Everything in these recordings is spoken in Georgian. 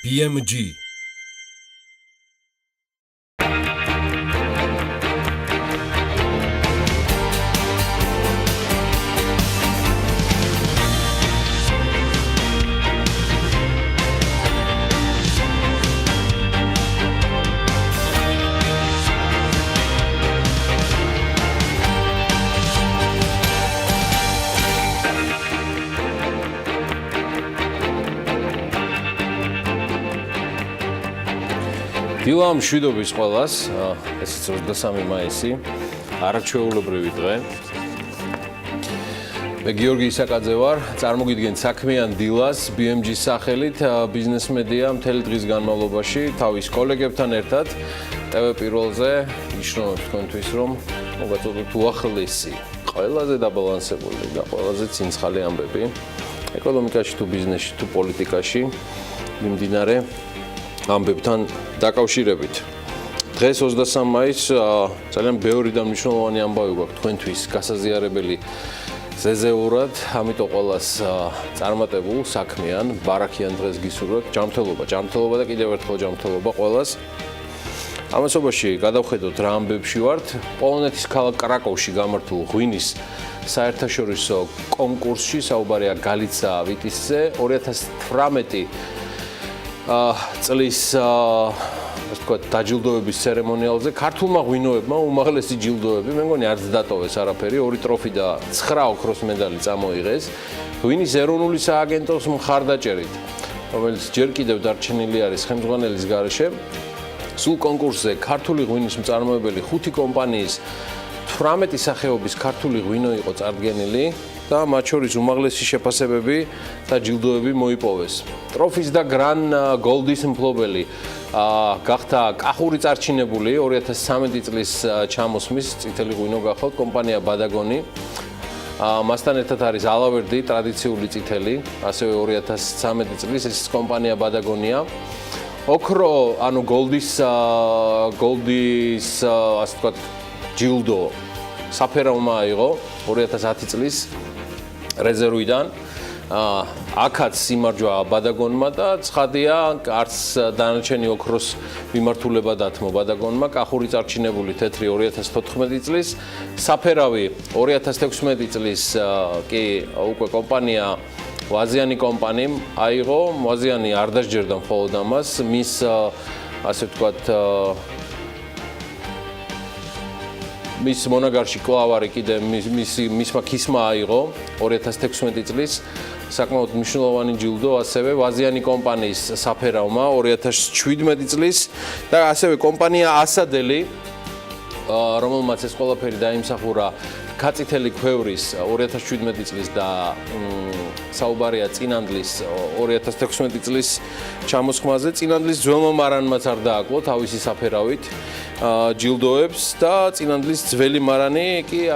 BMG დილა მშვიდობის ყველას, ესეც 23 მაისი, არაჩვეულებრივი დღე. მე გიორგი ისაკაძე ვარ, წარმოგიდგენთ საქმიან დილას BMG-ის სახელით, ბიზნეს მედია მთელი დღის განმავლობაში თავის კოლეგებთან ერთად TV პირველზე ნიშნავთ თქვენთვის, რომ მოგაწოდოთ უახლესი, ყველაზე დაბალანსებული და ყველაზე ცინცხალი ამბები ეკონომიკაში თუ ბიზნესში თუ პოლიტიკაში მიმდინარე ამბებთან დაკავშირებით. დღეს 23 მაისს ძალიან ბევრი და მნიშვნელოვანი ამბავი გვაქვს თქვენთვის გასაზიარებელი ზეზეურად, ამიტომ ყველას წარმატებულ საქმიან, ბარაქიან დღეს გისურვებთ, ჯანმრთელობა და კიდევ ერთხელ ჯანმრთელობა ყველას. ამასობაში გადავხედოთ რა ამბებში ვართ. პოლონეთის ქალაქ კრაკოვში გამართულ ღვინის საერთაშორისო კონკურსში საუბარია გალიცა ვიტისზე 2018 წლის დაჯილდოების ცერემონიალზე ქართულმა ღვინოებმა უმაღლესი ჯილდოები, მე მგონი არც დატოვეს არაფერი, 2 ტროფი და 9 ოქროს მედალი წამოიღეს ღვინის ეროვნული სააგენტოს მხარდაჭერით, რომელიც ჯერ კიდევ დარჩენილი არის ხელმძღვანელის გარეშე. სულ კონკურსზე ქართული ღვინის მწარმოებელი 5 კომპანიის 18 სახეობის ქართული ღვინო იყო წარდგენილი და მათ შორის უმაღლესი შეფასებები და ჯილდოები მოიპოვეს. ტროფის და გრან გოლდის მფლობელი გახდა კახური წარჩინებული 2013 წლის ჩამოსმის წითელი ღვინო გახავთ კომპანია ბადაგონი. მასთან ერთად არის ალავერდი ტრადიციული წითელი, ასევე 2013 წლის ეს კომპანია ბადაგონია. ოქრო, ანუ გოლდის ასე ვთქვათ ჯილდო საფერავმა აიღო 2010 წლის რეზერვიდან. აქაც სიმარჯვა ბადაგონმა და ცხადია, არც დანარჩენი ოქროს მიმართულება დათმო ბადაგონმა, კახური წარჩინებული თეთრი 2014 წლის, საფერავი 2016 წლის კი უკვე კომპანია ვაზიანი კომპანიამ აიღო, ვაზიანი არ დასჯერდა მხოლოდ ამას, მის ასე ვთქვათ მის მონაგარში კლავარი კიდე მისმა ქისმა აიღო 2016 წლის საკმაოდ მნიშვნელოვანი ჯილდო, ასევე ვაზიანი კომპანიის საფერავმა 2017 წლის და ასევე კომპანია ასადელი, რომელმაც ეს ყველაფერი დაიმსახურა კაწითელი ქვევრის 2017 წლის და საუბარია წინანდლის 2016 წლის ჩამოსხმაზე. წინანდლის ძველმა მარანმაც არ დააკლო თავისი საფერავით ჯილდოებს და წინანდლის ძველი მარანი კი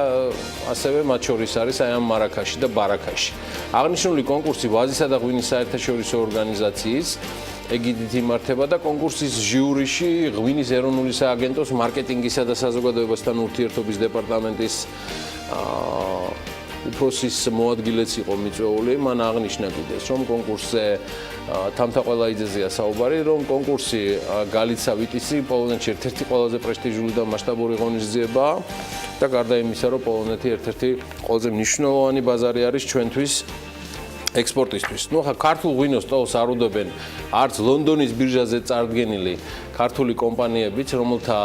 ასევე მათ შორის არის აი ამ მარაქაში და ბარაქაში. აღნიშნული კონკურსი ვაზისა და ღვინის საერთაშორისო ორგანიზაციის ეგიდით იმართება და კონკურსის ჟიურიში ღვინის ეროვნული სააგენტოს მარკეტინგისა და საზოგადოებასთან ურთიერთობის დეპარტამენტის უფროსის მოადგილეც იყო მიწვეული. მან აღნიშნა კიდეს, რომ კონკურსზე თამთა ყველა იძეზია საუბარი, რომ კონკურსი გალიცა ვიტისი პოლონეთში ერთ-ერთი ყველაზე პრესტიჟული და მასშტაბური ღონისძიებაა და გარდა იმისა, რომ პოლონეთი ერთ-ერთი ყველაზე მნიშვნელოვანი ბაზარი არის ჩვენთვის ექსპორტისთვის. ნუ ხა ქართულ ღვინოს ტოლს არ უდობენ არც ლონდონის ბირჟაზე წარდგენილი ქართული კომპანიებიც, რომელთა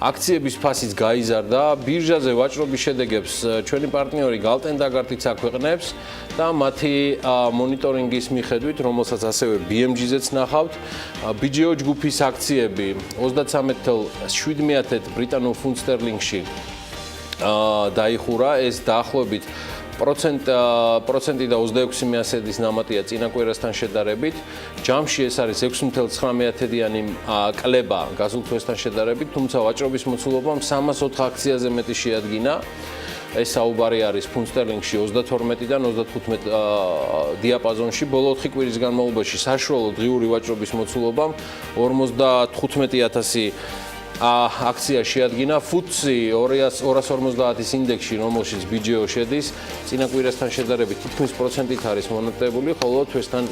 აქციების ფასიც გაიზარდა. ბირჟაზე ვაჭრობის შედეგებს ჩვენი პარტნიორი გალტენდაგარტიც აქვეყნებს და მათი მონიტორინგის მიხედვით, რომელსაც ასევე BMG-ზეც ნახავთ, BGO ჯგუფის აქციები 33.7 ბრიტანულ ფუნტ სტერლინგში დაიხურა, ეს დაახლოებით პროცენტი და 26% ნამატია წინა კვირასთან შედარებით. ჯამში ეს არის 6.9%-იანი კლება გასულ თვესთან შედარებით, თუმცა ვაჭრობის მოცულობამ 304 აქციაზე მეტი შეადგინა. ეს საუბარი არის ფუნტ სტერლინგში 32-დან 35 დიაპაზონში. ბოლო 4 კვირის განმავლობაში საშუალო დღიური ვაჭრობის მოცულობამ 55,000 აქცია შეადგინა. FTSE 250-ის ინდექსში, რომელშიც BGO შედის, წინა კვირასთან შედარებით თითქმის პროცენტით არის მონატებული, ხოლო თვესთან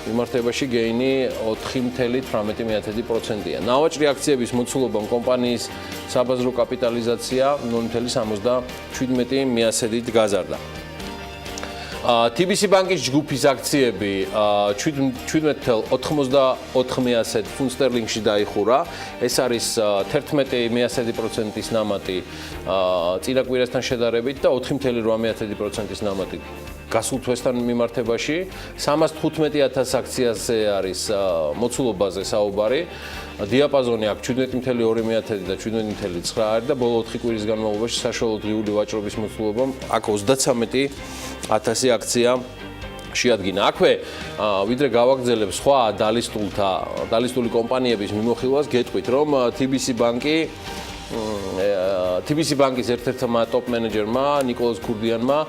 მიმართებაში გეინი 4.18%-ია. ნავაჭრი აქციების მოცულობამ კომპანიის საბაზრო კაპიტალიზაცია 0.77 მიასედით გაზარდა. TBC ბანკის ჯგუფის აქციები 17.94 ფუნტ სტერლინგში დაიხურა. ეს არის 11.1%-ის ნამატი წინა კვირასთან შედარებით და 4.8%-ის ნამატი გასულ თვესთან მიმართებაში. 315,000 აქციაზე არის მოცულობაზე საუბარი. დიაპაზონი აქვს 17.2 და 17.9 არის და ბოლო 4 კვირის განმავლობაში საშუალო დღიური ვაჭრობის მოცულობამ აქ 33,000 აქცია შეადგინა. აქვე ვიდრე გავაგრძელებ სხვა დალისტული კომპანიების მიმოხილვას, გეტყვით, რომ TBC ბანკის ერთ-ერთმა ტოპ მენეჯერმა ნიკოლოზ ქურდიანმა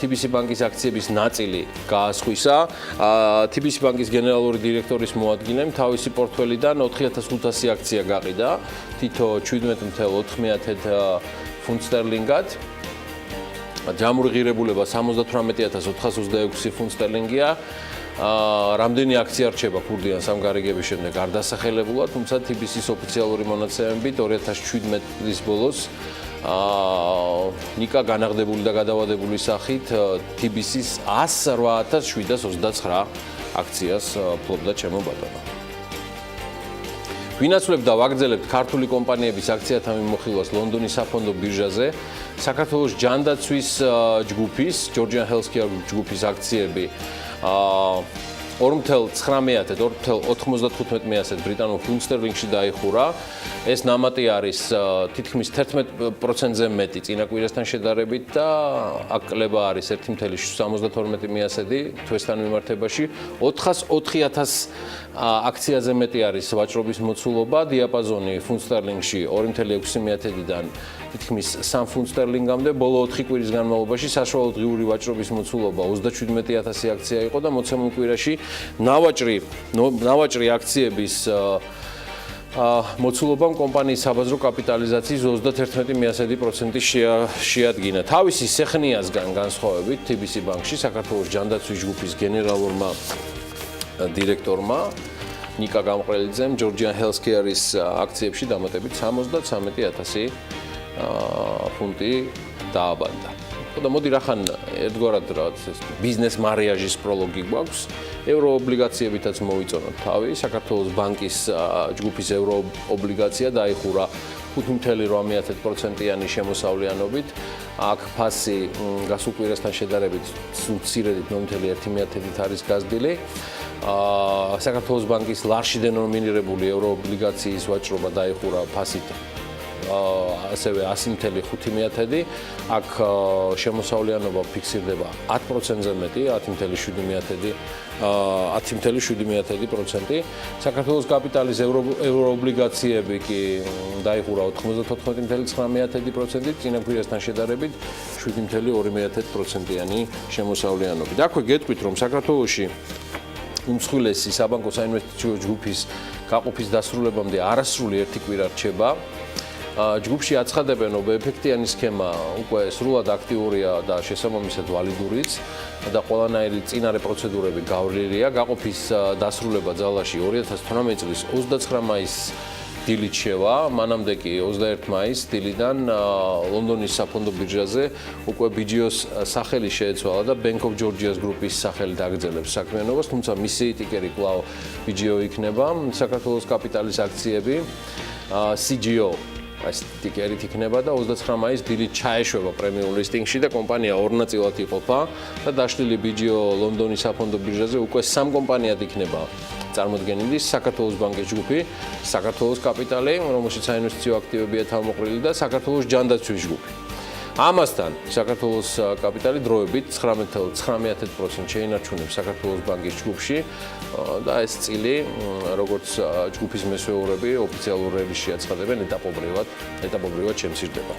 TBC ბანკის აქციების ნაწილი გაასხვისა. TBC ბანკის გენერალური დირექტორის მოადგილემ თავისი პორტფელიდან 4,500 აქცია გაყიდა, თითო 17.4 ფუნტ სტერლინგად. ჯამური ღირებულება 78,426 ფუნტ სტერლინგია. რამდენი აქცია რჩება ქურდიანს ამ გარიგების შემდეგ არ დასახელებულა, თუმცა TBC-ის ოფიციალური მონაცემებით 2017 წლის ბოლოს ნიკა განაღდებული და გადავადებული სახით TBC-ის 108,729 აქციას ფლობდა ჩემო ბატონო. ვინაცვლებთ და ვაგრძელებთ ქართული კომპანიების აქციათა მიმოხილვას ლონდონის საფონდო ბირჟაზე, საქართველოს ჯანდაცვის ჯგუფის, Georgian Healthcare ჯგუფის აქციები 2.95 ბრიტანულ ფუნტ სტერლინგში დაიხურა. ეს ნამატი არის თითქმის 11%-ზე მეტი წინა კვირასთან შედარებით და აქ კლება არის 1.72 თვესთან მიმართებაში. 404,000 აქციაზე მეტი არის ვაჭრობის მოცულობა, დიაპაზონი ფუნტ სტერლინგში 2.6-დან თითქმის 3 ფუნტ სტერლინგამდე. ბოლო 4 კვირის განმავლობაში საშუალო დღიური ვაჭრობის მოცულობა 37,000 აქცია იყო და მოცემულ კვირაში ნავაჭრი აქციების მოცულობამ კომპანიის საბაზრო კაპიტალიზაციის 31.1% შეადგინა. თავისი სეხნიასგან განსხვავებით TBC ბანკში საქართველოს ჯანდაცვის ჯგუფის გენერალურმა დირექტორმა ნიკა გამყრელიძემ Georgian Healthcare-ის აქციებში დამატებით 73,000 ფუნტი დააბანდა. და მოდი რახან ერთგვარად ბიზნეს მარიაჟის პროლოგი გვაქვს. ევროობლიგაციებითაც მოვიწონოთ თავი. საქართველოს ბანკის ჯგუფის ევროობლიგაცია დაიხურა 5.8%-იანი შემოსავლიანობით. აქ ფასი გასულ კვირასთან შედარებით მცირედით 0.1%-ით არის გაზრდილი. საქართველოს ბანკის ლარში დენომინირებული ევროობლიგაციის ვაჭრობა დაიხურა ფასით ასევე 100.5. აქ შემოსავლიანობა ფიქსირდება 10%-ზე მეტი, 10.7%. საქართველოს კაპიტალის ევროობლიგაციები კი დაიხურა 94.9%, წინა კვირასთან შედარებით 7.2%-იანი შემოსავლიანობით. აქვე გეტყვით, რომ საქართველოში უმსხვილესი საბანკო საინვესტიციო ჯგუფის გაყოფის დასრულებამდე არასრული ერთი კვირა რჩება. ჯგუფში აცხადებენ, რომ ეფექტიანი სქემა უკვე სრულად აქტიურია და შესაბამისად ვალიდურიც და ყველანაირი წინარე პროცედურები გავლილია. გაყოფის დასრულება ძალაში 2018 წლის 29 მაისს დილით შევა, მანამდე კი 21 მაისს დილიდან ლონდონის საფონდო ბირჟაზე უკვე BGO-ს სახელი შეეცვალა და Bank of Georgia's გრუპის სახელი დაგრძელებს საქმიანობას, თუმცა მისი ტიკერი კვლავ BGO იქნება. საქართველოს კაპიტალის აქციები CGO ეს ტიკერით იქნება და 29 მაისს დილით ჩაეშვება პრემიუმ ლისტინგში და კომპანია ორ ნაწილად იყოფა და დაშლილი BGO ლონდონის საფონდო ბირჟაზე უკვე 3 კომპანიად იქნება წარმოდგენილი: საქართველოს ბანკის ჯგუფი, საქართველოს კაპიტალი, რომელშიც საინვესტიციო აქტივებია თავმოყრილი და საქართველოს ჯანდაცვის ჯგუფი. ამასთან საქართველოს კაპიტალი დროებით 19.9% შეინარჩუნებს საქართველოს ბანკის ჯგუფში და ეს წილი, როგორც ჯგუფის მესვეურები ოფიციალურ რელიზში აცხადებენ, ეტაპობრივად შემცირდება.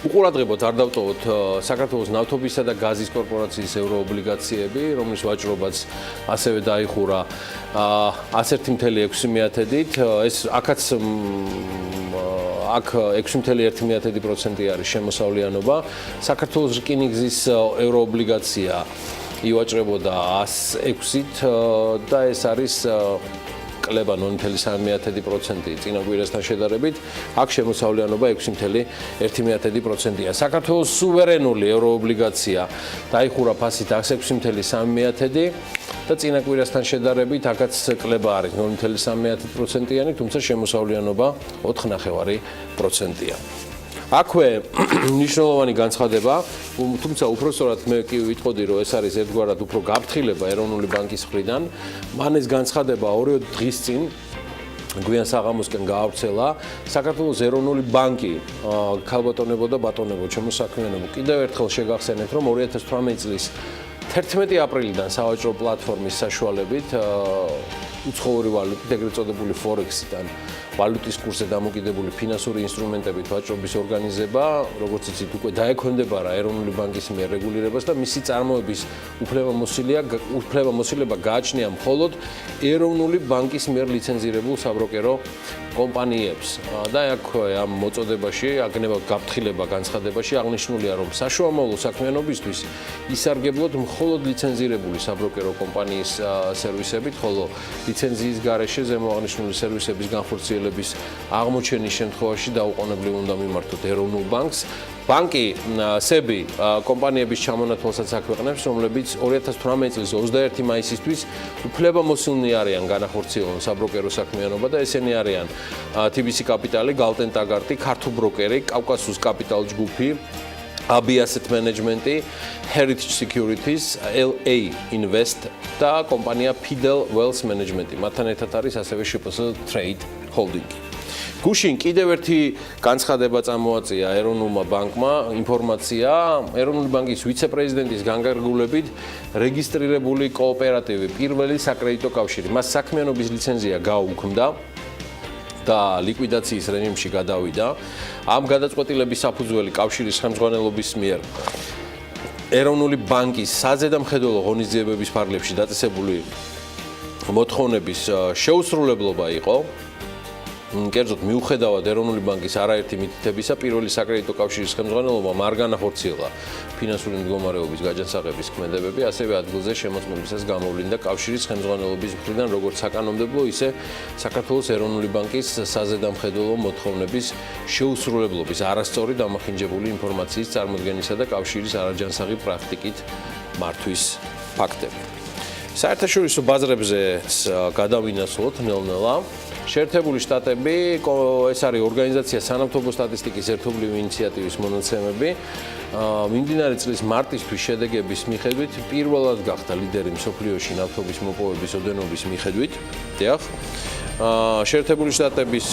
უყურადღებოდ არ დავტოვოთ საქართველოს ნავთობისა და გაზის კორპორაციის ევროობლიგაციები, რომლის ვაჭრობაც ასევე დაიხურა 10.6%-ით. ეს აქაც აქ 6.1% არის შემოსავლიანობა. საქართველოს რკინიგზის ევროობლიგაცია ივაჭრებოდა 106-ით და ეს არის კლება 0.3% წინა კვირასთან შედარებით, აქ შემოსავლიანობა 6.1%-ია. საქართველოს სუვერენული ევროობლიგაცია დაიხურა ფასით 106.3% და წინა კვირასთან შედარებით აქაც კლება არის 0.3%-იანი, თუმცა შემოსავლიანობა 4.9%-ია. აქვე მნიშვნელოვანი განცხადება, თუმცა უпростоრად მე კი ვიტყოდი, რომ ეს არის ერთგვარად უფრო გაფრთხილება ეროვნული ბანკის მხრიდან. მან ეს განცხადება 2 დღის წინ გვიან საღამოსკენ გაავრცელა. საქართველოს ეროვნული ბანკი ქალბატონებო და ბატონებო, ჩემო საქმიანობო, კიდევ ერთხელ შეგახსენეთ, რომ 2018 წლის 11 აპრილიდან სავაჭრო პლატფორმის საშუალებით უცხოური ვალუტით, ეგრეთ წოდებული ფორექსიდან ვალუტის კურსზე დამოკიდებული ფინანსური ინსტრუმენტებით ვაჭრობის ორგანიზება, როგორც იცით, უკვე დაექვემდებარა ეროვნული ბანკის მიერ რეგულირებას და მისი წარმოების უფლებამოსილება გააჩნია მხოლოდ ეროვნული ბანკის მიერ ლიცენზირებულ საბროკერო კომპანიებს. და აქ ამ მოწოდებაში, აგნება გაფრთხილება განცხადებაში აღნიშნულია, რომ საშუალო საქმიანობისთვის ისარგებლოთ მხოლოდ ლიცენზირებული საბროკერო კომპანიის სერვისებით, ხოლო ლიცენზიის გარეშე ზემოაღნიშნული სერვისების განხორციელების აღმოჩენის შემთხვევაში დაუყოვნებლივ უნდა მიმართოთ ეროვნულ ბანკს. ბანკი სები კომპანიების ჩამონათვალსაც აქვეყნებს, რომლებიც 2018 წლის 21 მაისისთვის უფლებამოსილნი არიან განახორციელონ საბროკერო საქმიანობა და ესენი არიან TBC კაპიტალი, გალტენ ტაგარტი, ქართულ ბროკერი, კავკასუს კაპიტალ ჯგუფი, AB Asset Management, Heritage Securities, LA Invest და კომპანია Fidel Wealth Management. მათთან ერთად არის ასევე შპს Trade Holding. გუშინ კიდევ ერთი განცხადება წამოაწია ეროვნულმა ბანკმა, ინფორმაცია ეროვნული ბანკის ვიცე-პრეზიდენტის განკარგულებით რეგისტრირებული კოოპერატივი პირველი საკრედიტო კავშირი. მას საქმიანობის ლიცენზია გააუქმდა და ლიკვიდაციის რეჟიმში გადავიდა. ამ გადაწყვეტილების საფუძველი კავშირის ხელმძღვანელობის მიერ ეროვნული ბანკის საზედამხედველო ღონისძიებების ფარგლებში დაწესებული მოთხოვნების შეუსრულებლობა იყო. კერძოდ მიუხედავად ეროვნული ბანკის არაერთი მითითებისა, პირველი საკრედიტო კავშირის ხელმძღვანელობამ არ განახორციელა ფინანსური მდგომარეობის გაჯანსაღების ქმედებები, ასევე ადგილზე შემოწმებისას გამოვლინდა კავშირის ხელმძღვანელობის მხრიდან როგორც საკანონმდებლო, ისე საქართველოს ეროვნული ბანკის საზედამხედველო მოთხოვნების შეუსრულებლობის არასწორი დამახინჯებული ინფორმაციის წარმოდგენისა და კავშირის არაჯანსაღი პრაქტიკით მართვის ფაქტები. საერთაშორისო ბაზრებზეც გადავინაცვლოთ ნელ-ნელა. შეერთებული შტატები, ეს არის ორგანიზაცია სანავთობო სტატისტიკის ერთობლივი ინიციატივის მონაცემები, მიმდინარე წლის მარტისთვის შედეგების მიხედვით პირველად გახდა ლიდერი მსოფლიოში ნავთობის მოპოვების ოდენობის მიხედვით. დიახ. შეერთებული შტატების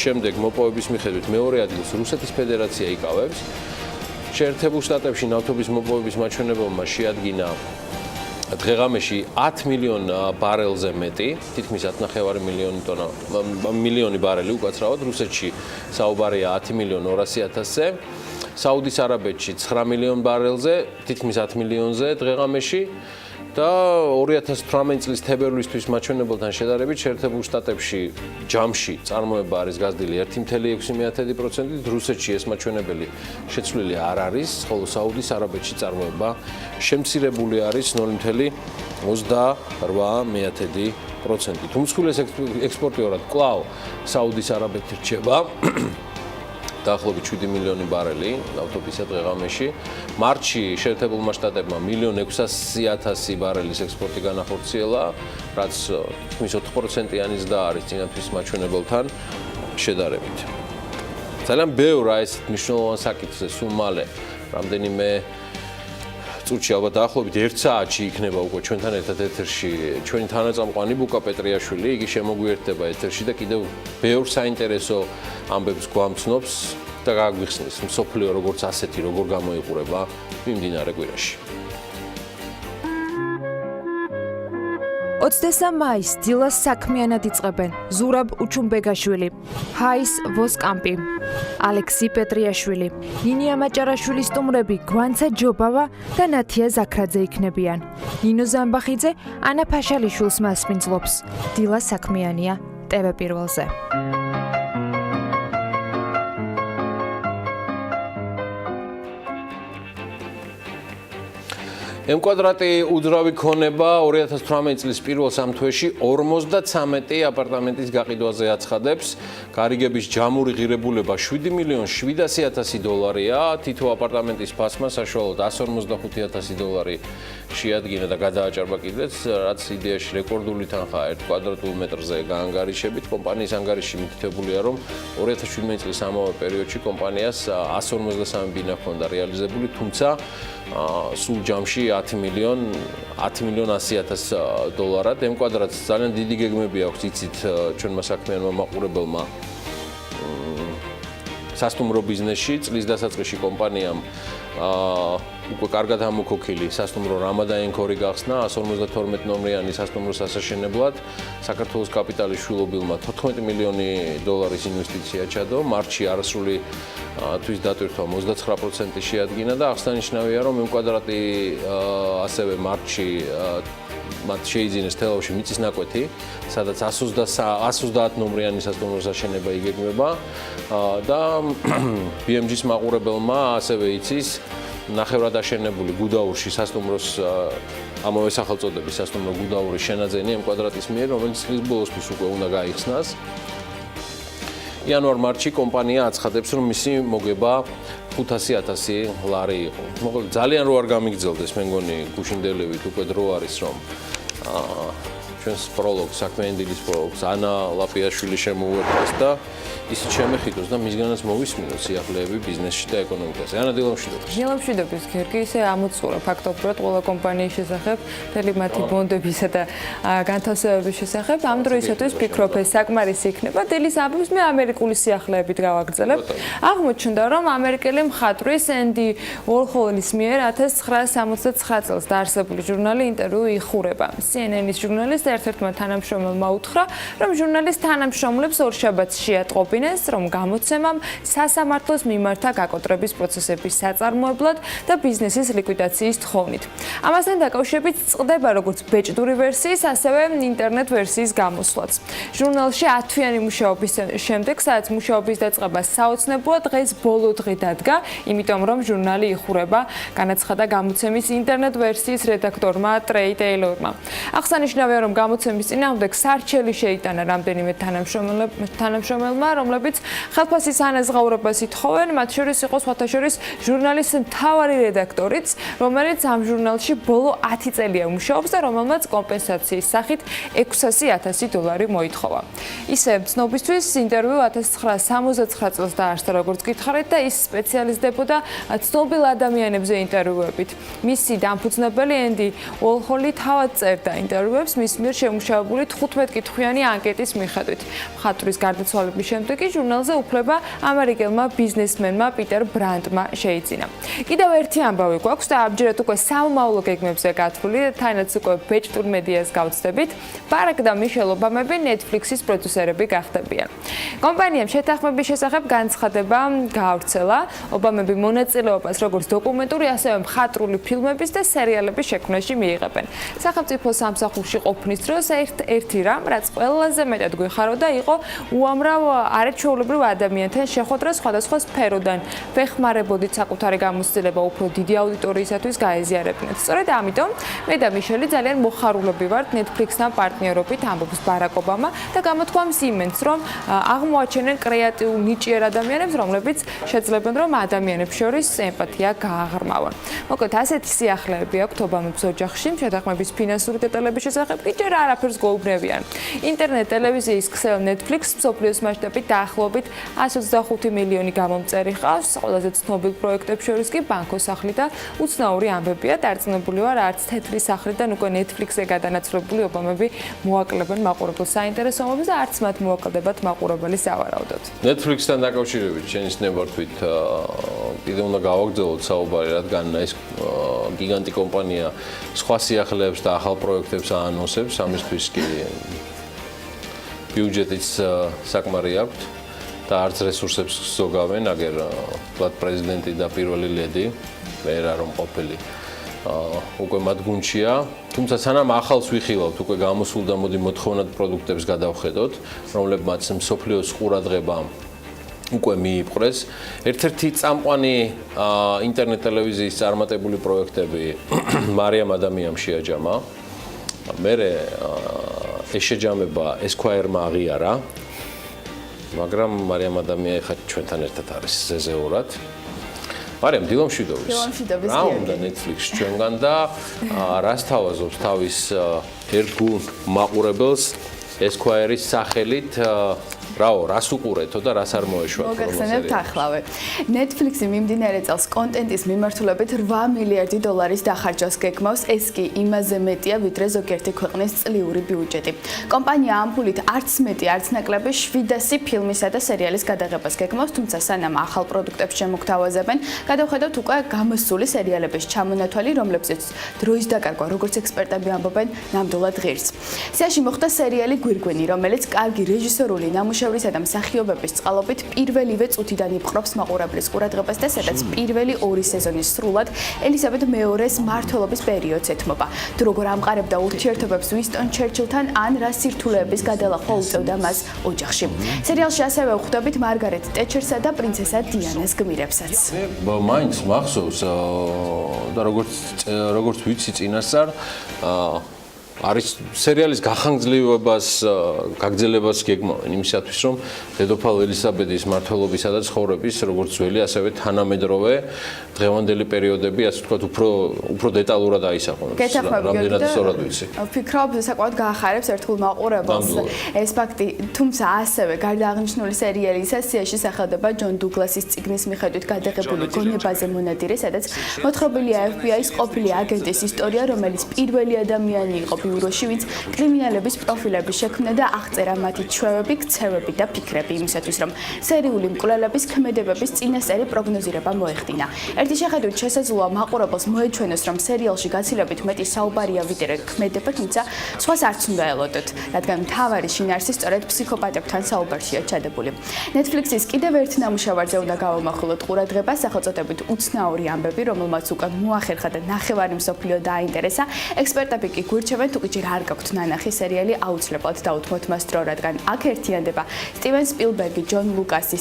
შემდეგ მოპოვების მიხედვით მეორე ადგილს რუსეთის ფედერაცია იკავებს. შეერთებულ შტატებში ნავთობის მოპოვების მაჩვენებელმა შეადგინა დღეღამეში 10 მილიონ ბარელზე მეტი, თითქმის 10.5 მილიონი ბარელი უკაცრავად, რუსეთში საუბარია 10 მილიონ 200.000-ზე, საუდის არაბეთში 9 მილიონ ბარელზე, თითქმის 10 მილიონზე დღეღამეში და 2018 წლის თებერვლისთვის მაჩვენებელთან შედარებით შეერთებულ შტატებში ჯამში წარმოება არის გაზრდილი 1.6%-ით, რუსეთში ეს მაჩვენებელი შეცვლილი არ არის, ხოლო საუდის არაბეთში წარმოება შემცირებული არის 0.28%. უმსხვილეს ექსპორტიორად კვლავ საუდის არაბეთი რჩება. დაახლოებით 7 მილიონი ბარელი ნავთობისა დღეღამეში. მარტში შეერთებულმა შტატებმა 1.600.000 ბარელის ექსპორტი განახორციელა, რაც თითქმის 4%-იანი ზრდა არის წინათვლის მაჩვენებელთან შედარებით. ძალიან ბევრ ეს მნიშვნელოვან საკითხზე სულ მალე რამდენიმე წუთში, ალბათ დაახლოებით 1 საათში იქნება უკვე ჩვენთან ერთად ეთერში ჩვენი თანაწამყვანი ბუკა პეტრიაშვილი, იგი შემოგვიერთდება ეთერში და კიდევ ბევრ საინტერესო ამბებს გვამცნობს და გაგვიხსნის მსოფლიო როგორც ასეთი, როგორ გამოიყურება მიმდინარე კვირაში. 23 მაისს დილას საქმიანად იწყებენ ზურაბ უჩუმბეგაშვილი, ჰაის ვოსკამპი, ალექსი პეტრიაშვილი, ნინია მაჭარაშვილი სტუმრები გვანცა ჯობავა და ნათია ზაქრაძე იქნებიან. ნინო ზამბახიძე ანა ფაშალიშვილს მასპინძლობს. დილა საქმიანია TV პირველზე. კვადრატი უძრავი ქონება 2018 წლის პირველ 3 თვეში 53 აპარტამენტის გაყიდვაზე აცხადებს. გარიგების ჯამური ღირებულება $7,700,000-ია. თითო აპარტამენტის ფასმა საშუალოდ $155,000 შეადგინა და გადააჭარბა კიდეც, რაც იდეაში რეკორდული თანხაა 1 კვადრატულ მეტრზე გაანგარიშებით. კომპანიის ანგარიში მითითებულია, რომ 2017 წლის ამავე პერიოდში კომპანიას 153 ბინა ჰქონდა რეალიზებული, თუმცა სულ ჯამში $10,100,000. M კვადრატს ძალიან დიდი გეგმები აქვს, იცით, ჩვენმა საქმიანმა მაყურებელმა სასტუმრო ბიზნესში. წლის დასაწყისში კომპანიამ უკვე კარგად ამოქოქილი სასტუმრო რამადაენქორი გახსნა 152 ნომრიანი სასტუმროს ასაშენებლად. საქართველოს კაპიტალის შვილობილმა $14 მილიონი ინვესტიცია ჩადო. მარტში არასრული თვის დატვირთვა 29% შეადგინა და აღსანიშნავია, რომ M კვადრატი ასევე მარტში მათ შეიძინეს თელავში მიწის ნაკვეთი, სადაც 130 ნომრიანი სასტუმროს აშენება იგეგმება და BMG-ს მაყურებელმა ასევე იცის ნახევრად აშენებული გუდაურში სასტუმროს ამავე სახელწოდების სასტუმრო გუდაურის შენაძენი M კვადრატის მიერ, რომელიც წლის ბოლოსთვის უკვე უნდა გაიხსნას. იანვარ-მარტში კომპანია აცხადებს, რომ მისი მოგება $500,000 იყო. მოკლედ ძალიან რო არ გამიგძელდეს, მე მგონი გუშინდელივით უკვე დრო არის, რომ ჩვენს პროლოგს, საქმიანი დილის პროლოგს ანა ლაპიაშვილი შემოუერთდეს და ისიც შემეხიტოს და მისგანაც მოვისმინოს სიახლეები ბიზნესში და ეკონომიკაზე. ანა, დილა მშვიდობის. დილა მშვიდობის, გერგი, ისე ამოწურა ფაქტობრივად ყველა კომპანიის შესახებ, მთელი მათი ბონდებისა და განთავსებების შესახებ. ამ დროისათვის ვფიქრობ, ეს საკმარისი იქნება. დილის ამბებს მე ამერიკული სიახლეებით გავაგრძელებ. აღმოჩნდა, რომ ამერიკელი მხატვრის ენდი უორჰოლის მიერ 1969 წელს დაარსებული ჟურნალი ინტერვიუ იხურება. CNN-ის ჟურნალისტ ერთ-ერთმა თანამშრომელმა უთხრა, რომ ჟურნალის თანამშრომლებს ორშაბათს შეატყობინეს, რომ გამოცემამ სასამართლოს მიმართა გაკოტრების პროცესების საწარმოებლად და ბიზნესის ლიკვიდაციის თხოვნით. ამასთან დაკავშირებით წყდება როგორც ბეჭდური ვერსიის, ასევე ინტერნეტ ვერსიის გამოსვლაც. ჟურნალში 10-თვიანი მუშაობის შემდეგ, სადაც მუშაობის დაწყება საოცნებოა, დღეს ბოლო დღე დადგა, იმიტომ რომ ჟურნალი იხურება, განაცხადა გამოცემის ინტერნეტ ვერსიის რედაქტორმა ტრეი ტეილორმა. აღსანიშნავია, რომ გამოცემის წინააღმდეგ სარჩელი შეიტანა რამდენიმე თანამშრომელმა, რომლებიც ხელფასის ანაზღაურებას ითხოვენ, მათ შორის იყო სხვათა შორის ჟურნალის მთავარი რედაქტორიც, რომელიც ამ ჟურნალში ბოლო 10 წელია მუშაობს და რომელმაც კომპენსაციის სახით $600,000 მოითხოვა. ისე ცნობისთვის ინტერვიუ 1969 წელს დაარსდა, როგორც გითხარით, და ის სპეციალიზდებოდა ცნობილ ადამიანებზე ინტერვიუებით. მისი დამფუძნებელი ენდი უორჰოლი თავად წერდა ინტერვიუებს მის მიერ შემუშავებული 15 კითხვიანი ანკეტის მიხედვით. მხატვრის გარდაცვალების შემდეგ კი ჟურნალზე უფლება ამერიკელმა ბიზნესმენმა პიტერ ბრანდმა შეიძინა. კიდევ ერთი ამბავი გვაქვს და ამჯერად უკვე სამომავლო გეგმებზე გათვლილი და თანაც უკვე ბეჭდურ მედიას გავცდებით. ბარაკ და მიშელ ობამები Netflix-ის პროდიუსერები გახდებიან. კომპანიამ შეთანხმების შესახებ განცხადება გაავრცელა. ობამები მონაწილეობას როგორც დოკუმენტური, ასევე მხატვრული ფილმების და სერიალების შექმნაში მიიღებენ. სახელმწიფო სამსახურში ყოფნის დროს ერთ-ერთი რამ, რაც ყველაზე მეტად გვეხაროდა, იყო უამრავ არაჩვეულებრივ ადამიანთან შეხვედრა სხვადასხვა სფეროდან. ვეხმარებოდით საკუთარი გამოცდილება უფრო დიდი აუდიტორიისათვის გაეზიარებინათ. სწორედ ამიტომ მე და მიშელი ძალიან მოხარულები ვართ Netflix-თან პარტნიორობით, ამბობს ბარაკ ობამა და გამოთქვამს იმენს, რომ აღმოაჩენენ კრეატიულ ნიჭიერ ადამიანებს, რომლებიც შეძლებენ, რომ ადამიანებს შორის ემპათია გააღრმავონ. მოკლედ, ასეთი სიახლეები აქვთ ობამებს ოჯახში, შეთანხმების ფინანსური დეტალების შესახებ კი ჯერ არაფერს გვეუბნებიან. ინტერნეტ ტელევიზიის ქსელ Netflix მსოფლიოს მასშტაბით დაახლოებით 125 მილიონი გამომწერი ჰყავს. ყველაზე ცნობილ პროექტებს შორის კი ბანკოს სახლი და უცნაური ამბებია. დარწმუნებული ვარ, არც თეთრი სახლიდან უკვე Netflix-ზე გადანაცვლებული ობამები მოაკლებენ მაყურებელს საინტერესოებებს და არც მათ მოაკლდებათ მაყურებელი სავარაუდოდ. Netflix-თან დაკავშირებით შენის ნებართვით კიდევ უნდა გავაგრძელოთ საუბარი, რადგან ეს გიგანტი კომპანია სხვა სიახლეებს და ახალ პროექტებს აანონსებს, ამისთვის კი ბიუჯეტიც საკმარი აქვთ და არც რესურსებს ზოგავენ, აგერ ვთქვათ პრეზიდენტი და პირველი ლედი, ვერა რომ ყოფილი უკვე მათ გუნდშია. თუმცა სანამ ახალს ვიხილავთ, უკვე გამოსულ და მოდი მოთხოვნად პროდუქტებს გადავხედოთ, რომლებმაც მსოფლიოს ყურადღება უკვე მიიპყრეს. ერთ-ერთი წამყვანი ინტერნეტ ტელევიზიის წარმატებული პროექტები მარიამ ადამიამ შეაჯამა. მერე ეშეჯამება ესკვაერმა აღიარა. მაგრამ მარიამ ადამია ეხლა ჩვენთან ერთად არის ზეზეურად. მარიამ დილომშვიდობის. რა უნდა Netflix ჩვენგან და რას თავაზობს თავის ერთგულ მაყურებელს ესკვაერის სახელით რაო, რას უყურეთო და რას არ მოეშვათ? მოგახსენებთ ახლავე. Netflix-ი მიმდინარე წელს კონტენტის მიმართულებით $8 მილიარდი დახარჯავს გეგმავს, ეს კი იმაზე მეტია, ვიდრე ზოგიერთი ქვეყნის წლიური ბიუჯეტი. კომპანია ამ ფულით არც მეტი, არც ნაკლები 700 ფილმისა და სერიალის გადაღებას გეგმავს, თუმცა სანამ ახალ პროდუქტებს შემოგთავაზებენ, გადავხედავთ უკვე გამოსული სერიალების ჩამონათვალი, რომლებზეც დროის დაკარგვა, როგორც ექსპერტები ამბობენ, ნამდვილად ღირს. სიაში მოხდა სერიალი გვირგვინი, რომელიც კარგი რეჟისორული ნამუშევრისგან და მსახიობების წყალობით პირველივე წუთიდან იპყრობს მაყურებლის ყურადღებას და სადაც პირველი 2 სეზონის სრულად ელიზაბეთ მეორეს მმართველობის პერიოდს ეთმობა. თუ როგორ ამყარებდა ურთიერთობებს უინსტონ ჩერჩილთან ან რა სირთულეების გადალახვა უწევდა მას ოჯახში. სერიალში ასევე ვხვდებით მარგარეტ ტეჩერსა და პრინცესა დიანას გმირებსაც. მაინც მახსოვს და როგორც ვიცი წინასწარ არის სერიალის გაგრძელებას გეგმავენ იმისათვის რომ დედოფალ ელიზაბეთის მმართველობისა და ცხოვრების როგორც ძველი ასევე თანამედროვე დღევანდელი პერიოდები ასე ვთქვათ უფრო დეტალურად აისახონ. რამდენად სწორად ვიცი. ვფიქრობ საკმაოდ გაახარებს ერთგულ მაყურებელს ეს ფაქტი, თუმცა ასევე გარდა აღნიშნული სერიალისა სიაში სახელდება ჯონ დუგლასის წიგნის მიხედვით გადაღებული გონებაზე მონადირე, სადაც მოთხრობილია FBI-ის ყოფილი აგენტის ისტორია, რომელიც პირველი ადამიანი იყო ბიუროში, ვინც კრიმინალების პროფილების შექმნა და აღწერა მათი ჩვევები, ქცევები და ფიქრები იმისათვის, რომ სერიული მკვლელების ქმედებების წინასწარი პროგნოზირება მოეხდინა. ერთი შეხედვით შესაძლოა მაყურებელს მოეჩვენოს, რომ სერიალში გაცილებით მეტი საუბარია ვიდრე ქმედება, თუმცა სხვას არც უნდა ელოდოთ, რადგან მთავარი შინაარსი სწორედ ფსიქოპატებთან საუბარშია ჩადებული. Netflix-ის კიდევ ერთ ნამუშევარზე უნდა გავამახვილოთ ყურადღება, სახელწოდებით უცნაური ამბები, რომელმაც უკვე მოახერხა და ნახევარი მსოფლიო დააინტერესა. ექსპერტები კი გვირჩევენ, თუ ჯერ არ გაქვთ ნანახი სერიალი, აუცილებლად დაუთმოთ მას დრო, რადგან აქ ერთიანდება სტივენ სპილბერგი, ჯონ ლუკასი,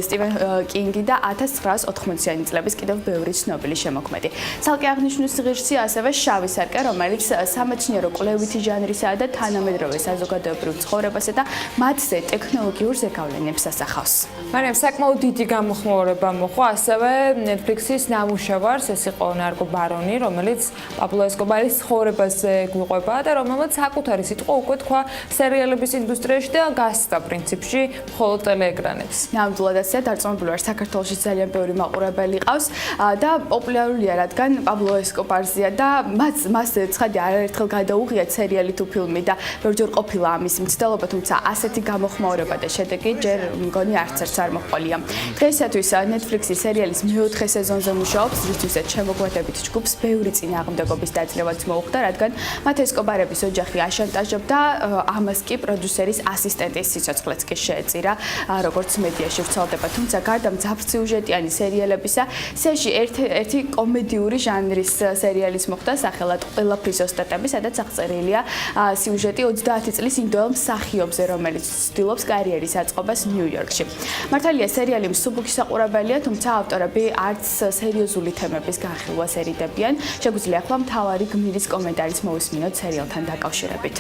სტივენ კინგი და 1980-იანი წლების კიდევ ბევრი ცნობილი შემოქმედი. ცალკე აღნიშნვის ღირსი ასევე შავი სარკე, რომელიც სამეცნიერო კვლევითი ჟანრისაა და თანამედროვე საზოგადოებრივ ცხოვრებასა და მათზე ტექნოლოგიურ ზეგავლენებს ასახავს. მარიამ, საკმაოდ დიდი გამოხმაურება მოყვა ასევე Netflix-ის ნამუშევარს, ეს იყო ნარკო ბარონი, რომელიც პაბლო ესკობარის ცხოვრებაზე გვიყვება და რომელმაც საკუთარი სიტყვა უკვე თქვა სერიალების ინდუსტრიაში და გასცდა პრინციპში მხოლოდ ტელეეკრანებს. ნამდვილად ასეა, დარწმუნებული ვარ, საქართველოში ძალიან ბევრი მაყურებელი ყავს და პოპულარულია, რადგან პაბლო ესკობარზეა და მას ცხადი არაერთხელ გადაუღიათ სერიალი თუ ფილმი და ბევრჯერ ყოფილა ამის მცდელობა, თუმცა ასეთი გამოხმაურება და შედეგი ჯერ მგონი არც არ მოჰყოლია. დღეისათვის Netflix-ის სერიალის მეოთხე სეზონზე მუშაობს, რისთვისაც შემოგვეთებით ჯგუფს ბევრი წინააღმდეგობის დაძლევაც მოუხდა, რადგან მათ ესკობარების ოჯახი აშანტაჟობდა, ამას კი პროდიუსერის ასისტენტის სიცოცხლეც კი შეეწირა, როგორც მედიაში ვრცელდება. თუმცა გარდა მძაფრსიუჟეტიანი სერიალებისა, სიაში ერთი კომედიური ჟანრის სერიალის მოხდა სახელად ყველაფრის ოსტატები, სადაც აღწერილია სიუჟეტი 30 წლის ინდოელ მსახიობზე, რომელიც ცდილობს კარიერის აწყობას ნიუ-იორკში. მართალია სერიალი მსუბუქი საყურებელია, თუმცა ავტორები არც სერიოზული თემების განხილვას ერიდებიან. შეგვიძლია ახლა მთავარი გმირის კომენტარის მოვისმინოთ სერიალთან დაკავშირებით.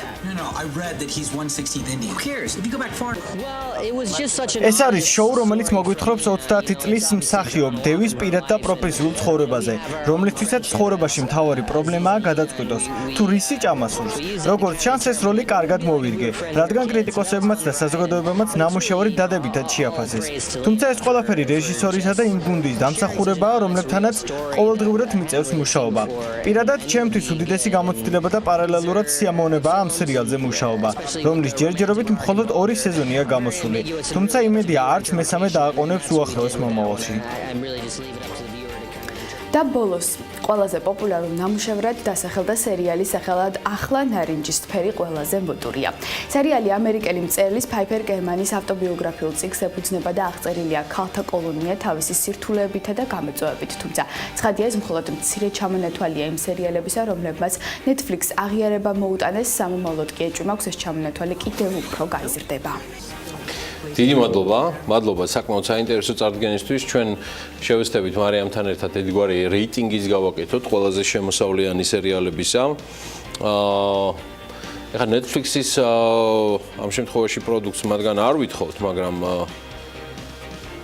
ეს არის შოუ, რომელიც მოგვითხრობს 30 წლის მსახიობ დევის პირად და პროფესიულ ცხოვრებაზე, რომლისთვისაც ცხოვრებაში მთავარი პრობლემაა გადაწყვიტოს, თუ რისი ჭამასურს. როგორც ჩანს, ეს როლი კარგად მოვირგე, რადგან კრიტიკოსებმაც და საზოგადოებამაც ნამუშევარი დადებითად შეაფასეს. თუმცა ეს ყველაფერი რეჟისორისა და იმ გუნდის დამსახურებაა, რომლებთანაც ყოველდღიურად მიწევს მუშაობა. პირადად ჩემთვის უდიდესი გამოცდილება და პარალელურად სიამოვნებაა ამ სერიალზე მუშაობა, რომლის ჯერჯერობით მხოლოდ 2 სეზონია გამოსული. თუმცა იმედია არც მესამე დააყენებს უახლოეს მომავალში. და ბოლოს ყველაზე პოპულარულ ნამუშევრად დასახელდა სერიალი სახელად ახლა ნარინჯის თფერი ყველაზე მოდურია. სერიალი ამერიკელი მწერლის ფაიფერ კერმანის ავტობიოგრაფიულ წიგნს ეფუძნება და აღწერილია ქალთა კოლონია თავისი სირთულეებითა და გამოწვევებით, თუმცა ცხადია ეს მხოლოდ მცირე ჩამონათვალია იმ სერიალებისა, რომლებმაც Netflix აღიარება მოუტანეს, სამომავლოდ კი ეჭვმა აქვს ეს ჩამონათვალი კიდევ უფრო გაიზრდება. დიდი მადლობა საკმაოდ საინტერესო წარდგენისთვის. ჩვენ შევეცდებით მარიამთან ერთად ერთგვარი რეიტინგის გავაკეთოთ ყველაზე შემოსავლიანი სერიალებისა. ეხლა Netflix-ის ამ შემთხვევაში პროდუქტს მათგან არ ვითხოვთ, მაგრამ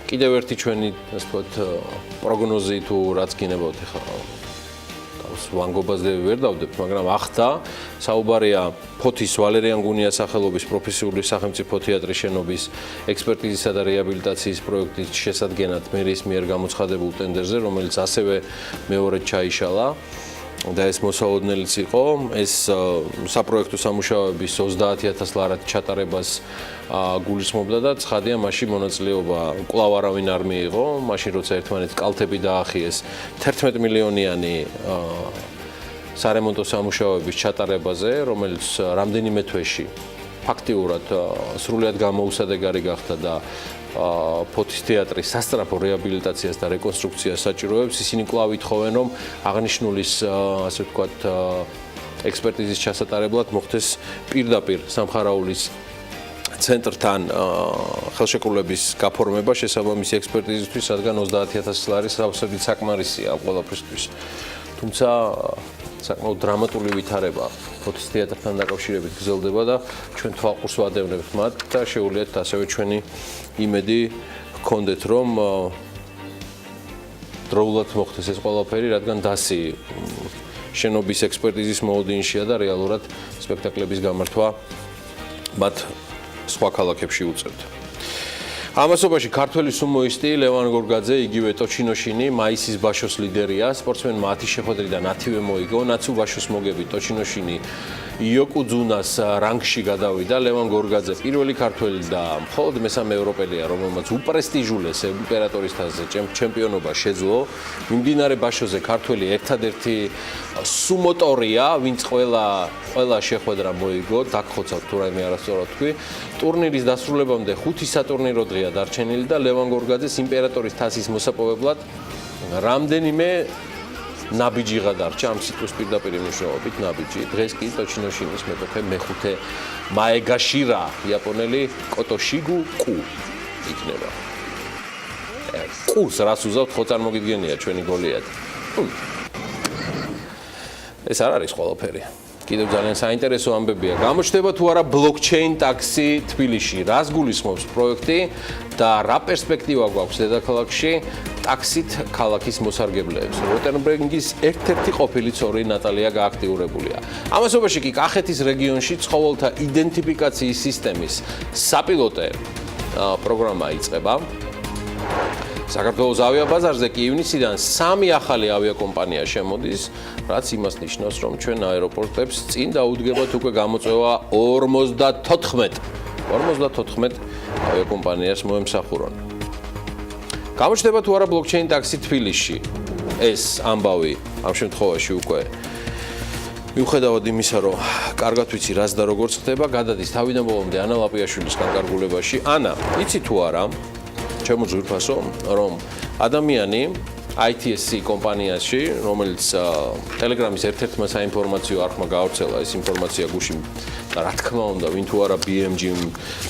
კიდევ ერთი ჩვენი, ასე ვთქვათ, პროგნოზი თუ რაც გინებავთ ეხლა ვანგობაზე ვერ დავდებთ, მაგრამ ახლა საუბარია ფოთის ვალერიან გუნიას სახელობის პროფესიული სახელმწიფო თეატრის შენობის ექსპერტიზისა და რეაბილიტაციის პროექტის შესადგენად მერის მიერ გამოცხადებულ ტენდერზე, რომელიც ასევე მეორედ ჩაიშალა და ეს მოსალოდნელიც იყო. ეს საპროექტო სამუშაოების 30,000 ლარად ჩატარებას გულისხმობდა და ცხადია, მაშინ მონაწილეობა კვლავ არავინ არ მიიღო, მაშინ როცა ერთმანეთს კალთები დაახიეს 11 მილიონიანი სარემონტო სამუშაოების ჩატარებაზე, რომელიც რამდენიმე თვეში ფაქტიურად სრულად გამოუსადეგარი გახდა და ფოთის თეატრის სასწრაფო რეაბილიტაციას და რეკონსტრუქციას საჭიროებს. ისინი კვლავ ითხოვენ, რომ აღნიშნულის, ასე ვთქვათ, ექსპერტიზის ჩასატარებლად მოხდეს პირდაპირ სამხარაულის ცენტრთან ხელშეკრულების გაფორმება შესაბამისი ექსპერტიზისთვის, რადგან 30,000 ლარი სავსებით საკმარისია ამ ყველაფრისთვის. თუმცა საკმაოდ დრამატული ვითარება ფოთის თეატრთან დაკავშირებით გრძელდება და ჩვენ თვალყურს ვადევნებთ მათ და შეუძლიათ ასევე ჩვენი იმედი გქონდეთ, რომ დროულად მოხდეს ეს ყველაფერი, რადგან დასი შენობის ექსპერტიზის მოლოდინშია და რეალურად სპექტაკლების გამართვა მათ სხვა ქალაქებში უწევთ. ამასობაში ქართველი სუმოისტი ლევან გორგაძე, იგივე ტოჩინოშინი, მაისის ბაშოს ლიდერია, სპორტსმენმა 10 შეხვედრიდან 10-ვე მოიგო, ნაცუ ბაშოს მოგებით ტოჩინოშინი იოკუძუნას რანგში გადავიდა, ლევან გორგაძე პირველი ქართველი და მხოლოდ მესამე ევროპელია, რომელმაც უპრესტიჟულეს იმპერატორის თასზე ჩემპიონობა შეძლო. მიმდინარე ბაშოზე ქართველი ერთადერთი სუმოტორია, ვინც ყველა შეხვედრა მოიგო, დაგხოცავთ თუ რაიმე არასწორად თქვი. ტურნირის დასრულებამდე 5 სატურნირო დღეა დარჩენილი და ლევან გორგაძეს იმპერატორის თასის მოსაპოვებლად რამდენიმე ნაბიჯიღა დარჩა, ამ სიტყვის პირდაპირ მნიშვნელობით ნაბიჯი. დღეს კი ტოჩინოშინის მეტოქე მეხუთე მაეგაშირა, იაპონელი კოტოშიგუ კუ იქნება. კუს რას უზავთ, ხო წარმოგიდგენია ჩვენი გოლიათი. ეს არ არის ყველაფერი. კიდევ ძალიან საინტერესო ამბებია. გამოჩნდება თუ არა ბლოკჩეინ ტაქსი თბილისში. რას გულისხმობს პროექტი და რა პერსპექტივა გვაქვს დედაქალაქში ტაქსით ქალაქის მოსარგებლეებს. როტენბერგის ერთ-ერთი ყოფილი წევრი ნატალია გააქტიურებულია. ამასობაში კი კახეთის რეგიონში ცხოველთა იდენტიფიკაციის სისტემის საპილოტე პროგრამა იწყება. საქართველოს ავიაბაზარზე კი ივნისიდან 3 ახალი ავიაკომპანია შემოდის, რაც იმას ნიშნავს, რომ ჩვენ აეროპორტებს წინ დაუდგებათ უკვე გამოწვევა 54 ავიაკომპანიას მოემსახურონ. გამოჩნდება თუ არა ბლოკჩეინ ტაქსი თბილისში. ეს ამბავი ამ შემთხვევაში უკვე მიუხედავად იმისა, რომ კარგად ვიცი რას და როგორ ხდება, გადადის თავიდან ბოლომდე ანა ლაპიაშვილის განკარგულებაში. ანა, იცი თუ არა, ჩემო ძვირფასო, რომ ადამიანი ITSC კომპანიაში, რომელიც Telegram-ის ერთ-ერთმა საინფორმაციო არხმა გაავრცელა ეს ინფორმაცია გუშინ და რა თქმა უნდა, ვინ თუ არა BMG-მ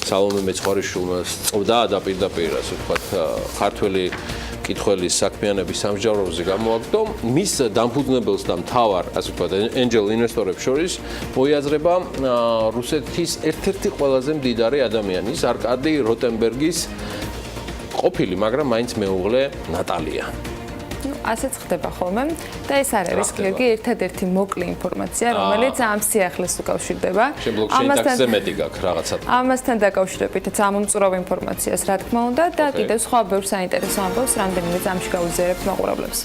სალომე მეცხვარიშვილმა წვდა და პირდაპირ, ასე ვთქვათ, ქართველი კითხველის საქმიანობის სამსჯავროზე გამოაგდო, მის დამფუძნებელს და მთავარ, ასე ვთქვათ, angel ინვესტორებს შორის მოიაზრება რუსეთის ერთ-ერთი ყველაზე მდიდარი ადამიანის, არკადი როტენბერგის ყოფილი, მაგრამ მაინც მეუღლე ნატალია. ასეც ხდება ხოლმე და ეს არ არის გიორგი ერთადერთი მოკლე ინფორმაცია, რომელიც ამ სიახლეს უკავშირდება. ამასთან მეტი გაქვს რაღაცა. ამასთან დაკავშირებითაც ამომწურავ ინფორმაციას, რა თქმა უნდა, და კიდევ სხვა ბევრ საინტერესო ამბავს რამდენიმე წამში გავუზიარებთ მაყურებლებს.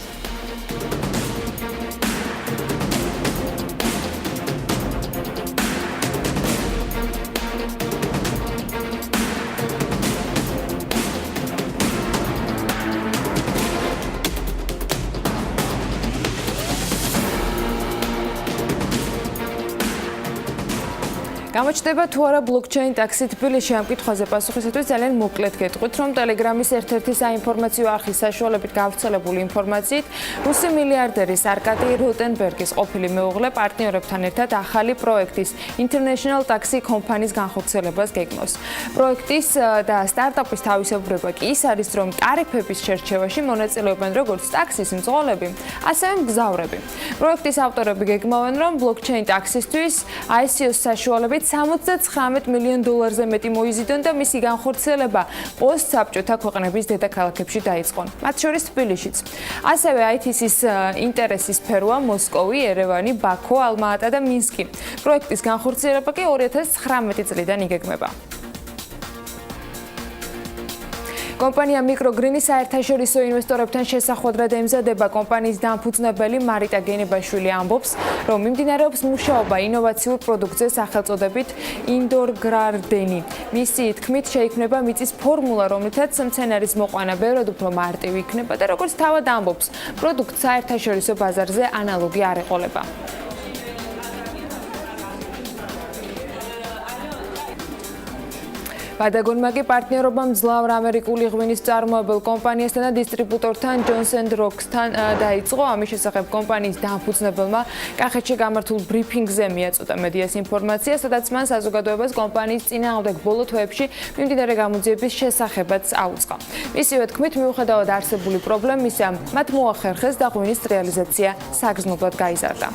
გამოჩნდება თუ არა blockchain taxi თბილისში ამ კითხვაზე პასუხისათვის ძალიან მოკლედ გეტყვით, რომ Telegram-ის ერთ-ერთი საინფორმაციო არხის საშუალებით გავრცელებული ინფორმაციით, რუსი მილიარდერის არკადი როტენბერგის ყოფილი მეუღლე პარტნიორებთან ერთად ახალი პროექტის International Taxi Company-ს განხორციელებას გეგმავს. პროექტის და სტარტაპის თავისებურება კი ის არის, რომ ტარიფების შერჩევაში მონაწილეობენ როგორც ტაქსის მძღოლები, ასევე მგზავრები. პროექტის ავტორები გეგმავენ, რომ blockchain taxi-ისთვის ICO-ს საშუალებით $79 მილიონ მეტი მოიზიდონ და მისი განხორციელება პოსტსაბჭოთა ქვეყნების დედაქალაქებში დაიწყონ, მათ შორის თბილისშიც. ასევე IT-ის ინტერესის სფეროა მოსკოვი, ერევანი, ბაქო, ალმა-ატა და მინსკი. პროექტის განხორციელება კი 2019 წლიდან იგეგმება. კომპანია მიკროგრინი საერთაშორისო ინვესტორებთან შესახვედრად ემზადება. კომპანიის დამფუძნებელი მარიტა გენებაშვილი ამბობს, რომ მიმდინარეობს მუშაობა ინოვაციურ პროდუქტზე სახელწოდებით Indoor Garden-ი. მისი თქმით, შეიქმნება მიწის ფორმულა, რომლითაც მცენარის მოყვანა ბევრად უფრო მარტივი იქნება და როგორც თავად ამბობს, პროდუქტ საერთაშორისო ბაზარზე ანალოგი არ ეყოლება. Patagonმა კი პარტნიორობა მძლავრ ამერიკული ღვინის წარმოებელ კომპანიასთან და დისტრიბუტორთან Johnson & Ross-თან დაიწყო. ამის შესახებ კომპანიის დამფუძნებელმა კახეთში გამართულ ბრიფინგზე მიაწოდა მედიას ინფორმაცია, სადაც მან საზოგადოებას კომპანიის წინააღმდეგ ბოლო თვეებში მიმდინარე გამოძიების შესახებაც აუწყა. მისივე თქმით, მიუხედავად არსებული პრობლემისა, მათ მოახერხეს და ღვინის რეალიზაცია საგრძნობლად გაიზარდა.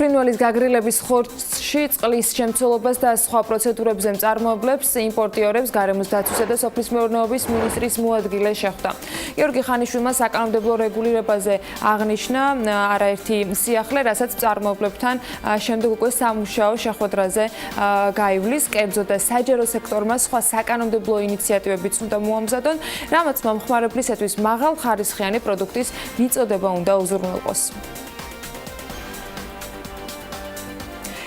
ფრინველის გაგრილების ხორცში წყლის შემცველობას და სხვა პროცედურებზე მწარმოებლებს იმპორტიორებს გარემოს დაცვისა და სოფლის მეურნეობის მინისტრის მოადგილე შეხვდა. გიორგი ხანიშვილმა საკანონმდებლო რეგულირებაზე აღნიშნა არაერთი სიახლე, რასაც მწარმოებლებთან შემდეგ უკვე სამუშაო შეხვედრაზე გაივლის. კერძო და საჯარო სექტორმა სხვა საკანონმდებლო ინიციატივებიც უნდა მოამზადონ, რამაც მომხმარებლისათვის მაღალხარისხიანი პროდუქტის მიწოდება უნდა უზრუნველყოს.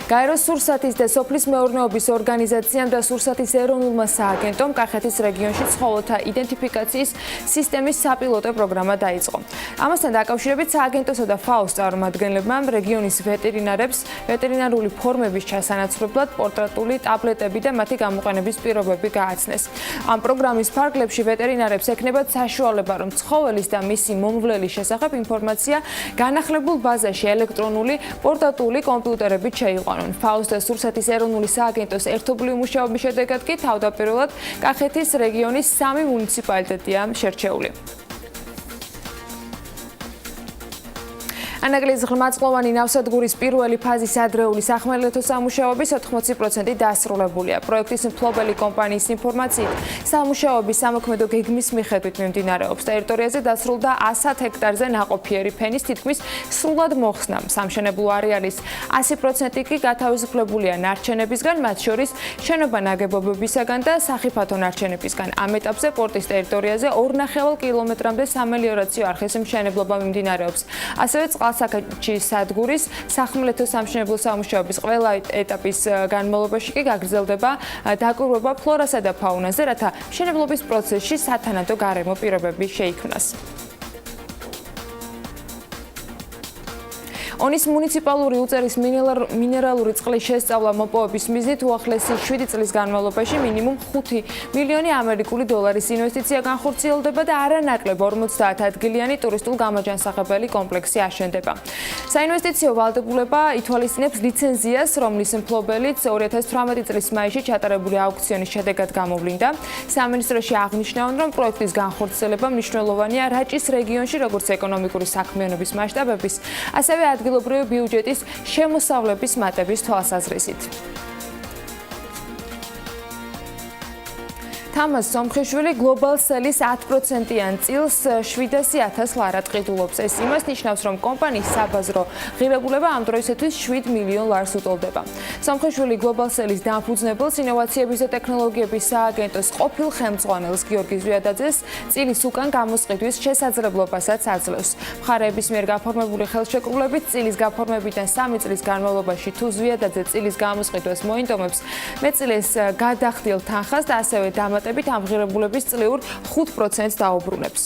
გაეროს სურსათის და სოფლის მეურნეობის ორგანიზაციამ და სურსათის ეროვნულმა სააგენტომ კახეთის რეგიონში ცხოველთა იდენტიფიკაციის სისტემის საპილოტო პროგრამა დაიწყო. ამასთან დაკავშირებით სააგენტოსა და FAO-ს წარმომადგენლებმა რეგიონის ვეტერინარებს ვეტერინარული ფორმების ჩასანაცვლებლად პორტატული ტაბლეტები და მათი გამოყენების პირობები გააცნეს. ამ პროგრამის ფარგლებში ვეტერინარებს ექნებათ საშუალება, რომ ცხოველის და მისი მომვლელის შესახებ ინფორმაცია განახლებულ ბაზაში ელექტრონული პორტატული კომპიუტერებით შეიყვანონ. FAO-ს და სურსათის ეროვნული სააგენტოს ერთობლივი მუშაობის შედეგად კი თავდაპირველად კახეთის რეგიონის 3 მუნიციპალიტეტია შერჩეული. ანაგლის ღრმაწლოვანი ნავსადგურის პირველი ფაზის ადრეული სახმელეთო სამუშაოების 80% დასრულებულია. პროექტის მფლობელი კომპანიის ინფორმაციით, სამუშაოების სამოქმედო გეგმის მიხედვით მიმდინარეობს. ტერიტორიაზე დასრულდა 100 ჰექტარზე ნაყოფიერი ფენის თითქმის სრულად მოხსნა. სამშენებლო არეალის 100% კი გათავისუფლებულია ნარჩენებისგან, მათ შორის შენობა ნაგებობებისაგან და სახიფათო ნარჩენებისგან. ამ ეტაპზე პორტის ტერიტორიაზე 2,5 კილომეტრამდე სამელიორაციო არხის მშენებლობა მიმდინარეობს. ასევე წყალსაკაჩის სადგურის სახმელეთო სამშენებლო სამუშაოების ყველა ეტაპის განმავლობაში კი გაგრძელდება დაკვირვება ფლორასა და ფაუნაზე, რათა მშენებლობის პროცესში სათანადო გარემო პირობები შეიქმნას. ონის მუნიციპალური უწერის მინერალური წყლის შესწავლა მოპოვების მიზნით უახლესი 7 წლის განმავლობაში მინიმუმ 5 მილიონი ამერიკული დოლარის ინვესტიცია განხორციელდება და არანაკლებ 50 ადგილიანი ტურისტულ გამაჯანსაღებელი კომპლექსი აშენდება. საინვესტიციო ვალდებულება ითვალისწინებს ლიცენზიას, რომლის მფლობელიც 2018 წლის მაისში ჩატარებული აუქციონის შედეგად გამოვლინდა. სამინისტროში აღნიშნავენ, რომ პროექტის განხორციელება მნიშვნელოვანია რაჭის რეგიონში, როგორც ეკონომიკური საქმიანობის მასშტაბების, ასევე ადგილობრივი ბიუჯეტის შემოსავლების მატების თვალსაზრისით. თამაზ სომხიშვილი Global Sell-ის 10%-იან წილს 700,000 ლარად ყიდულობს. ეს იმას ნიშნავს, რომ კომპანიის საბაზრო ღირებულება ამ დროისათვის 7 მილიონ ლარს უტოლდება. სომხიშვილი Global Sell-ის დამფუძნებელს ინოვაციების და ტექნოლოგიების სააგენტოს ყოფილ ხელმძღვანელს გიორგი ზვიადაძეს წილის უკან გამოსყიდვის შესაძლებლობასაც აძლევს. მხარეების მიერ გაფორმებული ხელშეკრულებით წილის გაფორმებიდან 3 წლის განმავლობაში თუ ზვიადაძე წილის გამოსყიდვას მოინდომებს, მეწილეს გადახდილ თანხას და ასევე დამატებით ამ ღირებულების წლიურ 5%-ს დაუბრუნებს.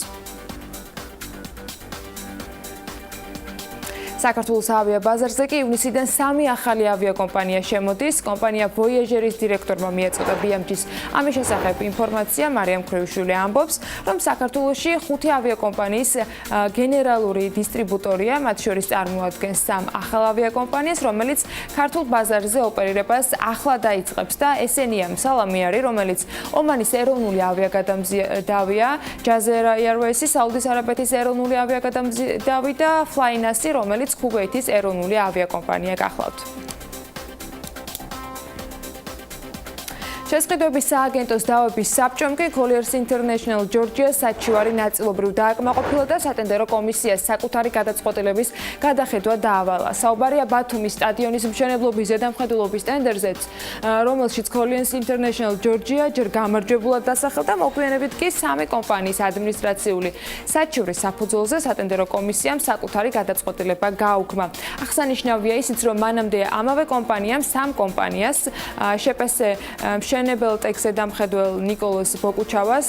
საქართველოს ავიაბაზარზე კი ივნისიდან 3 ახალი ავიაკომპანია შემოდის. კომპანია Voyager-ის დირექტორმა მიეწოდა BMG-ს ამის შესახებ ინფორმაცია. მარიამ ქრევიშვილი ამბობს, რომ საქართველოში 5 ავიაკომპანიის გენერალური დისტრიბუტორია, მათ შორის წარმოადგენს 3 ახალ ავიაკომპანიას, რომელიც ქართულ ბაზარზე ოპერირებას ახლა დაიწყებს და ესენია სალამი არის, რომელიც ომანის ეროვნული ავიაგადამზიდავია, Jazeera Airways-ი, საუდის არაბეთის ეროვნული ავიაგადამზიდავი და Flynas-ი, რომელიც ქუვეითის ეროვნული ავიაკომპანია გახლავთ. შესყიდვების სააგენტოს დავების საბჭომ კი Colliers International Georgia-ს საჩივარი ნაწილობრივ დააკმაყოფილა და სატენდერო კომისიას საკუთარი გადაწყვეტილების გადახედვა დაავალა. საუბარია ბათუმის სტადიონის მშენებლობის ზედამხედველობის ტენდერზეც, რომელშიც Colliers International Georgia ჯერ გამარჯვებულად დასახელდა, მოგვიანებით კი 3 კომპანიის ადმინისტრაციული საჩივრის საფუძველზე სატენდერო კომისიამ საკუთარი გადაწყვეტილება გაუქმა. აღსანიშნავია ისიც, რომ მანამდე ამავე კომპანიამ 3 კომპანიას შეპესე მშენებელ ტექსტზე დამხედველ ნიკოლოს ბოკუჩავას,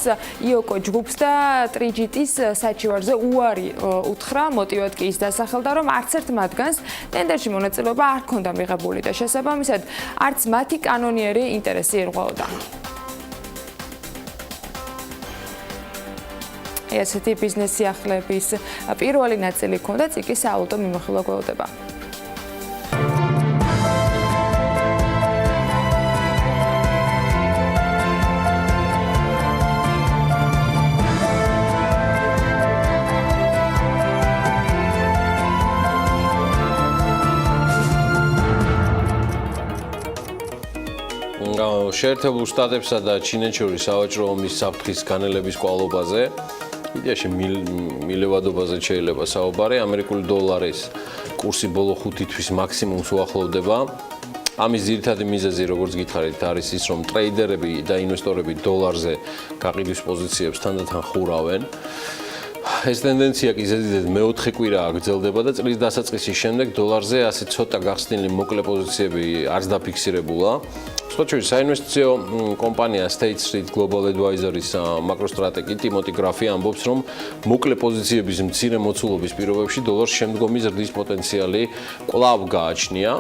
იოკო ჯგუფს და ტრიჯიტის საჩივარზე უარი უთხრა, მოტივად კი ის დასახელდა, რომ არც ერთ მათგანს ტენდერში მონაწილეობა არ ჰქონდა მიღებული და შესაბამისად არც მათი კანონიერი ინტერესი ირღვეოდა. ესეთი ბიზნეს სიახლეების პირველი ნაწილი ჰქონდა, წიკი საავტო მიმოხილვა გველდება. შეერთებულ შტატებსა და ჩინეთს შორის სავაჭრო ომის საფრთხის განელების კვალობაზე, იდეაში მილევადობაზე შეიძლება საუბარი, ამერიკული დოლარის კურსი ბოლო 5 თვის მაქსიმუმს უახლოვდება. ამის ძირითადი მიზეზი, როგორც გითხარით, არის ის, რომ ტრეიდერები და ინვესტორები დოლარზე გაყიდვის პოზიციებს თანდათან ხურავენ. ეს ტენდენცია კი ზედიზედ მეოთხე კვირაა გრძელდება და წლის დასაწყისის შემდეგ დოლარზე ასე ცოტა გახსნილი მოკლე პოზიციები არც დაფიქსირებულა. სხვაჩვერის საინვესტიციო კომპანია State Street Global Advisors-ის მაკროსტრატეგი ტიმოტი გრაფი ამბობს, რომ მოკლე პოზიციების მცირე მოცულობის პირობებში დოლარს შემდგომი ზრდის პოტენციალი კვლავ გააჩნია.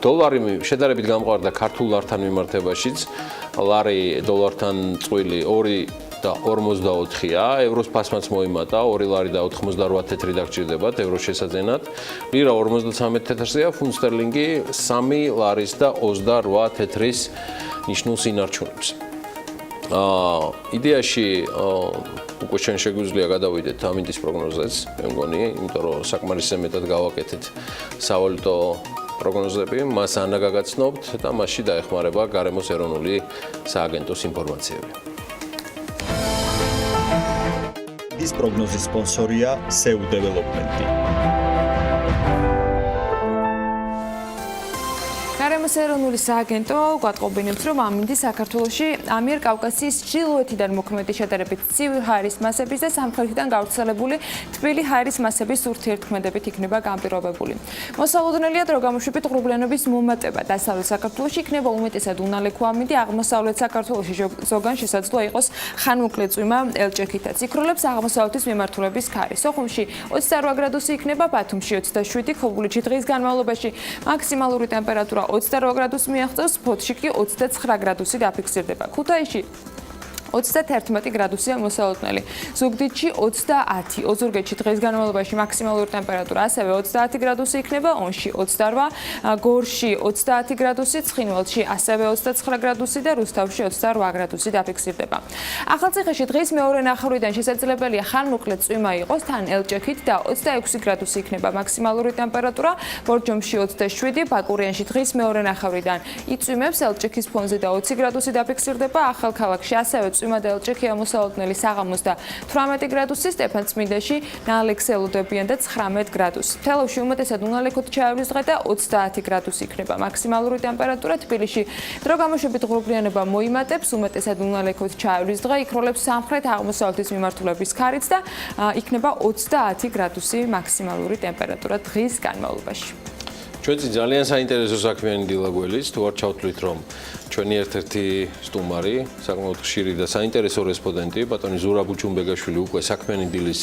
დოლარი შედარებით გამყარდა ქართულ ლართან მიმართებაშიც. ლარი დოლართან წყვილი 2.44-ია, ევროს ფასმაც მოიმატა 2 ლარი და 88 თეთრი დაგჭირდებათ ევროს შესაძენად. ლირა 53 თეთრზეა, ფუნტ სტერლინგი 3 ლარის და 28 თეთრის ნიშნულს ინარჩუნებს. იდეაში უკვე ჩვენ შეგვიძლია გადავიდეთ ამინდის პროგნოზებს, მე მგონი, იმიტომ რომ საკმარისზე მეტად გავაკეთეთ სავალუტო პროგნოზები, მას ანა გაგაცნობთ და მასში დაეხმარება გარემოს ეროვნული სააგენტოს ინფორმაციები. ის პროგნოზის სპონსორია SEU Development-ი. გარემოს ეროვნული სააგენტო გვატყობინებს, რომ ამინდი საქართველოში ამიერკავკასიის ჩრდილოეთიდან მოქმედი შედარებით ცივი ჰაერის მასების და სამხრეთიდან გავრცელებული თბილი ჰაერის მასების ურთიერთქმედებით იქნება განპირობებული. მოსალოდნელია დრო გამოშვებით ღრუბლიანობის მომატება. დასავლეთ საქართველოში იქნება უმეტესად უნალექო ამინდი, აღმოსავლეთ საქართველოში ზოგან შესაძლოა იყოს ხანმოკლე წვიმა ელჭექითაც. იქროლებს აღმოსავლეთის მიმართულების ქარი. სოხუმში 28 გრადუსი იქნება, ბათუმში 27, ხობულეთში დღის განმავლობაში მაქსიმალური ტემპერატურა 28 გრადუსს მიაღწევს, ფოთში კი 29 გრადუსი დაფიქსირდება. ქუთაისში 31 გრადუსია მოსალოდნელი. ზუგდიდში 30, ოზურგეთში დღეს განმავლობაში მაქსიმალური ტემპერატურა ასევე 30 გრადუსი იქნება, ონში 28, გორში 30 გრადუსი, ცხინვალში ასევე 29 გრადუსი და რუსთავში 28 გრადუსი დაფიქსირდება. ახალციხეში დღის მეორე ნახევრიდან შესაძლებელია ხანმოკლე წვიმა იყოს, თან ელჭექით და 26 გრადუსი იქნება მაქსიმალური ტემპერატურა, ბორჯომში 27, ბაკურიანში დღის მეორე ნახევრიდან იწვიმებს, ელჭექის ფონზე და 20 გრადუსი დაფიქსირდება, ახალქალაქში ასევე წვიმა და ელჭექია მოსალოდნელი საღამოს და 18 გრადუსი, სტეფანწმინდაში ნალექს ელოდებიან და 19 გრადუსი. თელავში უმეტესად უნალექოდ ჩაივლის დღე და 30 გრადუსი იქნება მაქსიმალური ტემპერატურა. თბილისში დრო გამოშვებით ღრუბლიანობა მოიმატებს, უმეტესად უნალექოდ ჩაივლის დღე, იქროლებს სამხრეთ აღმოსავლეთის მიმართულების ქარიც და იქნება 30 გრადუსი მაქსიმალური ტემპერატურა დღის განმავლობაში. ჩვენც ძალიან საინტერესო საქმიანი დილა გველის, თუ არ ჩავთვლით, რომ ჩვენი ერთ-ერთი სტუმარი, საკმაოდ ხშირი და საინტერესო რესპონდენტი, ბატონი ზურაბ უჩუმბეგაშვილი უკვე საქმიანი დილის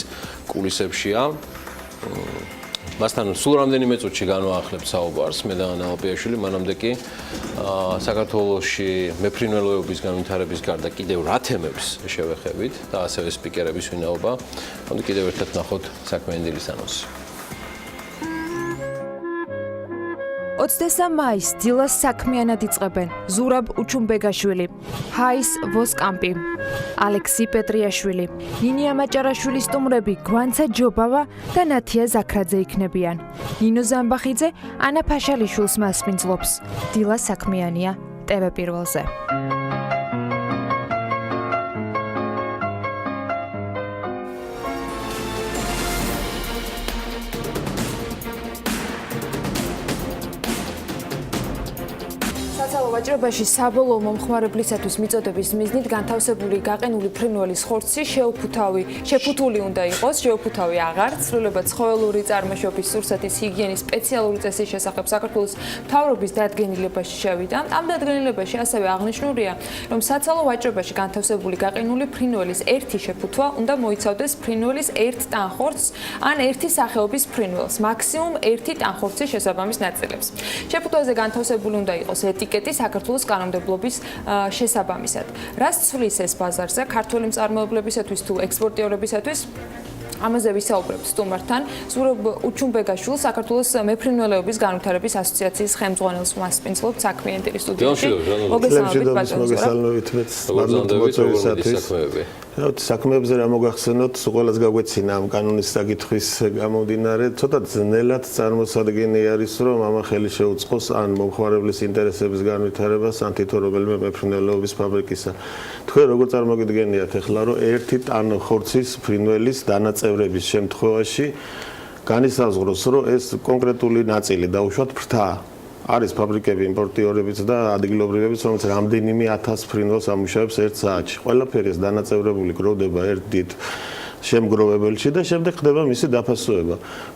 კულისებშია. მასთან სულ რამდენიმე წუთში განვაახლებ საუბარს მე და ანა ალპიაშვილი, მანამდე კი საქართველოში მეფრინველეობის განვითარების გარდა კიდევ რა თემებს შევეხებით და ასევე სპიკერების ვინაობა. ამიტომ კიდევ ერთად ნახოთ საქმიანი დილის ანონსი. 23 მაისს დილას საქმიანად იწყებენ ზურაბ უჩუმბეგაშვილი, ჰაის ვოსკამპი, ალექსი პეტრიაშვილი, ნინია მაჭარაშვილის სტუმრები გვანცა ჯობავა და ნათია ზაქრაძე იქნებიან. ნინო ზამბახიძე ანა ფაშალიშვილს მასპინძლობს. დილა საქმიანია TV პირველზე. ვაჭრობაში საბოლოო მომხმარებლისათვის მიწოდების მიზნით განთავსებული გაყინული ფრინველის ხორცი შეფუთული უნდა იყოს, შეუფუთავი აღარ, ცვლილება ცხოველური წარმოშობის სურსათის ჰიგიენის სპეციალური წესის შესახებ საქართველოს მთავრობის დადგენილებაში შევიდა. ამ დადგენილებაში ასევე აღნიშნულია, რომ საცალო ვაჭრობაში განთავსებული გაყინული ფრინველის ერთი შეფუთვა უნდა მოიცავდეს ფრინველის ერთ ტანხორცს ან ერთი სახეობის ფრინველს, მაქსიმუმ ერთი ტანხორცის შესაბამის ნაწილებს. შეფუთვაზე განთავსებული უნდა იყოს ეტიკეტი საქართველოს კანონმდებლობის შესაბამისად. რას ცვლის ეს ბაზარზე ქართული მწარმოებლებისათვის თუ ექსპორტიორებისათვის? ამაზე ვისაუბრებთ სტუმართან. ზურაბ უჩუმბეგაშვილს, საქართველოს მეფრინველეობის განვითარების ასოციაციის ხელმძღვანელს მასპინძლობთ საქმიანი დილის სტუდიაში. მოგესალმებით ბატონო. საქმეებზე რა მოგახსენოთ, ყველას გაგვეცინა ამ კანონის საკითხვის გამომდინარე, ცოტა ძნელად წარმოსადგენი არის, რომ ამა ხელი შეუწყოს ან მომხმარებლის ინტერესების განვითარებას, ან თითო რომელიმე მეფრინველეობის ფაბრიკისა. თქვენ როგორ წარმოგიდგენიათ ახლა, რომ ერთი ტან ხორცის ფრინველის დანაწევრების შემთხვევაში განისაზღვროს, რომ ეს კონკრეტული ნაწილი დაუშვათ ფრთა. არის ფაბრიკები, იმპორტიორებიც და ადგილობრივებიც, რომელიც რამდენიმე 1000 ფრინველს ამუშავებს ერთ საათში. ყველაფერი ეს დანაწევრებული გროვდება ერთ დიდ შემგროვებელში და შემდეგ ხდება მისი დაფასება.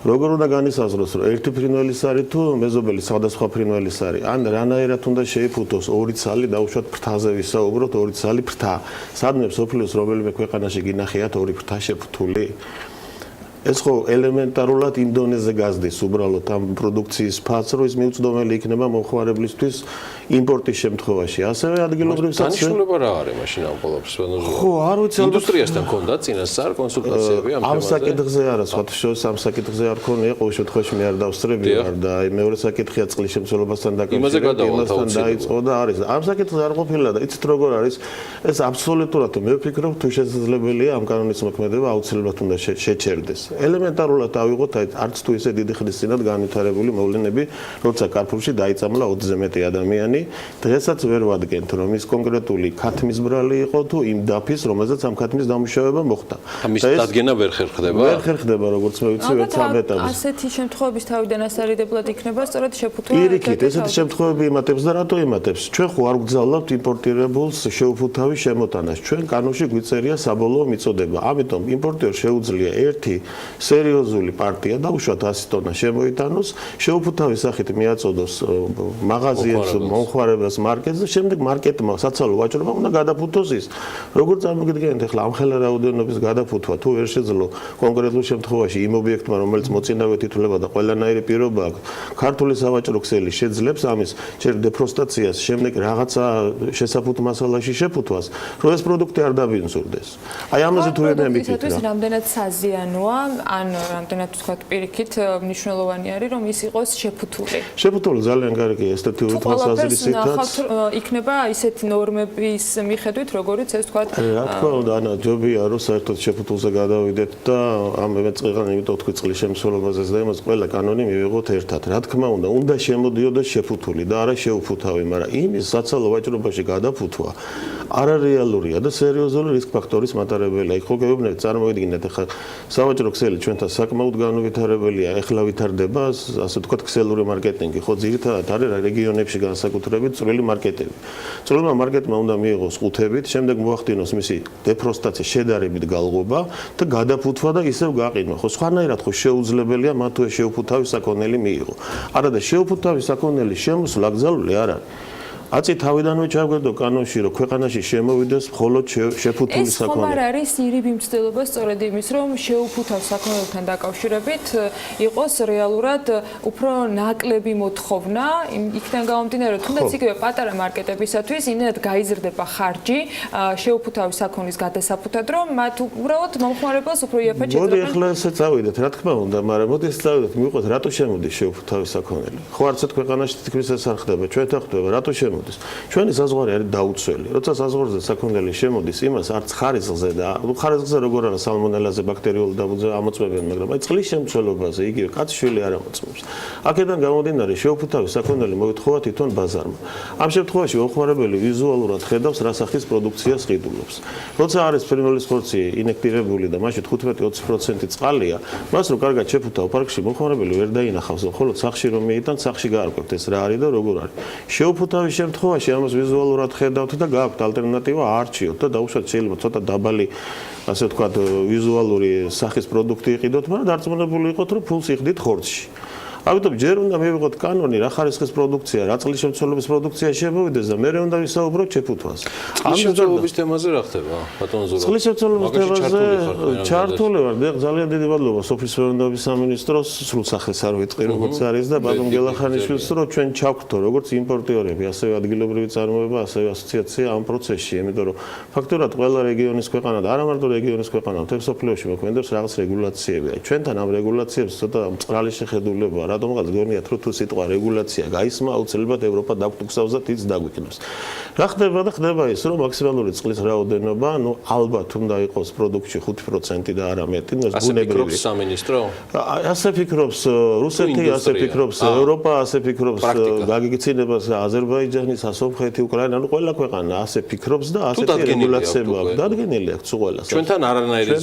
როგორ უნდა განისაზღვროს, რომ ერთი ფრინველის არის თუ მეზობელი სხვადასხვა ფრინველის არის? ან რანაირად უნდა შეიფუთოს ორი ცალი, დაუშვათ ფრთაზე ვისაუბროთ, ორი ცალი ფრთა. სადმე მსოფლიოს რომელიმე ქვეყანაში გინახიათ ორი ფრთა შეფუთული? ეს ხო ელემენტარულად იმ დონეზე გაზდის უბრალოდ ამ პროდუქციის ფასს, რომ ის მიუწვდომელი იქნება მომხმარებლისთვის იმპორტის შემთხვევაში. ასევე ადგილობრივსაც დანიშნულება რა არის მაშინ ამ ყველაფერს? ხო, არ ვიცი, ინდუსტრიასთან ჰქონდა წინასწარ კონსულტაციები ამ თემაზე? ამ საკითხზე არა, სხვათაშორის ამ საკითხზე არ ქონია, ყოველ შემთხვევაში მე არ დავსწრები ვარ და აი მეორე საკითხია წყლის შემცველობასთან დაკავშირებით, იმასთან დაიწყო და არის. ამ საკითხზე არ ყოფილა და იცით როგორ არის? ეს აბსოლუტურად მე ვფიქრობ, თუ შესაძლებელია ამ კანონის მოქმედება აუცილებლად უნდა შეჩერდეს. ელემენტარულად ავიღოთ აი არც თუ ისე დიდი ხნის წინათ განვითარებული მოვლენები, როცა კარფურში დაიწამლა 20-ზე მეტი ადამიანი, დღესაც ვერ ვადგენთ, რომ ის კონკრეტული ქათმის ბრალი იყო თუ იმ დაფის, რომელზეც ამ ქათმის დამუშავება მოხდა. ამის დადგენა ვერ ხერხდება? ვერ ხერხდება, როგორც მე ვიცი, ვერც ამ ეტაპზე. ასეთი შემთხვევების თავიდან ასარიდებლად იქნება სწორედ შეფუთვა. პირიქით, ესეთი შემთხვევები იმატებს და რატო იმატებს? ჩვენ ხო არ გვგზავნებთ იმპორტირებულს შეუფუთავის შემოტანას. ჩვენ კანონში გვიწერია საბოლოო მიწოდება. ამიტომ იმპორტიორს შეუძლია ერთი სერიოზული პარტია დაუშვათ 100 ტონა შემოიტანოს, შეუფუთავის სახით მიაწოდოს მაღაზიებს, მომხმარებელს, მარკეტს და შემდეგ მარკეტმა, საცალო ვაჭრობამ უნდა გადაფუთოს ის. როგორ წარმოგიდგენთ ახლა ამ ხელა რაოდენობის გადაფუთვა თუ ვერ შეძლო კონკრეტულ შემთხვევაში იმ ობიექტმა, რომელიც მოწინავე თითულება და ყველანაირი პირობა აქვს, ქართული სავაჭრო ქსელი შეძლებს ამის ჯერ დეფროსტაციას, შემდეგ რაღაცა შესაფუთ მასალაში შეფუთვას, რომ ეს პროდუქტი არ დაბინძურდეს. აი ამაზე თუ ვერ მემიქით რა. რამდენად საზიანოა ან რამდენად ვთქვათ პირიქით მნიშვნელოვანი არის რომ ის იყოს შეფუთული. შეფუთული ძალიან კარგი ესთეტიური თვალსაზრისითაც იქნება ისეთი ნორმების მიხედვით, როგორიც ეს ვთქვათ. რა თქმა უნდა, ანა, ჯობია რომ საერთოდ შეფუთულზე გადავიდეთ და ამ მეწყიღან იმიტომ თქვი წყლის შემცველობაზეც და იმას ყველა კანონი მივიღოთ ერთად. რა თქმა უნდა შემოდიოდეს შეფუთული და არა შეუფუთავი, მაგრამ იმის საცალო ვაჭრობაში გადაფუთვა არარეალურია და სერიოზული რისკ ფაქტორის მატარებელია. ხო გეუბნებით, წარმოიდგინეთ ახლა სავაჭრო ქსელი ჩვენთან საკმაოდ განვითარებელია, ეხლა ვითარდება, ასე ვთქვათ, ქსელური მარკეტინგი. ხო, ძირითადად არის რეგიონებში განსაკუთრებით წვრილი მარკეტები. წვრილმა მარკეტმა უნდა მიიღოს ყუთებით, შემდეგ მოახდინოს მისი დეფროსტაცია, შედარებით გალღობა და გადაფუთვა და ისევ გაყინვა. ხო, სხვანაირად ხო შეუძლებელია მათ შეუფუთავი საქონელი მიიღო. არა და შეუფუთავი საქონელი შემოსვლა გზავნილი არ არის. აწი თავიდანვე ჩავგვერდო კანონში, რომ ქვეყანაში შემოვიდეს მხოლოდ შეფუთული ეს ხომ არ არის ირიბი მცდელობა სწორედ იმის, რომ შეუფუთავ საქონელთან დაკავშირებით იყოს რეალურად უფრო ნაკლები მოთხოვნა, იქიდან გამომდინარე, თუნდაც იგივე პატარა მარკეტებისათვის ინად გაიზრდება ხარჯი შეუფუთავი საქონლის გადასაფუთად, რომ მათ უბრალოდ მომხმარებელს უფრო იაფად შეძლებენ. მოდი ახლა ესე წავიდეთ, რა თქმა უნდა, მაგრამ მოდი ეს წავიდეთ, მივყვეთ, რატო შემოდის შეუფუთავი საქონელი? ხო არც ერთ ქვეყანაში თითქმის ეს არ ხდება, ჩვენთან ხდება, რატო შემოდის? ჩვენი საზღვარი არის დაუცველი. როცა საზღვარზე საქონელი შემოდის, იმას არც ხარისხზე და ხარისხზე როგორ არა სალმონელაზე ბაქტერიული დაბუძა ამოწმებენ, მაგრამ აი წყლის შემცველობაზე იგივე კაცშვილი არ ამოწმებს. აქედან გამომდინარე შეუფუთავი საქონელი მოითხოვა თვითონ ბაზარმა. ამ შემთხვევაში მომხმარებელი ვიზუალურად ხედავს რა სახის პროდუქციას ყიდულობს. როცა არის ფრინველის ხორცი ინექტირებული და მაშინ 15-20% წყალია, მას რო კარგად შეფუთავ პარკში მომხმარებელი ვერ დაინახავს, მხოლოდ სახში რომ მიიტან, სახში გაარკვევთ ეს რა არის და როგორ არის. შეუფუთავის შემთხვევაში ამას ვიზუალურად ხედავთ და გაქვთ ალტერნატივა არჩიოთ და დაუშვათ შეიძლება ცოტა დაბალი ასე ვთქვათ ვიზუალური სახის პროდუქტი იყიდოთ, მაგრამ დარწმუნებული იყოთ რომ ფულს იხდით ხორცში. ამიტომ ჯერ უნდა მივიღოთ კანონი რა ხარისხის პროდუქცია, რა წყლის შემცველობის პროდუქცია შემოვიდეს და მერე უნდა ვისაუბროთ შეფუთვას. წყლის შემცველობის თემაზე რა ხდება, ბატონო ზურაბ? წყლის შემცველობის თემაზე ჩართული ვარ, ძალიან დიდი მადლობა სოფლის მეურნეობის სამინისტროს სრულ სახეს არ ვიტყვი როგორც არის და ბატონ გელახანიშვილს რომ ჩვენ ჩავქთო როგორც იმპორტიორები, ასევე ადგილობრივი წარმოება, ასევე ასოციაცია ამ პროცესში, იმიტომ რომ ფაქტურად ყველა რეგიონის ქვეყანა და არა მარტო რეგიონის ქვეყანა, მთელ სოფლიოში მოქმედებს რაღაც რეგულაციები. ჩვენთან ამ რეგულაციებს ცოტა მწრალი შეხედულება რადგან გონიათ რომ თუ სიტყვა რეგულაცია გაისმა აუცილებლად ევროპა დაგტუქსავსად ის დაგვიქნოს. რა ხდება და ხდება ის რომ მაქსიმალური წყლის რაოდენობა, ну ალბათ უნდა იყოს პროდუქტში 5% და არა მეტი, ეს ბუნებრივია. ასე ფიქრობს სამინისტრო? ასე ფიქრობს რუსეთი, ასე ფიქრობს ევროპა, ასე ფიქრობს გაგიქცინებას აზერბაიჯანი, სომხეთი, უკრაინა, ну ყველა ქვეყანა ასე ფიქრობს და ასეთი რეგულაციებია დადგენილი აქვს ყველას. ჩვენთან არანაირი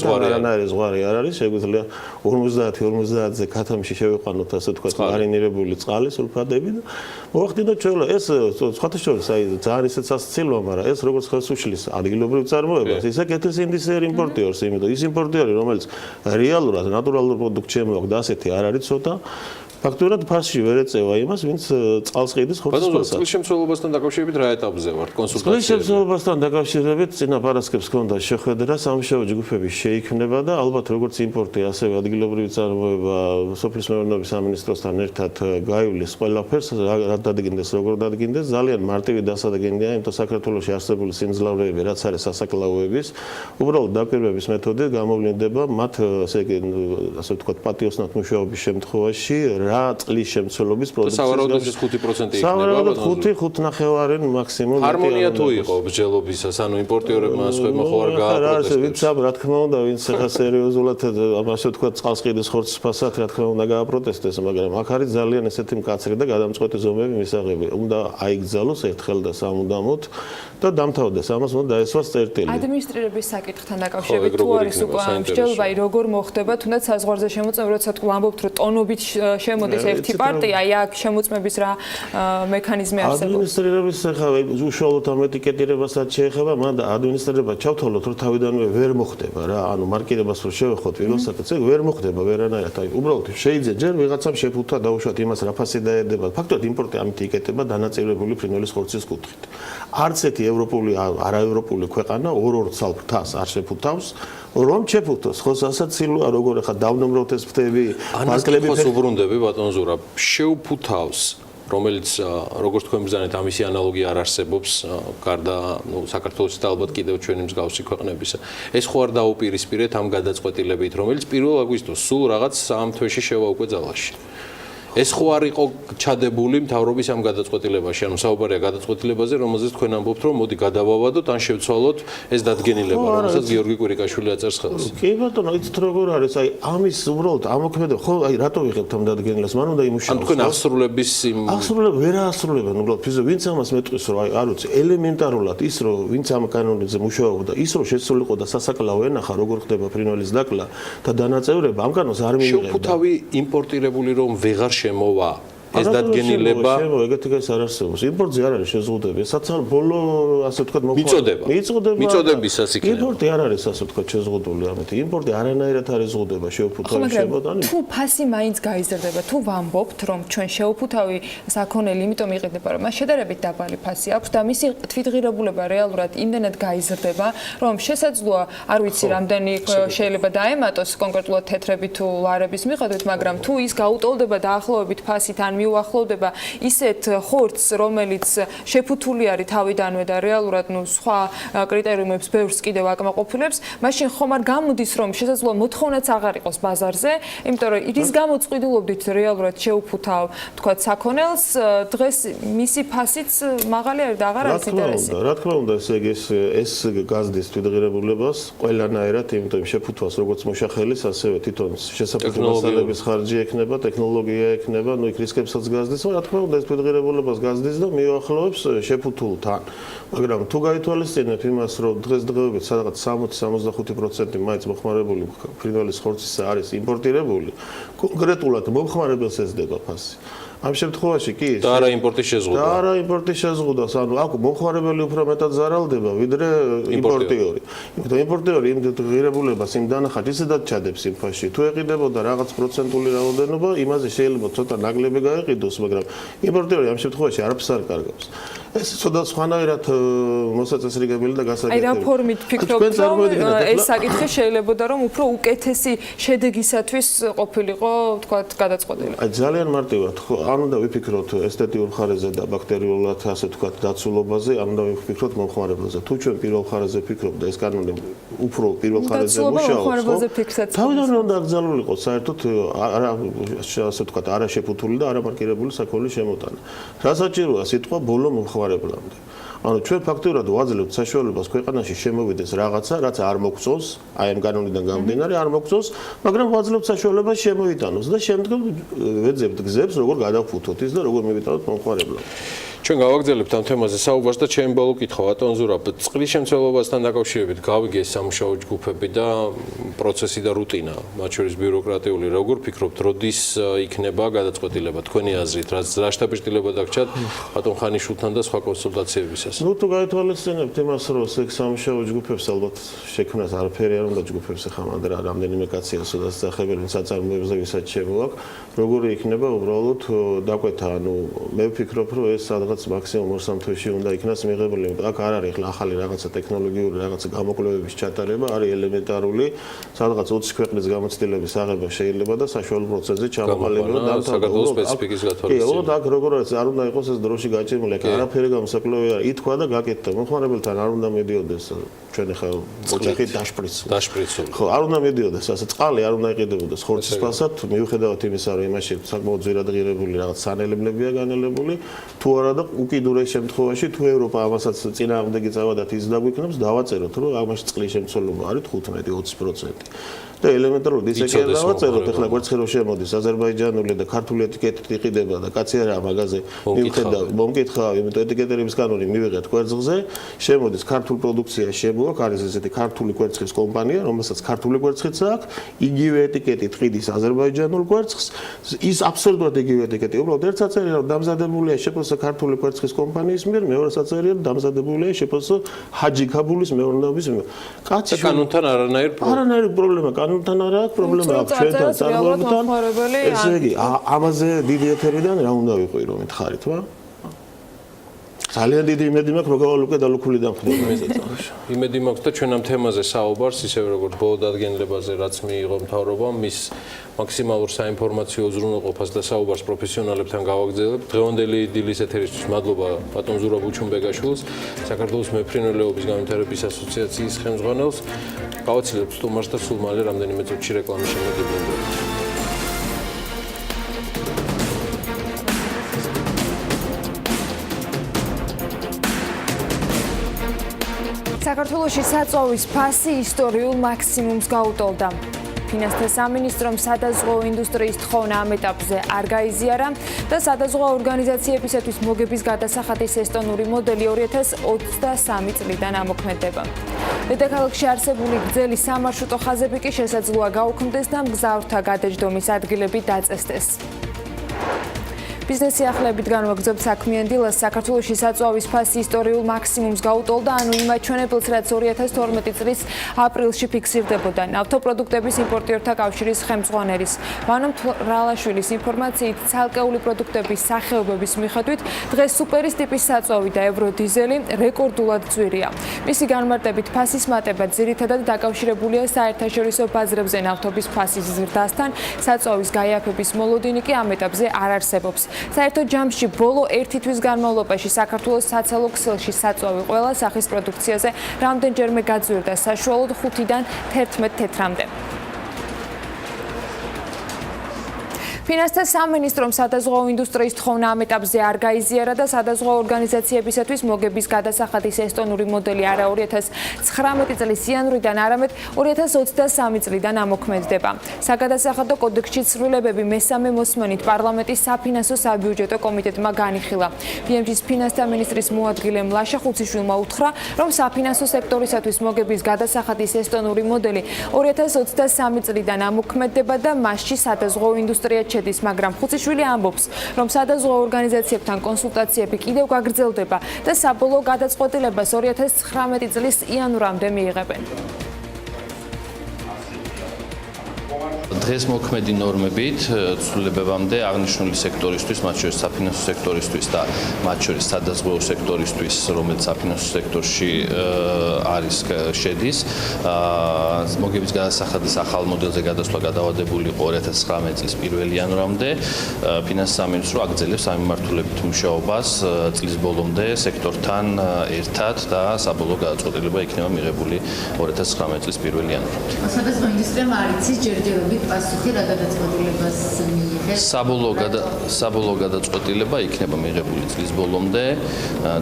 ზღვარი არ არის, შეგვიძლია 50-50-ზე ქათამში შევიყვანოთ ასე მარინირებული წყალი, სულფატები და მოახდინოთ ჩვეულა ეს სხვათა შორის აი ძალიან ისეთ სასაცილოა, მაგრამ ეს როგორც ხელს უშლის ადგილობრივ წარმოებას, ისე კეთილ ინდისეერ იმპორტიორს, იმიტომ ის იმპორტიორი, რომელიც რეალურად ნატურალურ პროდუქტს შემოაქვს და ასეთი არ არის ცოტა ფაქტურად ფასში ვერ ეწევა იმას, ვინც წყალს ყიდის ხორცს. ბატონო, წყლის შემცველობასთან დაკავშირებით რა ეტაპზე ვართ კონსულტაციებში? წყლის შემცველობასთან დაკავშირებით წინა პარასკევს ჰქონდა შეხვედრა, სამუშაო ჯგუფები შეიქმნება და ალბათ როგორც იმპორტი, ასევე ადგილობრივი წარმოება სოფლის მეურნეობის სამინისტროსთან ერთად გაივლის ყველაფერს, რა დადგინდეს, როგორ დადგინდეს, ძალიან მარტივი დასადგენია, იმიტომ საქართველოში არსებული სიმძლავრეები, რაც არის სასაკლაოების, უბრალოდ დაკვირვების მეთოდით გამოვლინდება მათ ასე ვთქვათ პატიოსნად მუშაობის შემთხვევაში რა წყლის შემცველობის პროდუქციის სავარაუდოდ ეს 5% იქნება. სავარაუდოდ 5-5.5 მაქსიმუმ. ჰარმონია თუ იყო ბრძოლობისას, ანუ იმპორტიორებმა სხვებმა ხო არ გააპროტესტებს. ვინც რა თქმა უნდა, ვინც ახლა სერიოზულად ასე ვთქვათ წყალს ყიდის ხორცს ფასად, რა თქმა უნდა გააპროტესტეს, მაგრამ აქ არის ძალიან ესეთი მკაცრი და გადამწყვეტი ზომები მისაღები. უნდა აიგზალოს ერთხელ და სამუდამოდ და დამთავრდეს. ამას უნდა დაესვას წერტილი. ადმინისტრირების საკითხთან დაკავშირებით თუ არის უკვე მსჯელობა, როგორ მოხდება, თუნდაც საზღვარზე შემოწმება, როცა თქვა ამბობთ, რომ ტონობით შემოდის ერთი პარტია, აი აქ შემოწმების რა მექანიზმი არსებობს? ადმინისტრირების ახლა უშუალოდ ამ ეტიკეტირებასაც შეეხება, მაგრამ ადმინისტრირება ჩავთვალოთ, რომ თავიდანვე ვერ მოხდება რა, ანუ მარკირებას რო შევეხოთ ვირუსაკაც, ეგ ვერ მოხდება ვერანაირად. აი უბრალოდ შეიძლება ჯერ ვიღაცამ შეფუთა დაუშვათ იმას რა ფასი დაედება. ფაქტობრივად იმპორტი ამით იკეტება დანაწევრებული ფრინველის ხორცის კუთხით. არც ერთი ევროპული, არაევროპული ქვეყანა ორ ცალფთას არ შეფუთავს. რომ შეფუთოს, ხო სასაცილოა, როგორ ახლა დავნომროთ ეს ფრთები, მასკლები უბრუნდები ბატონ ზურაბ, შეუფუთავს, რომელიც როგორც თქვენ ბრძანეთ, ამისი ანალოგი არ არსებობს, გარდა საქართველოს და ალბათ კიდევ ჩვენი მსგავსი ქვეყნებისა. ეს ხო არ დაუპირისპირეთ ამ გადაწყვეტილებით, რომელიც 1 აგვისტოს სულ რაღაც 3 თვეში შევა უკვე ძალაში. ეს ხო არ იყო ჩადებული მთავრობის ამ გადაწყვეტილებაში, ანუ საუბარია გადაწყვეტილებაზე, რომელზეც თქვენ ამბობთ, რომ მოდი გადავავადოთ, ან შევცვალოთ ეს დადგენილება, რომელსაც გიორგი კვირიკაშვილი აწერს ხელს. კი ბატონო, იცით როგორ არის, აი ამის უბრალოდ ამოქმედება, ხო, აი რატო ვიღებთ ამ დადგენილებას, მან უნდა იმუშაოს. ან თქვენ ასრულების ვერ ასრულებენ, უბრალოდ ფიზიკა, ვინც ამას მეტყვის, რომ აი არ ვიცი, ელემენტარულად ის, რომ ვინც ამ კანონებზე მუშაობდა, ის რომ შესულიყო და სასაკლაო ენახა, როგორ ხდება ფრინველის დაკლა და დანაწევრება, ამ კანონს არ მიიღებდა. შეუფუთავი იმპორტირებული რომ ვეღარ შემოვა ეს დადგენილება ეგეთი კაც არ არსებობს. იმპორტზე არ არის შეზღუდები. საცალო ბოლო ასე ვთქვათ მიწოდება მიწოდებისას იქნება. იმპორტი არ არის ასე ვთქვათ შეზღუდული ამით. იმპორტი არანაირად არ ეზღუდება შეუფუთავის შემოტანი. თუ ფასი მაინც გაიზრდება, თუ ვამბობთ, რომ ჩვენ შეუფუთავი საქონელი იმიტომ იყიდება, რომ მას შედარებით დაბალი ფასი აქვს და მისი თვითღირებულება რეალურად იმდენად გაიზრდება, რომ შესაძლოა, არ ვიცი, რამდენი შეიძლება დაემატოს კონკრეტულად თეთრები თუ ლარების მიხედვით, მაგრამ თუ ის გაუტოლდება დაახლოებით ფასით ან მიუახლოვდება ისეთ ხორცს, რომელიც შეფუთული არის თავიდანვე და რეალურად სხვა კრიტერიუმებს ბევრს კიდევ აკმაყოფილებს, მაშინ ხომ არ გამოდის, რომ შესაძლოა მოთხოვნაც აღარ იყოს ბაზარზე, იმიტომ რომ ის გამოწყვიდულობდით რეალურად შეუფუთავ, თქვათ, საქონელს, დღეს მისი ფასიც მაღალი არის და აღარ არის ინტერესი. რა თქმა უნდა, ეს გაზდის თვითღირებულებას ყველანაირად, იმიტომ შეფუთვას როგორც მოშახელის, ასევე თვითონ შესაფერდო მასალების ხარჯი ექნება, ტექნოლოგია ექნება, იქ რისკებსაც გაზდის, რა თქმა უნდა, ეს თვითღირებულებას გაზდის და მიუახლოვებს შეფუთულთან. მაგრამ თუ გაითვალისწინებთ იმას, რომ დღესდღეობით სადღაც 60-65% მაინც მოხმარებული ფრინველის ხორცისა არის იმპორტირებული, კონკრეტულად მომხმარებელს ეძდება ფასი. ამ შემთხვევაში კი და არა იმპორტის შეზღუდვა. და არა იმპორტის შეზღუდვას, ანუ აქ მომხმარებელი უფრო მეტად ზარალდება, ვიდრე იმპორტიორი. იმიტომ იმპორტიორი იმ ღირებულებას იმ დანახად ისედაც ჩადებს იმ ფასში. თუ ეყიდებოდა რაღაც პროცენტული რაოდენობა, იმაზე შეიძლება ცოტა ნაკლები გაეყიდოს, მაგრამ იმპორტიორი ამ შემთხვევაში არაფერს არ კარგავს. ეს ცოტა სხვანაირად მოსაწესრიგებელი და გასაგებია. აი რა ფორმით ფიქრობთ, რომ ეს საკითხი შეიძლებოდა რომ უფრო უკეთესი შედეგისათვის ყოფილიყო, თქვათ, გადაწყვეტილი. აი ძალიან მარტივად, ხო, არ უნდა ვიფიქროთ ესთეტიურ ხარეზე და ბაქტერიულად, ასე ვთქვათ, დაცულობაზე, არ უნდა ვიფიქროთ მომხმარებელზე. თუ ჩვენ პირველ ხარეზე ვფიქრობ და ეს კანონი უფრო პირველ ხარეზე მუშაობს, თავიდან უნდა აკრძალულიყო საერთოდ ასე ვთქვათ, არა შეფუთული და არა მარკირებული საქონლის შემოტანა. რა საჭიროა სიტყვა ბოლო მომხმარებლამდე. ანუ ჩვენ ფაქტურად ვაძლევთ საშუალებას ქვეყანაში შემოვიდეს რაღაცა, რაც არ მოგწონს, აი ამ კანონიდან გამომდინარე, არ მოგწონს, მაგრამ ვაძლევთ საშუალებას შემოიტანოს და შემდგომ ვეძებთ გზებს, როგორ გადავფუთოთ ის და როგორ მივიტანოთ მომხმარებლად. ჩვენ გავაგრძელებთ ამ თემაზე საუბარს და ჩემი ბოლო კითხვა, ბატონ ზურაბ, წყლის შემცველობასთან დაკავშირებით გავიგე სამუშაო ჯგუფები და პროცესი და რუტინა, მათ შორის ბიუროკრატიული, როგორ ფიქრობთ, როდის იქნება გადაწყვეტილება თქვენი აზრით, რა შთაბეჭდილება დაგჭათ ბატონ ხანიშვილთან და სხვა კონსულტაციებისას? ნუ თუ გაითვალისწინებთ იმას, რომ ეს სამუშაო ჯგუფებს ალბათ შექმნას არაფერი არ უნდა ჯგუფებს ახლა მანდ რამდენიმე კაცია სულაც სახებელი საწარმოებზე ვისაც შემოაქვს, როგორი იქნება უბრალოდ დაკვეთა, ანუ მე ვფიქრობ, რომ ეს მაქსიმუმ 2-3 თვეში უნდა იქნას მიღებული, იმიტომ აქ არ არის ახალი რაღაცა ტექნოლოგიური რაღაცა გამოკვლევების ჩატარება, არის ელემენტარული, სადღაც 20 ქვეყნის გამოცდილების აღება შეიძლება და საშუალო პროცესზე ჩამოყალიბება და საქართველოს სპეციფიკის გათვალისწინება. კი, და აქ როგორიც არ უნდა იყოს ეს დროში გაჭიმული, აქ არაფერი გამოსაკლოვი არ ითქვა და გაკეთდა. მომხმარებელთან არ უნდა მიდიოდეს ჩვენ ახლა ოჯახი დაშპრიცული. ხო, არ უნდა მიდიოდეს, ასე წყალი არ უნდა იყიდებოდეს ხორცის ფასად, მიუხედავად იმისა, რომ იმაში საკმაოდ ძვირად ღირებული რაღაც სანელებლებია განელებული, თუ არა და უკიდურეს შემთხვევაში თუ ევროპა ამასაც წინააღმდეგი წავადათ ის დაგვიქნებს, დავაწეროთ, რომ ამაში წყლის შემცველობა არის 15-20%. და ელემენტარულად ისე კი დავაწეროთ, ახლა კვერცხი რო შემოდის აზერბაიჯანული და ქართული ეტიკეტით იყიდება და კაცი არა მაგაზე მივხედავ, მომკითხავ, იმიტომ ეტიკეტირების კანონი მივიღეთ კვერცხზე, შემოდის ქართული პროდუქცია შემოაქვს, არის ესეთი ქართული კვერცხის კომპანია, რომელსაც ქართული კვერცხიც აქვს, იგივე ეტიკეტით ყიდის აზერბაიჯანულ კვერცხს, ის აბსოლუტურად იგივე ეტიკეტი, უბრალოდ ერთ საწერია რომ დამზადებულია შეფოსა ქართული კვერცხის კომპანიის მიერ, მეორე საწერია რომ დამზადებულია შეფოსა ჰაჯი ქაბულის მეურნეობის მიერ. კაცი კანონთან არანაირი პრობლემა თან არა აქვს პრობლემა აქვს ჩვენთან წარმოებთან. ესე იგი, ამაზე დიდი ეთერიდან რა უნდა ვიყვირო მითხარით, ვა? ძალიან დიდი იმედი მაქვს, რომ გავალ უკვე დალუქული დამხდება ეს წამში. იმედი მაქვს და ჩვენ ამ თემაზე საუბარს, ისევე როგორც ბოლო დადგენილებაზე, რაც მიიღო მთავრობამ, მის მაქსიმალურ საინფორმაციო უზრუნველყოფას და საუბარს პროფესიონალებთან გავაგრძელებთ. დღევანდელი დილის ეთერისთვის მადლობა ბატონ ზურაბ უჩუმბეგაშვილს, საქართველოს მეფრინველეობის განვითარების ასოციაციის ხელმძღვანელს. გავაცილებთ სტუმარს და სულ მალე რამდენიმე წუთში რეკლამის შემდეგ ვიმეორებთ. საქართველოში საწვავის ფასი ისტორიულ მაქსიმუმს გაუტოლდა. ფინანსთა სამინისტრომ სადაზღვო ინდუსტრიის თხოვნა ამ ეტაპზე არ გაიზიარა და სადაზღვო ორგანიზაციებისათვის მოგების გადასახადის ესტონური მოდელი 2023 წლიდან ამოქმედება. დედაქალაქში არსებული გრძელი სამარშრუტო ხაზები კი შესაძლოა გაუქმდეს და მგზავრთა გადაჯდომის ადგილები დაწესდეს. ბიზნესი ახლებით განვაგრძობ საქმიან დილას საქართველოში საწვავის ფასი ისტორიულ მაქსიმუმს გაუტოლდა, ანუ იმ აჩვენებელს, რაც 2012 წლის აპრილში ფიქსირდებოდა. ნავთობპროდუქტების იმპორტიორთა კავშირის ხელმძღვანელის ვანო მრალაშვილის ინფორმაციით, ცალკეული პროდუქტების სახეობების მიხედვით დღეს სუპერის ტიპის საწვავი და ევროდიზელი რეკორდულად ძვირია. მისი განმარტებით ფასის მატება ძირითადად დაკავშირებულია საერთაშორისო ბაზრებზე ნავთობის ფასის ზრდასთან, საწვავის გაიაფების მოლოდინი კი ამ ეტაპზე არ არსებობს. საერთო ჯამში ბოლო 1 თვის განმავლობაში საქართველოს საცალო ქსელში საწვავი ყველა სახის პროდუქციაზე რამდენჯერმე გაძვირდა, საშუალოდ 5-დან 11 თეთრამდე. ფინანსთა სამინისტრომ სადაზღვაო ინდუსტრიის თხოვნა ამ ეტაპზე არ გაიზიარა და სადაზღვაო ორგანიზაციებისათვის მოგების გადასახადის ესტონური მოდელი არა 2019 წლის იანვრიდან, არამედ 2023 წლიდან ამოქმედდება. საგადასახადო კოდექსში ცვლილებები მესამე მოსმენით პარლამენტის საფინანსო საბიუჯეტო კომიტეტმა განიხილა. BMG-ის ფინანსთა მინისტრის მოადგილე ლაშა ხუციშვილმა უთხრა, რომ საფინანსო სექტორისათვის მოგების გადასახადის ესტონური მოდელი 2023 წლიდან ამოქმედდება და მასში სადაზღვაო ინდუსტრია შედის, მაგრამ ხუციშვილი ამბობს, რომ სადაზღვაო ორგანიზაციებთან კონსულტაციები კიდევ გაგრძელდება და საბოლოო გადაწყვეტილებას 2019 წლის იანვრამდე მიიღებენ. დღეს მოქმედი ნორმებით ცვლილებებამდე აღნიშნული სექტორისთვის, მათ შორის საფინანსო სექტორისთვის და მათ შორის სადაზღვაო სექტორისთვის, რომელიც საფინანსო სექტორში არის შედის, მოგების გადასახადის ახალ მოდელზე გადასვლა გადავადებული იყო 2019 წლის 1 იანვრამდე. ფინანსთა სამინისტრო აგრძელებს სამმართველობით მუშაობას წლის ბოლომდე სექტორთან ერთად და საბოლოო გადაწყვეტილება იქნება მიღებული 2019 წლის 1 იანვრამდე. სადაზღვაო ინდუსტრიამ არ იცის ჯერჯერობით პასუხი რა გადაწყვეტილებას მიიღებს? საბოლოო გადაწყვეტილება იქნება მიღებული წლის ბოლომდე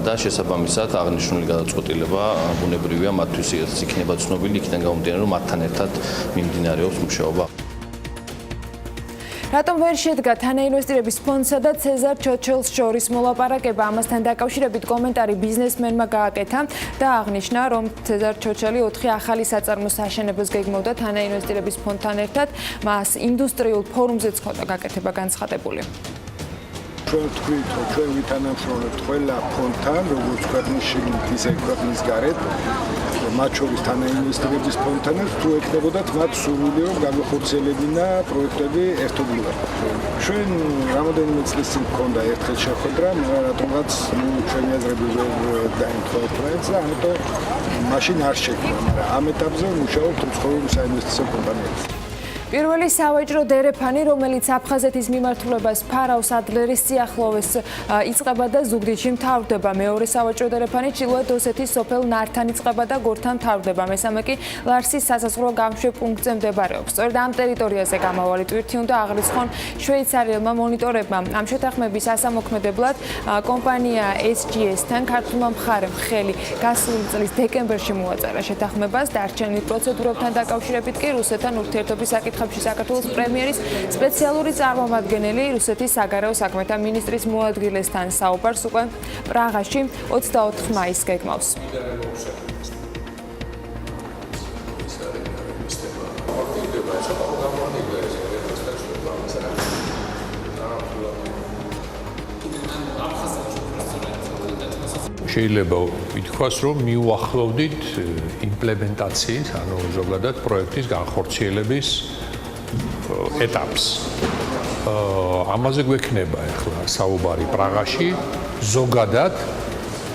და შესაბამისად აღნიშნული გადაწყვეტილება ბუნებრივია მათთვის იქნება ცნობილი, იქიდან გამომდინარე, რომ მათთან ერთად მიმდინარეობს მუშაობა. რატომ ვერ შედგა თანაინვესტირების ფონდსა და ცეზარ ჩოჩელს შორის მოლაპარაკება? ამასთან დაკავშირებით კომენტარი ბიზნესმენმა გააკეთა და აღნიშნა, რომ ცეზარ ჩოჩელი 4 ახალი საწარმოს აშენებას გეგმავდა თანაინვესტირების ფონდთან ერთად, მას ინდუსტრიულ ფორუმზეც ჰქონდა გაკეთება განცხადებული. ჩვენ ვთქვით, რომ ჩვენ ვითანამშრომლებთ ყველა ფონდთან, როგორც ქვეყნის შიგნით, ისე ქვეყნის გარეთ, მათ შორის თანაინვესტირების ფონდთანაც თუ ეკნებოდათ მათ სურვილი, რომ განახორციელებინა პროექტები ერთობლივად. ჩვენ რამოდენიმე წლის წინ გქონდა ერთხელ შეხვედრა, მაგრამ რატომღაც ჩვენი აზრები ვერ დაემთხვა ერთმანეთს და ამიტომ მაშინ არ შექმნა, მაგრამ ამ ეტაპზე მუშაობთ უცხოური საინვესტიციო კომპანიებთან. პირველი სავაჭრო დერეფანი, რომელიც აფხაზეთის მიმართულებას ფარავს ადლერის სიახლოვეს იწყება და ზუგდიდში მთავრდება. მეორე სავაჭრო დერეფანი ჩრდილოეთ ოსეთის სოფელ ნართან იწყება და გორთან მთავრდება. მესამე კი ლარსის სასაზღვრო გამშვე პუნქტზე მდებარეობს. სწორედ ამ ტერიტორიაზე გამავალი ტვირთი უნდა აღრიცხონ შვეიცარიელმა მონიტორებმა. ამ შეთანხმების ასამოქმედებლად კომპანია SGS-თან ქართულმა მხარემ ხელი გასული წლის დეკემბერში მოაწერა შეთანხმებას. დარჩენილ პროცედურებთან დაკავშირებით კი რუსეთთან ურთიერთობის საკითხებში საქართველოს პრემიერის სპეციალური წარმომადგენელი რუსეთის საგარეო საქმეთა მინისტრის მოადგილესთან საუბარს უკვე პრაღაში 24 მაისს გეგმავს. შეიძლება ითქვას, რომ მიუახლოვდით იმპლემენტაციის, ანუ ზოგადად პროექტის განხორციელების ეტაპს. ამაზე გვექნება ახლა საუბარი პრაღაში, ზოგადად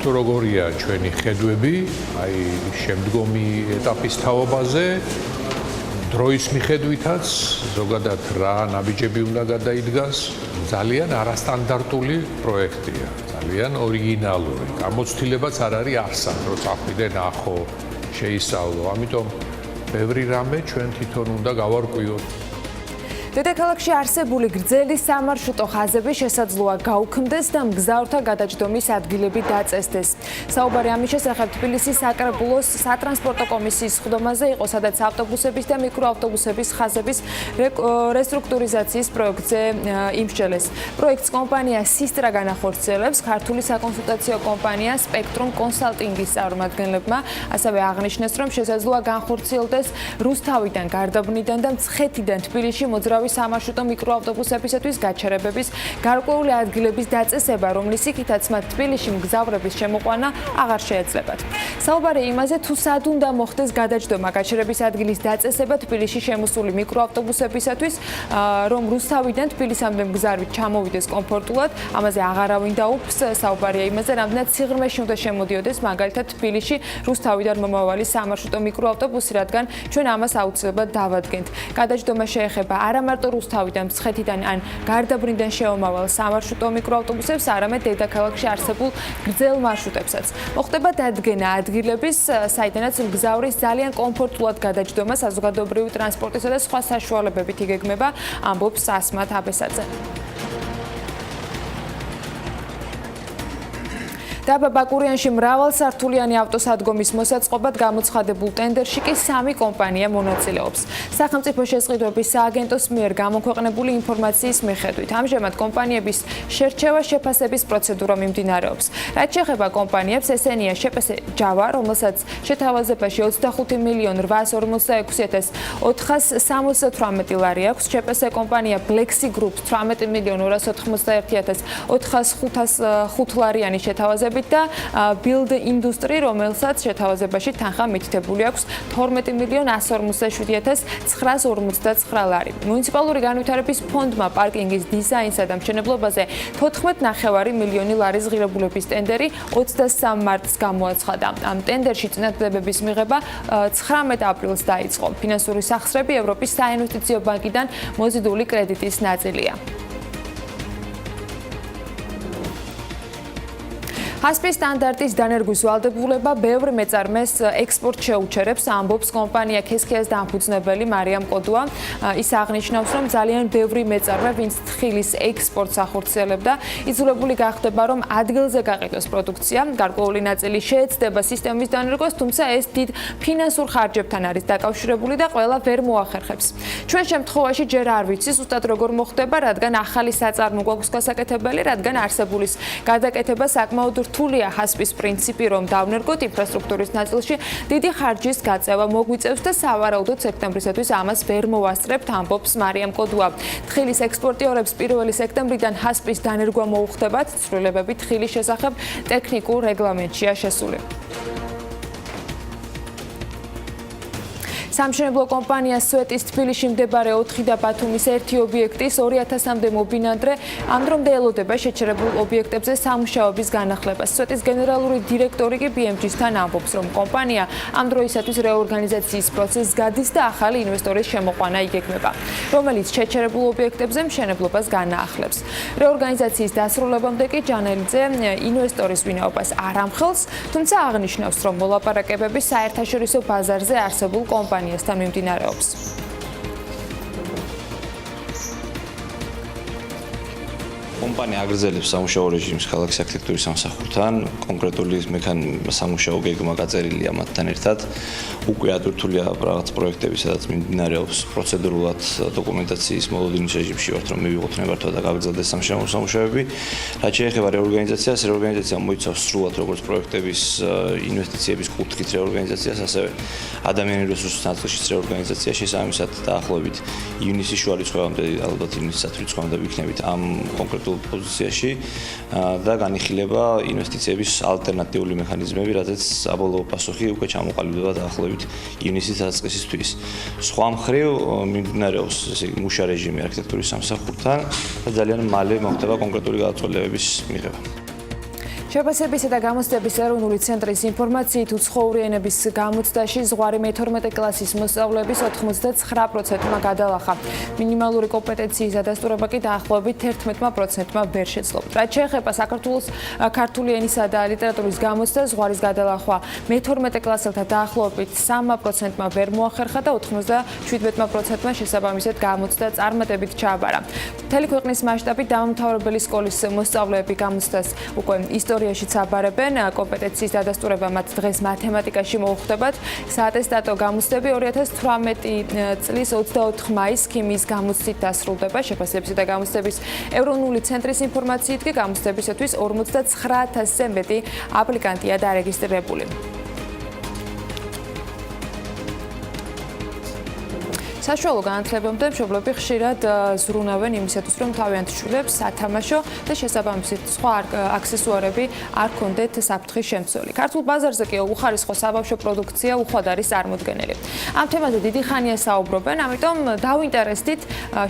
თუ როგორია ჩვენი ხედვები, აი შემდგომი ეტაპის თაობაზე, დროის მიხედვითაც, ზოგადად რა ნაბიჯები უნდა გადაიდგას, ძალიან არასტანდარტული პროექტია. ძალიან ორიგინალური. გამოცდილებაც არ არის არსად, რომ წახვიდე ნახო, შეისწავლო. ამიტომ ბევრი რამე ჩვენ თვითონ უნდა გავარკვიოთ. დედაქალაქში არსებული გრძელი სამარშრუტო ხაზები შესაძლოა გაუქმდეს და მგზავრთა გადაჯდომის ადგილები დაწესდეს. საუბარი ამის შესახებ თბილისის საკრებულოს სატრანსპორტო კომისიის სხდომაზე იყო, სადაც ავტობუსების და მიკროავტობუსების ხაზების რესტრუქტურიზაციის პროექტზე იმსჯელეს. პროექტს კომპანია სისტრა განახორციელებს, ქართული საკონსულტაციო კომპანია სპექტრუმ კონსალტინგის წარმომადგენლებმა ასევე აღნიშნეს, რომ შესაძლოა განხორციელდეს რუსთავიდან, გარდაბნიდან და მცხეთიდან თბილისში მოძრავი უამრავი სამარშრუტო მიკროავტობუსებისათვის გაჩერებების, გარკვეული ადგილების დაწესება, რომლის იქითაც მათ თბილისში მგზავრების შემოყვანა აღარ შეეძლებათ. საუბარია იმაზე, თუ სად უნდა მოხდეს გადაჯდომა გაჩერების ადგილის დაწესება თბილისში შემოსული მიკროავტობუსებისათვის, რომ რუსთავიდან თბილისამდე მგზავრი ჩამოვიდეს კომფორტულად, ამაზე აღარავინ დაუბრს. საუბარია იმაზე, რამდენად სიღრმეში უნდა შემოდიოდეს მაგალითად თბილისში რუსთავიდან მომავალი სამარშრუტო მიკროავტობუსი, რადგან ჩვენ ამას აუცილებლად დავადგენთ. გადაჯდომა შეეხება არა მარტო რუსთავიდან, მცხეთიდან ან გარდაბრინდან შეომავალ სამარშრუტო მიკროავტობუსებს, არამედ დედაქალაქში არსებულ გრძელ მარშრუტებსაც. მოხდება დადგენა ადგილების, საიდანაც მგზავრის ძალიან კომფორტულად გადაჯდომა საზოგადოებრივი ტრანსპორტისა და სხვა საშუალებებით იგეგმება, ამბობს ასმათ აბესაძე. დაბა ბაკურიანში მრავალსართულიანი ავტოსადგომის მოსაწყობად გამოცხადებულ ტენდერში კი 3 კომპანია მონაწილეობს. სახელმწიფო შესყიდვების სააგენტოს მიერ გამოქვეყნებული ინფორმაციის მიხედვით, ამჟამად კომპანიების შერჩევა შეფასების პროცედურა მიმდინარეობს. რაც შეეხება კომპანიებს, ესენია შეპს ჯავა, რომელსაც შეთავაზებაში 25,446,478 ლარი აქვს, შეპს კომპანია Black-Sea Group 18,291,405 ლარიანი შეთავაზება და Build Industry, რომელსაც შეთავაზებაში თანხა მითითებული აქვს 12,147,959 ლარი. მუნიციპალური განვითარების ფონდმა პარკინგის დიზაინსა და მშენებლობაზე 14,9 მილიონი ლარის ღირებულების ტენდერი 23 მარტს გამოაცხადა. ამ ტენდერში წინადადებების მიღება 19 აპრილს დაიწყო. ფინანსური სახსრები ევროპის საინვესტიციო ბანკიდან მოზიდული კრედიტის ნაწილია. ასპის სტანდარტის დანერგვის ვალდებულება ბევრ მეწარმეს ექსპორტ შეუჩერებს, ამბობს კომპანია ქესქიას დამფუძნებელი მარიამ კოდუა. ის აღნიშნავს, რომ ძალიან ბევრი მეწარმე, ვინც თხილის ექსპორტს ახორციელებდა, იძულებული გახდება, რომ ადგილზე გაყიდოს პროდუქცია. გარკვეული ნაწილი შეეცდება სისტემის დანერგვას, თუმცა ეს დიდ ფინანსურ ხარჯებთან არის დაკავშირებული და ყველა ვერ მოახერხებს. ჩვენ შემთხვევაში ჯერ არ ვიცი ზუსტად როგორ მოხდება, რადგან ახალი საწარმო გვაქვს გასაკეთებელი, რადგან არსებულის გადაკეთება საკმაოდ რთულია. ჰასპის პრინციპი, რომ დავნერგოთ ინფრასტრუქტურის ნაწილში დიდი ხარჯის გაწევა მოგვიწევს და სავარაუდოდ სექტემბრისათვის ამას ვერ მოვასწრებთ, ამბობს მარიამ კოდუა. თხილის ექსპორტიორებს 1 სექტემბრიდან ჰასპის დანერგვა მოუხდებათ, ცვლილებები თხილის შესახებ ტექნიკურ რეგლამენტშია შესული. სამშენებლო კომპანია სვეტის თბილისში მდებარე 4 და ბათუმის 1 ობიექტის 2000-მდე მობინადრე ამ დრომდე ელოდება შეჩერებულ ობიექტებზე სამუშაოების განახლებას. სვეტის გენერალური დირექტორი კი BMG-სთან ამბობს, რომ კომპანია ამ დროისათვის რეორგანიზაციის პროცესს გადის და ახალი ინვესტორის შემოყვანა იგეგმება, რომელიც შეჩერებულ ობიექტებზე მშენებლობას განაახლებს. რეორგანიზაციის დასრულებამდე კი ჯანელიძე ინვესტორის ვინაობას არ ამხელს, თუმცა აღნიშნავს, რომ მოლაპარაკებები საერთაშორისო ბაზარზე არსებულ კომპანიასთან მიმდინარეობს. კომპანია აგრძელებს სამუშაო რეჟიმს ქალაქის არქიტექტურის სამსახურთან, კონკრეტული სამუშაო გეგმა გაწერილია მათთან ერთად. უკვე ატვირთულია რაღაც პროექტები, სადაც მიმდინარეობს პროცედურულად დოკუმენტაციის მოლოდინის რეჟიმში ვართ, რომ მივიღოთ ნებართვა და გაგრძელდეს სამუშაოები. რაც შეეხება რეორგანიზაციას, რეორგანიზაცია მოიცავს სრულად როგორც პროექტების ინვესტიციების კუთხით რეორგანიზაციას, ასევე ადამიანური რესურსის ნაწილშიც რეორგანიზაცია. შესაბამისად დაახლოებით ივნისის შუა რიცხვებამდე, ალბათ ივნისის რიცხვამდე ვიქნებით ამ კონკრეტულ პოზიციაში და განიხილება ინვესტიციების ალტერნატიული მექანიზმები, რადგან საბოლოო პასუხი უკვე ჩამოყალიბდება დაახლოებით ივნისის დასაწყისისთვის. სხვა მხრივ მიმდინარეობს მუშა რეჟიმი არქიტექტურის სამსახურთან და ძალიან მალე მოხდება კონკრეტული გადაწყვეტილებების მიღება. შეფასებისა და გამოცდების ეროვნული ცენტრის ინფორმაციით უცხოური ენების გამოცდაში ზღვარი მე-12 კლასის მოსწავლეების 99%-მა გადალახა. მინიმალური კომპეტენციის დადასტურება კი დაახლოებით 11%-მა ვერ შეძლო. რაც შეეხება საქართველოს ქართული ენისა და ლიტერატურის გამოცდა, ზღვარის გადალახვა მე-12 კლასელთა დაახლოებით 3%-მა ვერ მოახერხა და 97%-მა შესაბამისად გამოცდა წარმატებით ჩააბარა. მთელი ქვეყნის მასშტაბით დამამთავრებელი სკოლის მოსწავლეები გამოცდას უკვე ისტორიაში აბარებენ, კომპეტენციის დადასტურება მათ დღეს მათემატიკაში მოუხდებათ. საატესტატო გამოცდები 2018 წლის 24 მაისს ქიმიის გამოცდით დასრულდება. შეფასებისა და გამოცდების ეროვნული ცენტრის ინფორმაციით კი გამოცდებისათვის 59,000-ზე მეტი აპლიკანტია დარეგისტრირებული. საშუალო განათლებამდე მშობლები ხშირად ზრუნავენ იმისათვის, რომ თავიანთ შვილებს სათამაშო და შესაბამისით სხვა აქსესუარები არ ქონდეთ საფრთხის შემცველი. ქართულ ბაზარზე კი უხარისხო საბავშვო პროდუქცია უხვად არის წარმოდგენილი. ამ თემაზე დიდი ხანია საუბრობენ, ამიტომ დავინტერესდით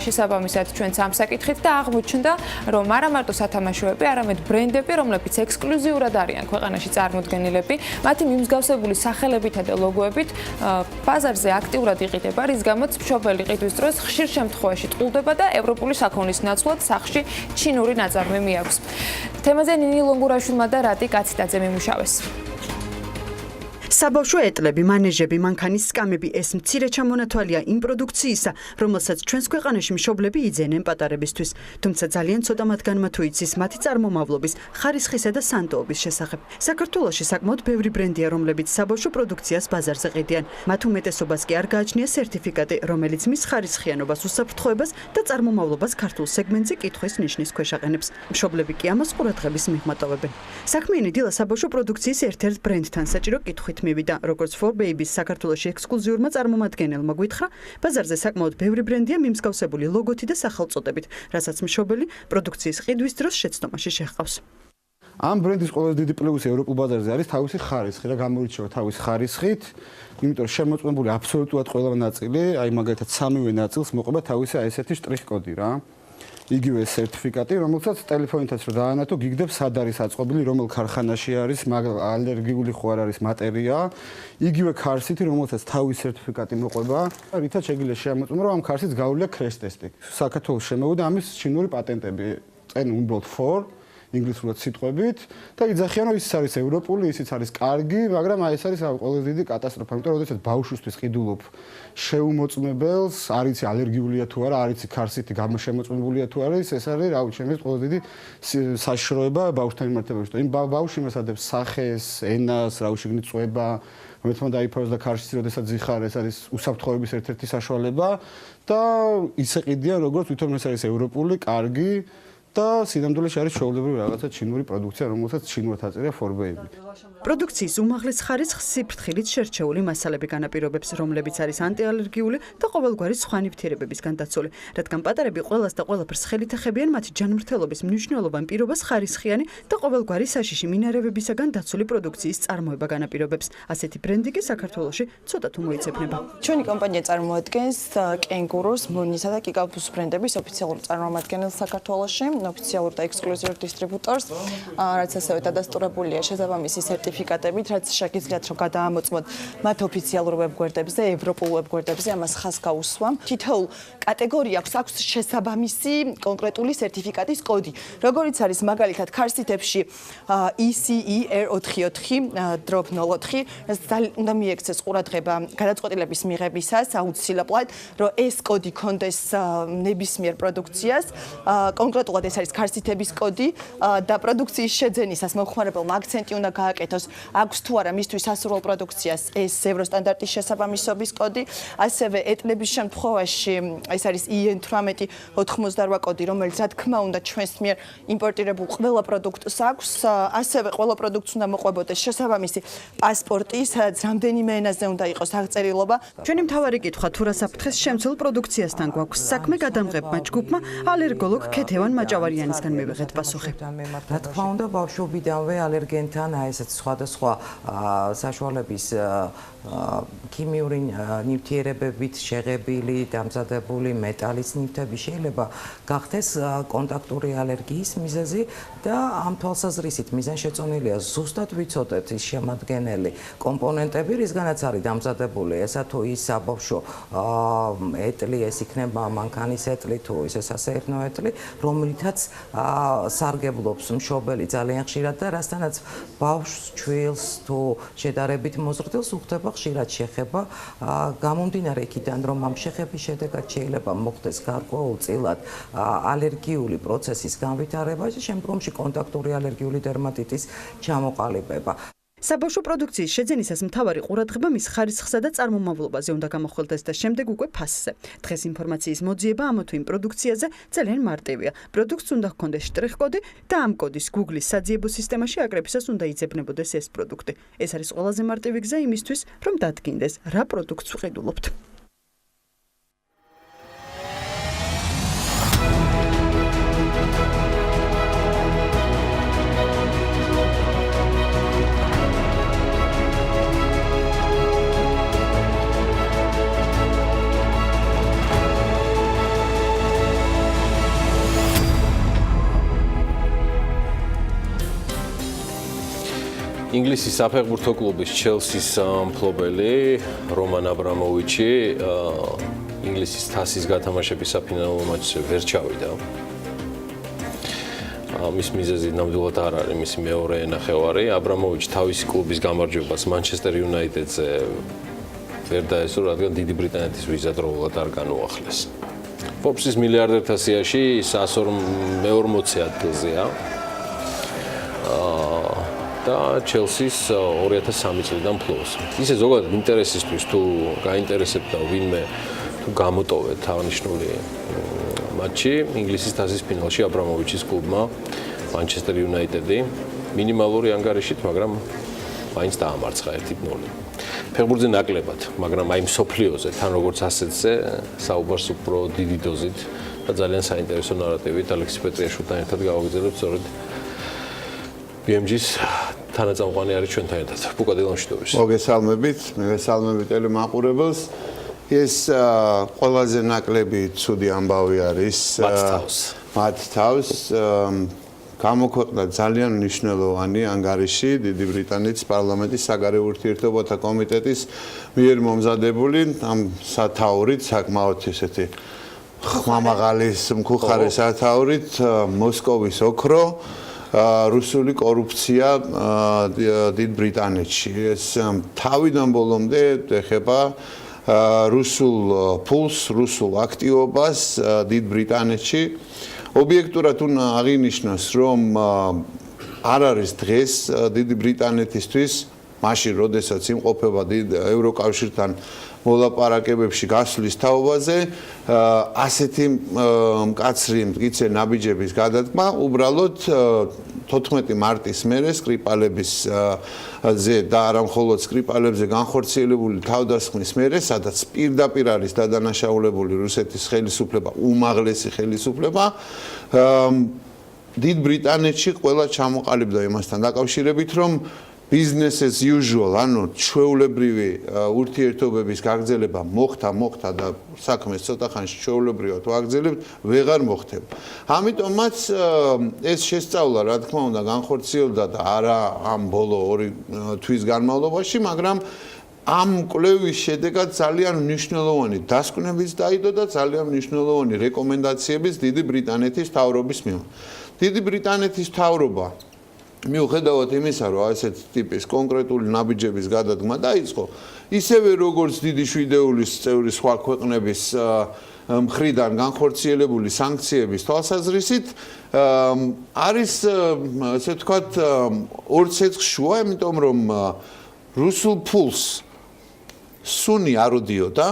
შესაბამისად ჩვენც ამ საკითხით და აღმოჩნდა, რომ არა მარტო სათამაშოები, არამედ ბრენდები, რომლებიც ექსკლუზიურად არიან ქვეყანაში წარმოდგენილები, მათი მიმსგავსებული სახელებითა და ლოგოებით ბაზარზე აქტიურად იყიდება, რის გამოც მშობელი ყიდვის დროს ხშირ შემთხვევაში ტყულდება და ევროპული საქონლის ნაცვლად სახლში ჩინური ნაწარმი მიაქვს. თემაზე ნინი ლონგურაშვილმა და რატი კაციტაძე მიმუშავეს. საბავშვო ეტლები, მანეჟები, მანქანის სკამები ეს მცირე ჩამონათვალია იმ პროდუქციისა, რომელსაც ჩვენს ქვეყანაში მშობლები იძენენ პატარებისთვის. თუმცა ძალიან ცოტა მათგანმა თუ იცის მათი წარმომავლობის, ხარისხისა და სანდოობის შესახებ. საქართველოში საკმაოდ ბევრი ბრენდია, რომლებიც საბავშვო პროდუქციას ბაზარზე ყიდიან. მათ უმეტესობას კი არ გააჩნია სერტიფიკატი, რომელიც მის ხარისხიანობას, უსაფრთხოებას და წარმომავლობას ქართულ სეგმენტზე კითხვის ნიშნის ქვეშ აყენებს. მშობლები კი ამას ყურადღების მიღმატოვებენ. საქმიანი დილა საბავშვო პროდუქციის ერთ-ერთ ბრენდთან საჭირო კითხვით მივიდა, როგორც For Baby-ს საქართველოში ექსკლუზიურმა წარმომადგენელმა გვითხრა, ბაზარზე საკმაოდ ბევრი ბრენდია მიმსგავსებული ლოგოთი და სახელწოდებით, რასაც მშობელი პროდუქციის ყიდვის დროს შეცდომაში შეჰყავს. ამ ბრენდის ყველაზე დიდი პლუსი ევროპულ ბაზარზე არის თავისი ხარისხი და გამოირჩევა თავისი ხარისხით, იმიტომ რომ შემოწმებული აბსოლუტურად ყველა ნაწილი, აი მაგალითად სამივე ნაწილს მოყვება თავისი აი ესეთი შტრიხ-კოდი რა. იგივე სერტიფიკატი, რომელსაც ტელეფონითაც რო დაანათო, გიგდებს სად არის აწყობილი, რომელ ქარხანაში არის, ალერგიული ხო არ არის მატერია, იგივე ქარსითი, რომელსაც თავის სერტიფიკატი მოყვება, რითაც შეგიძლია შემოწმო, რომ ამ ქარსიც გაუვლია crash test-ი. საქართველოს შემოვიდა ამის ჩინური პატენტები, წენ უბრალოდ for ინგლისურად სიტყვებით და იძახიან, რომ ის არის ევროპული, ისიც არის კარგი, მაგრამ აი ეს არის ყველაზე დიდი კატასტროფა, იმიტომ რომ შესაძლოა ბავშვისთვის ყიდულობ შეუმოწმებელს, არ იცი ალერგიულია თუ არა, არ იცი ქარსითი გამოშემოწმებულია თუ არა, ეს არის რა ვიცი, ჩემთვის ყველაზე დიდი საშიშროება ბავშვთან მიმართებაში. იმ ბავშვი იმასადებს სახეს, ენას, რა ვიცი, გნი წვება, მეცმა დაიფაროს და ქარში როდესაც ზიხარ, ეს არის უსაფრთხოების ერთ-ერთი საშუალება და ისე ყიდიან, როგორც თვითონ ეს არის ევროპული, კარგი და სინამდვილეში არის ჩვეულებრივი რაღაცა ჩინური პროდუქცია, რომელსაც ჩინურად აწერია For Baby. პროდუქციის უმაღლეს ხარისხს სიფრთხილით შერჩეული მასალები განაპირობებს, რომლებიც არის ანტიალერგიული და ყოველგვარი სხვა ნივთიერებებისგან დაცული. რადგან პატარები ყველას და ყველაფერს ხელით ეხებიან, მათი ჯანმრთელობის მნიშვნელოვან პირობას ხარისხიანი და ყოველგვარი საშიში მინარევებისაგან დაცული პროდუქციის წარმოება განაპირობებს. ასეთი ბრენდი კი საქართველოში ცოტა თუ მოიცეფნება. ჩვენი კომპანია წარმოადგენს კენგურუს, მონისა და კიკაბუს ბრენდების ოფიციალურ წარმომადგენელს საქართველოში. ოფიციალურ და ექსკლუზიურ დისტრიბუტორს, რაც ასევე დადასტურებულია შესაბამისი სერტიფიკატებით, რაც შეგიძლიათ რომ გადაამოწმოთ მათ ოფიციალურ ვებგვერდებზე, ევროპულ ვებგვერდებზე, ამას ხაზს გაუსვამ. თითოეულ კატეგორიას აქვს შესაბამისი კონკრეტული სერტიფიკატის კოდი. როგორიც არის მაგალითად ქარსითებში ECE R44/04, ეს უნდა მიექცეს ყურადღება გადაწყვეტილების მიღებისას აუცილებლად, რომ ეს კოდი კონდეს ნებისმიერ პროდუქციას, კონკრეტულად ეს არის ქარსითების კოდი და პროდუქციის შეძენისას მომხმარებელმა აქცენტი უნდა გააკეთოს, აქვს თუ არა მისთვის ასურველ პროდუქციას ეს ევროსტანდარტის შესაბამისობის კოდი, ასევე ეტლების შემთხვევაში ეს არის EN1888 კოდი, რომელიც რა თქმა უნდა ჩვენს მიერ იმპორტირებულ ყველა პროდუქტს აქვს, ასევე ყველა პროდუქტს უნდა მოყვებოდეს შესაბამისი პასპორტი, სადაც რამდენიმე ენაზე უნდა იყოს აღწერილობა. ჩვენი მთავარი კითხვა თუ რა საფრთხეს შემცველ პროდუქციასთან გვაქვს საქმე გადამღებმა ჯგუფმა ალერგოლოგ ქეთევან მაჭავარიანისგან მივიღეთ პასუხი. რა თქმა უნდა, ბავშვობიდანვე ალერგენთან აი ესეთ სხვადასხვა საშუალების ქიმიური ნივთიერებებით შეღებილი, დამზადებული მეტალის ნივთები შეიძლება გახდეს კონტაქტური ალერგიის მიზეზი და ამ თვალსაზრისით მიზანშეწონილია ზუსტად ვიცოდეთ ის შემადგენელი კომპონენტები, რისგანაც არის დამზადებული ესა თუ ის საბავშვო ეტლი, ეს იქნება მანქანის ეტლი თუ ის სასეირნო ეტლი, რომლითაც სარგებლობს მშობელი ძალიან ხშირად და რასთანაც ბავშვს, ჩვილს თუ შედარებით მოზრდილს უხდება ხშირად შეხება, გამომდინარე იქიდან, რომ ამ შეხების შედეგად შეიძლება მოხდეს გარკვეულწილად ალერგიული პროცესის განვითარება, შემდგომში კონტაქტური ალერგიული დერმატიტის ჩამოყალიბება. საბავშვო პროდუქციის შეძენისას მთავარი ყურადღება მის ხარისხსა და წარმომავლობაზე უნდა გამოხელდეს და შემდეგ უკვე ფასზე. დღეს ინფორმაციის მოძიება ამ თუ იმ პროდუქციაზე ძალიან მარტივია. პროდუქტს უნდა ჰქონდეს შტრიხ-კოდი და ამ კოდის Google-ის საძიებო სისტემაში აკრეფისას უნდა იძებნებოდეს ეს პროდუქტი. ეს არის ყველაზე მარტივი გზა იმისთვის, რომ დადგინდეს, რა პროდუქტს ვყიდულობთ. ინგლისის საფეხბურთო კლუბის ჩელსის მფლობელი რომან აბრამოვიჩი ინგლისის თასის გათამაშების საფინალო მატჩზე ვერ ჩავიდა. მის მიზეზი ნამდვილად არ არის მისი მეორე ნახევარი. აბრამოვიჩი თავისი კლუბის გამარჯვებას მანჩესტერ იუნაიტედზე ვერ დაესწრო, რადგან დიდი ბრიტანეთის ვიზა დროულად არ განუახლეს. Forbes-ის მილიარდერთა სიაში 140 ადგილზეა. და ჩელსის 2003 წლიდან ფლობს. ისე ზოგადად ინტერესისთვის თუ გაინტერესებდა ვინმე თუ გამოტოვეთ აღნიშნული მატჩი ინგლისის თასის ფინალში აბრამოვიჩის კლუბმა მანჩესტერ იუნაიტედი მინიმალური ანგარიშით, მაგრამ მაინც დაამარცხა 1-0. ფეხბურთზე ნაკლებად, მაგრამ აი მსოფლიოზე თან როგორც ასეთზე საუბარს უფრო დიდი დოზით და ძალიან საინტერესო ნარატივით ალექსი პეტრიაშვილთან ერთად გავაგრძელებთ სწორედ BMG-ს თანაწამყვანი არის ჩვენთან ერთად. ბუკა დილამშვიდობის. მოგესალმებით, მოგესალმებით ტელემაყურებელს. ეს ყველაზე ნაკლები ცუდი ამბავი არის მათ თავს. გამოქვეყნდა ძალიან მნიშვნელოვანი ანგარიში დიდი ბრიტანეთის პარლამენტის საგარეო ურთიერთობათა კომიტეტის მიერ მომზადებული ამ სათაურით, საკმაოდ ესეთი ხმამაღალი მკუხარი სათაურით მოსკოვის ოქრო რუსული კორუფცია დიდ ბრიტანეთში. ეს თავიდან ბოლომდე ეხება რუსულ ფულს, რუსულ აქტივობას დიდ ბრიტანეთში. ობიექტურად უნდა აღინიშნოს, რომ არ არის დღეს დიდი ბრიტანეთისთვის, მაშინ, როდესაც იმყოფება დიდ ევროკავშირთან მოლაპარაკებებში გასვლის თაობაზე, ასეთი მკაცრი მტკიცე ნაბიჯების გადადგმა, უბრალოდ 14 მარტის მერე სკრიპალების ზე და არა მხოლოდ სკრიპალებზე განხორციელებული თავდასხმის მერე, სადაც პირდაპირ არის დადანაშაულებული რუსეთის ხელისუფლება, უმაღლესი ხელისუფლება, დიდ ბრიტანეთში ყველა ჩამოყალიბდა იმასთან დაკავშირებით, რომ business as usual, ანუ ჩვეულებრივი ურთიერთობების გაგრძელება მოხდა და საქმეს ცოტა ხანში ჩვეულებრივად ვაგრძელებთ, ვეღარ მოხდება. ამიტომაც ეს შესწავლა, რა თქმა უნდა, განხორციელდა და არა ამ ბოლო 2 თვის განმავლობაში, მაგრამ ამ კვლევის შედეგად ძალიან მნიშვნელოვანი დასკვნებიც დაიდო და ძალიან მნიშვნელოვანი რეკომენდაციებიც დიდი ბრიტანეთის მთავრობის მიმართ. დიდი ბრიტანეთის მთავრობა მიუხედავად იმისა, რომ ასეთ ტიპის კონკრეტული ნაბიჯების გადადგმა დაიწყო, ისევე როგორც დიდი შვიდეულის წევრი სხვა ქვეყნების მხრიდან განხორციელებული სანქციების თვალსაზრისით, არის ასე ვთქვათ, ორ ცეცხლს შუა, იმიტომ რომ რუსულ ფულს სუნი არ უდიოდა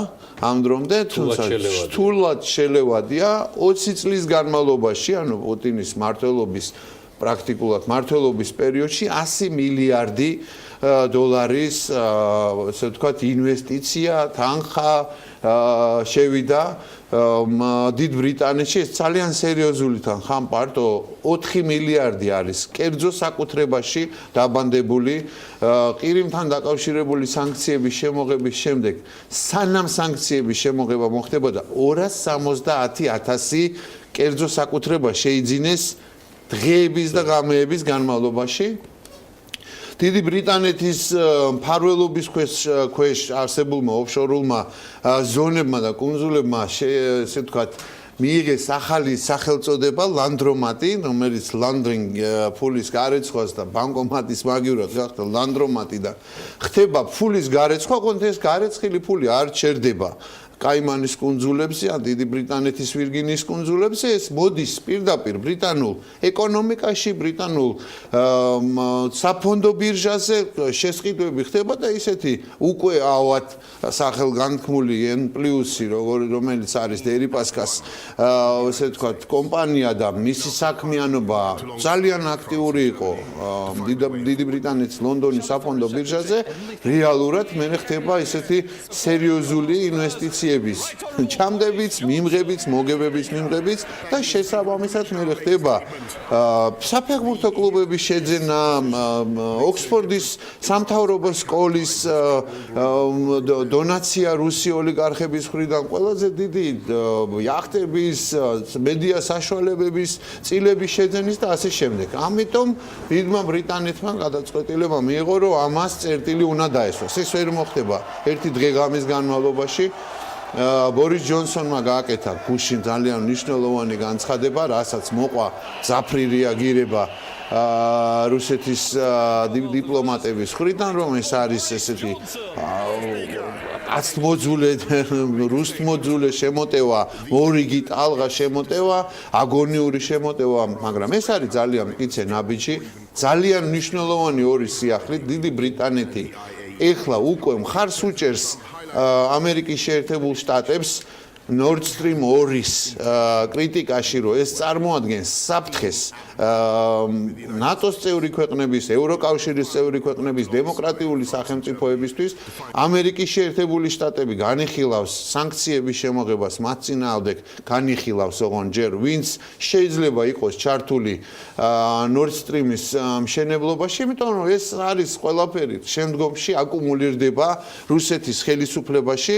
ამ დრომდე, თუმცა რთულად შელევადია 20 წლის განმავლობაში, ანუ პუტინის მმართველობის პრაქტიკულად მმართველობის პერიოდში 100 მილიარდი დოლარის ასე ვთქვათ ინვესტიცია, თანხა შევიდა დიდ ბრიტანეთში. ეს ძალიან სერიოზული თანხა, მარტო 4 მილიარდი არის კერძო საკუთრებაში დაბანდებული ყირიმთან დაკავშირებული სანქციების შემოღების შემდეგ, სანამ სანქციების შემოღება მოხდებოდა 270,000 კერძო საკუთრება შეიძინეს დღეების და ღამეების განმავლობაში. დიდი ბრიტანეთის მფარველობის ქვეშ არსებულმა ოფშორულმა ზონებმა და კუნძულებმა ესე ვთქვათ მიიღეს ახალი სახელწოდება ლანდრომატი, რომელიც ლანდრინგ ფულის გარეცხვას და ბანკომატის მაგივრად გახდა ლანდრომატი და ხდება ფულის გარეცხვა, კონტ ეს გარეცხილი ფული არ ჩერდება კაიმანის კუნძულებზე, ან დიდი ბრიტანეთის ვირგინიის კუნძულებზე, ეს მოდის პირდაპირ ბრიტანულ ეკონომიკაში, brიტანულ საფონდო ბირჟაზე შესყიდვები ხდება და ისეთი უკვე ავად სახელგანთქმული N+, რომელიც არის დერიპასკას ესე ვთქვათ კომპანია და მისი საქმიანობა ძალიან აქტიური იყო დიდი ბრიტანეთის ლონდონის საფონდო ბირჟაზე, რეალურად მე ხდება ისეთი სერიოზული ინვესტიცია სანქციების ჩამდებიც, მიმღებიც, მოგებების მიმღებიც და შესაბამისად მე ხდება საფეხბურთო კლუბების შეძენა, ოქსფორდის სამთავრობო სკოლის დონაცია რუსი ოლიგარხების მხრიდან ყველაზე დიდი იახტების, მედია საშუალებების, წილების შეძენის და ასე შემდეგ. ამიტომ დიდმა ბრიტანეთმა გადაწყვეტილება მიიღო, რომ ამას წერტილი უნდა დაესვას. ეს ვერ მოხდება ერთი დღე-ღამის განმავლობაში. ბორის ჯონსონმა გააკეთა გუშინ ძალიან მნიშვნელოვანი განცხადება, რასაც მოყვა მძაფრი რეაგირება რუსეთის დიპლომატების მხრიდან, რომ ეს არის ესეთი აცთმოძულე, რუსთმოძულე შემოტევა, მორიგი ტალღა შემოტევა, აგონიური შემოტევა, მაგრამ ეს არის ძალიან მტკიცე ნაბიჯი, ძალიან მნიშვნელოვანი ორი სიახლით. დიდი ბრიტანეთი ეხლა უკვე მხარს უჭერს ამერიკის შეერთებულ შტატებს Nord Stream 2-ის კრიტიკაში, რომ ეს წარმოადგენს საფრთხეს ნატოს წევრი ქვეყნების, ევროკავშირის წევრი ქვეყნების დემოკრატიული სახელმწიფოებისთვის, ამერიკის შეერთებული შტატები განიხილავს სანქციების შემოღებას მათ წინააღმდეგ, განიხილავს ოღონდ ჯერ ვინც შეიძლება იყოს ჩართული Nord Stream-ის მშენებლობაში, იმიტომ რომ ეს არის ყველაფერი შემდგომში აკუმულირდება რუსეთის ხელისუფლებაში.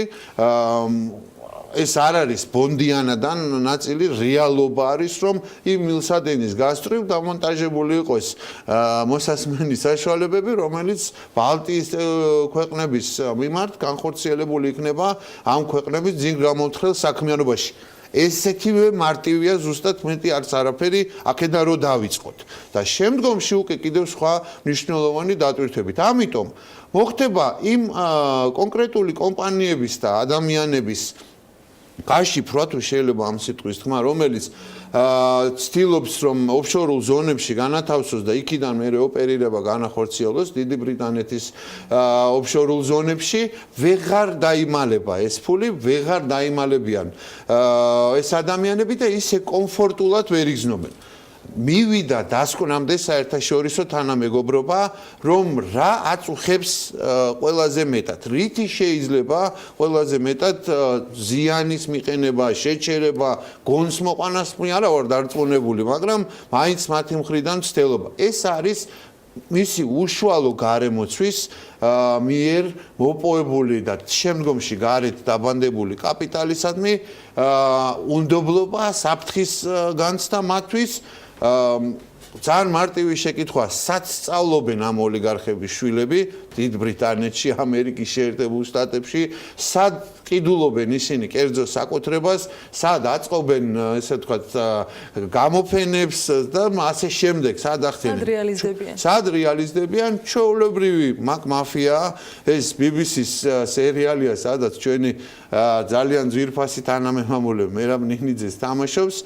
ეს არ არის ბონდიანადან ნაწილი, რეალობა არის, რომ იმ მილსადენის გასწვრივ დამონტაჟებული იყოს მოსასმენი საშუალებები, რომელიც ბალტიის ქვეყნების მიმართ განხორციელებული იქნება ამ ქვეყნების ძინგ გამომთხრელ საქმიანობაში. ესეთივე მარტივია ზუსტად მეტი არც არაფერი აქედან რო დავიწყოთ და შემდგომში უკვე კიდევ სხვა მნიშვნელოვანი დატვირთვებით. ამიტომ მოხდება იმ კონკრეტული კომპანიების და ადამიანების გაშიფრვა, თუ შეიძლება ამ სიტყვის თქმა, რომელიც ცდილობს რომ ოფშორულ ზონებში განათავსოს და იქიდან მერე ოპერირება განახორციელოს დიდი ბრიტანეთის ოფშორულ ზონებში, ვეღარ დაიმალება ეს ფული, ვეღარ დაიმალებიან ეს ადამიანები და ისე კომფორტულად ვერ იგრძნობენ. მივიდა დასკვნამდე საერთაშორისო თანამეგობრობა, რომ რა აწუხებს ყველაზე მეტად, რითი შეიძლება ყველაზე მეტად ზიანის მიყენება, შეჩერება, გონს მოყვანას არა ვარ დარწმუნებული, მაგრამ მაინც მათი მხრიდან ცდელობა. ეს არის მისი უშუალო გარემოცვის მიერ მოპოვებული და შემდგომში გარეთ დაბანდებული კაპიტალისადმი უნდობლობა, საფრთხის განცდა მათთვის. ძალიან მარტივი შეკითხვა, სად სწავლობენ ამ ოლიგარხების შვილები დიდ ბრიტანეთში, ამერიკის შეერთებულ შტატებში, სად ყიდულობენ ისინი კერძო საკუთრებას, სად აწყობენ, ესე ვთქვათ, გამოფენებს და ასე შემდეგ, სად ახდენენ. სად რეალიზდებიან ჩვეულებრივი მაფია, ეს BBC-ის სერიალია, სადაც ჩვენი ძალიან ძვირფასი თანამემამულე მერაბ ნინიძეს თამაშობს,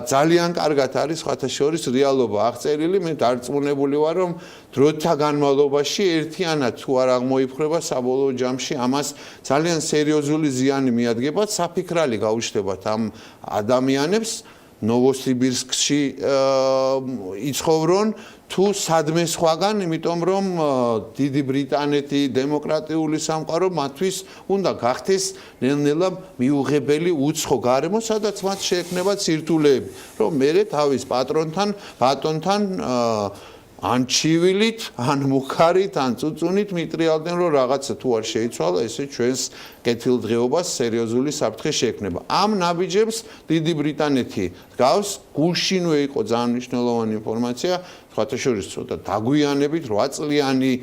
ძალიან კარგად არის სხვათა შორის რეალობა აღწერილი. მე დარწმუნებული ვარ, რომ დროთა განმავლობაში ერთიანად თუ არ აღმოიფხრება საბოლოო ჯამში ამას ძალიან სერიოზული ზიანი მიადგება, საფიქრალი გაუჩნდებათ ამ ადამიანებს ნოვოსიბირსკში იცხოვრონ თუ სადმე სხვაგან, იმიტომ რომ დიდი ბრიტანეთი დემოკრატიული სამყარო მათთვის უნდა გახდეს ნელ-ნელა მიუღებელი უცხო გარემო, სადაც მათ შეექმნება ცირთულეები, რომ მერე თავის ბატონთან ან ჩივილით, ან მუხარით, ან წუწუნით მიტრიალდნენ, რომ რაღაცა თუ არ შეიცვალა, ესე ჩვენს კეთილდღეობას სერიოზული საფრთხე შეექმნება. ამ ნაბიჯებს დიდი ბრიტანეთი გავს, გუშინვე იყო ძალიან მნიშვნელოვანი ინფორმაცია, სხვათა შორის ცოტა დაგვიანებით 8 წლიანი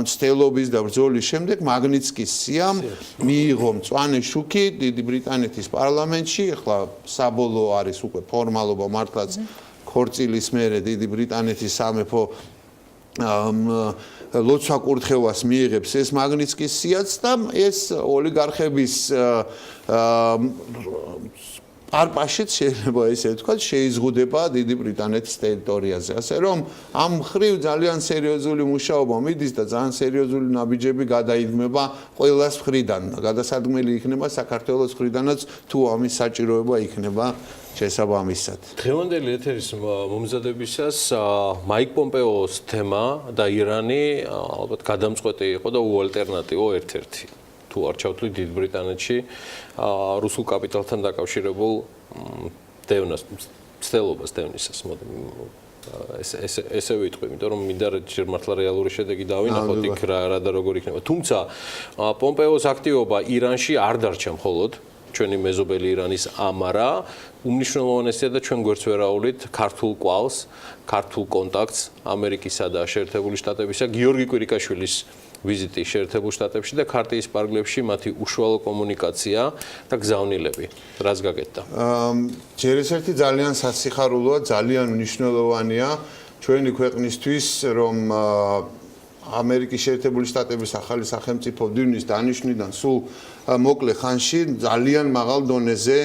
მცდელობის და ბრძოლის შემდეგ მაგნიცკის სიამ მიიღო მწვანე შუქი დიდი ბრიტანეთის პარლამენტში, ახლა საბოლოო არის უკვე ფორმალობა მართლაც ქორწილის მერე დიდი ბრიტანეთის სამეფო ლოცვა კურთხევას მიიღებს ეს მაგნიცკის სიაც და ეს ოლიგარხების პარპაშიც შეიძლება ესე ვთქვათ შეიზღუდება დიდი ბრიტანეთის ტერიტორიაზე. ასე რომ ამ მხრივ ძალიან სერიოზული მუშაობა მიდის და ძალიან სერიოზული ნაბიჯები გადაიდგმება ყველას მხრიდან. გადასადგმელი იქნება საქართველოს მხრიდანაც თუ ამის საჭიროება იქნება შესაბამისად. დღევანდელი ეთერის მომზადებისას მაიკ პომპეოს თემა და ირანი ალბათ გადამწყვეტი იყო და უალტერნატივო ერთ-ერთი. თუ არ ჩავთვლით დიდ ბრიტანეთში რუსულ კაპიტალთან დაკავშირებულ დევნას, მცდელობას დევნისას, ესე ვიტყვი, იმიტომ რომ მინდა ჯერ მართლა რეალური შედეგი დავინახოთ იქ რა და როგორ იქნება. თუმცა პომპეოს აქტივობა ირანში არ დარჩა მხოლოდ ჩვენი მეზობელი ირანის ამარა, უმნიშვნელოვანესია და ჩვენ გვერდს ვერაულით ქართულ კვალს, ქართულ კონტაქტს ამერიკისა და შეერთებული შტატებისა, გიორგი კვირიკაშვილის ვიზიტი შეერთებულ შტატებში და ქარტიის პარკლებში მათი უშუალო კომუნიკაცია და გზავნილები. რას გაკეთდა? ჯერ ერთი ძალიან სასიხარულოა, ძალიან მნიშვნელოვანია ჩვენი ქვეყნისთვის, რომ ამერიკის შეერთებული შტატების ახალი სახელმწიფო დივნის დანიშვნიდან სულ მოკლე ხანში ძალიან მაღალ დონეზე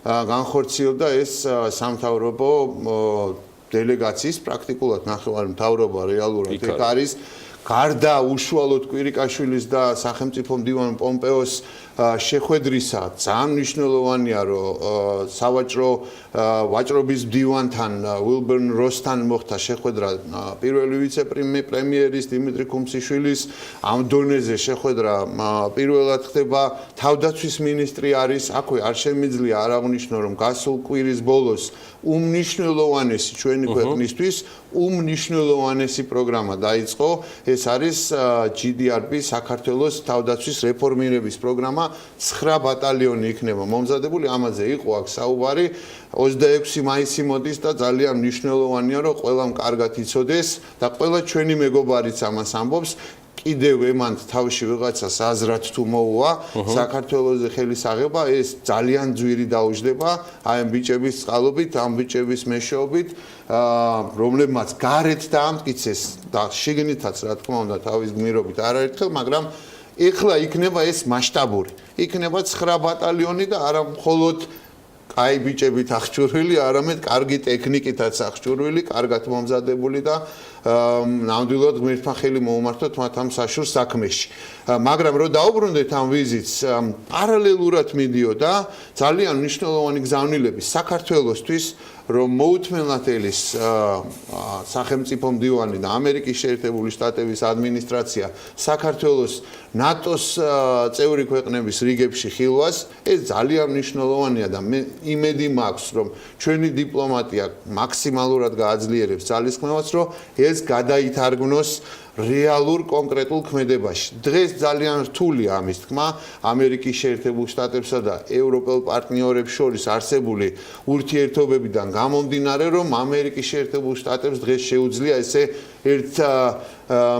განხორციელდა ეს სამთავრობო დელეგაციის პრაქტიკულად ნახევარი მთავრობა რეალურად იქ არის. გარდა უშუალოდ კვირიკაშვილის და სახელმწიფო მდივან პომპეოს შეხვედრისა ძალიან მნიშვნელოვანია რომ სავაჭრო ვაჭრობის მდივანთან ვილბერნ როსთან მოხდა შეხვედრა პირველი ვიცე-პრემიერის დიმიტრი კუმციშვილის ამ დონეზე შეხვედრა პირველად ხდება თავდაცვის მინისტრი არის აქვე არ შემიძლია არ აღვნიშნო რომ გასულ კვირის ბოლოს უმნიშვნელოვანესი ჩვენი ქვეყნისთვის უმნიშვნელოვანესი პროგრამა დაიწყო ეს არის GDRP საქართველოს თავდაცვის რეფორმირების პროგრამა 9 ბატალიონი იქნება მომზადებული ამაზე იყო აქ საუბარი 26 მაისი მოდის და ძალიან მნიშვნელოვანია რომ ყველამ კარგად იცოდეს და ყველა ჩვენი მეგობარიც ამას ამბობს კიდევ ემანთ თავში ვიღაცას აზრად თუ მოუვა საქართველოზე ხელის აღება ეს ძალიან ძვირი დაუჯდება აი ამ ბიჭების წყალობით ამ ბიჭების მეშვეობით რომლებმაც გარეთ დაამტკიცეს და შიგნითაც რა თქმა უნდა თავის გმირობით არაერთხელ მაგრამ ეხლა იქნება ეს მასშტაბური იქნება 9 ბატალიონი და არა მხოლოდ აი ბიჭებით აღჭურვილი არამედ კარგი ტექნიკითაც აღჭურვილი კარგად მომზადებული და ნამდვილად ღმერთმა ხელი მოუმართოთ მათ ამ საშურ საქმეში. მაგრამ რო დაუბრუნდეთ ამ ვიზიტს, პარალელურად მიდიოდა ძალიან მნიშვნელოვანი გზავნილები საქართველოსთვის, რომ მოუთმენლად ელის სახელმწიფო მდივანი და ამერიკის შეერთებული შტატების ადმინისტრაცია საქართველოს ნატოს წევრი ქვეყნების რიგებში ხილვას, ეს ძალიან მნიშვნელოვანია და მე იმედი მაქვს, რომ ჩვენი დიპლომატია მაქსიმალურად გააძლიერებს ძალისხმევას, რომ ეს გადაითარგმნოს რეალურ კონკრეტულ ქმედებაში. დღეს ძალიან რთულია ამის თქმა ამერიკის შეერთებულ შტატებსა და ევროპელ პარტნიორებს შორის არსებული ურთიერთობებიდან გამომდინარე, რომ ამერიკის შეერთებულ შტატებს დღეს შეუძლია ესე ერთ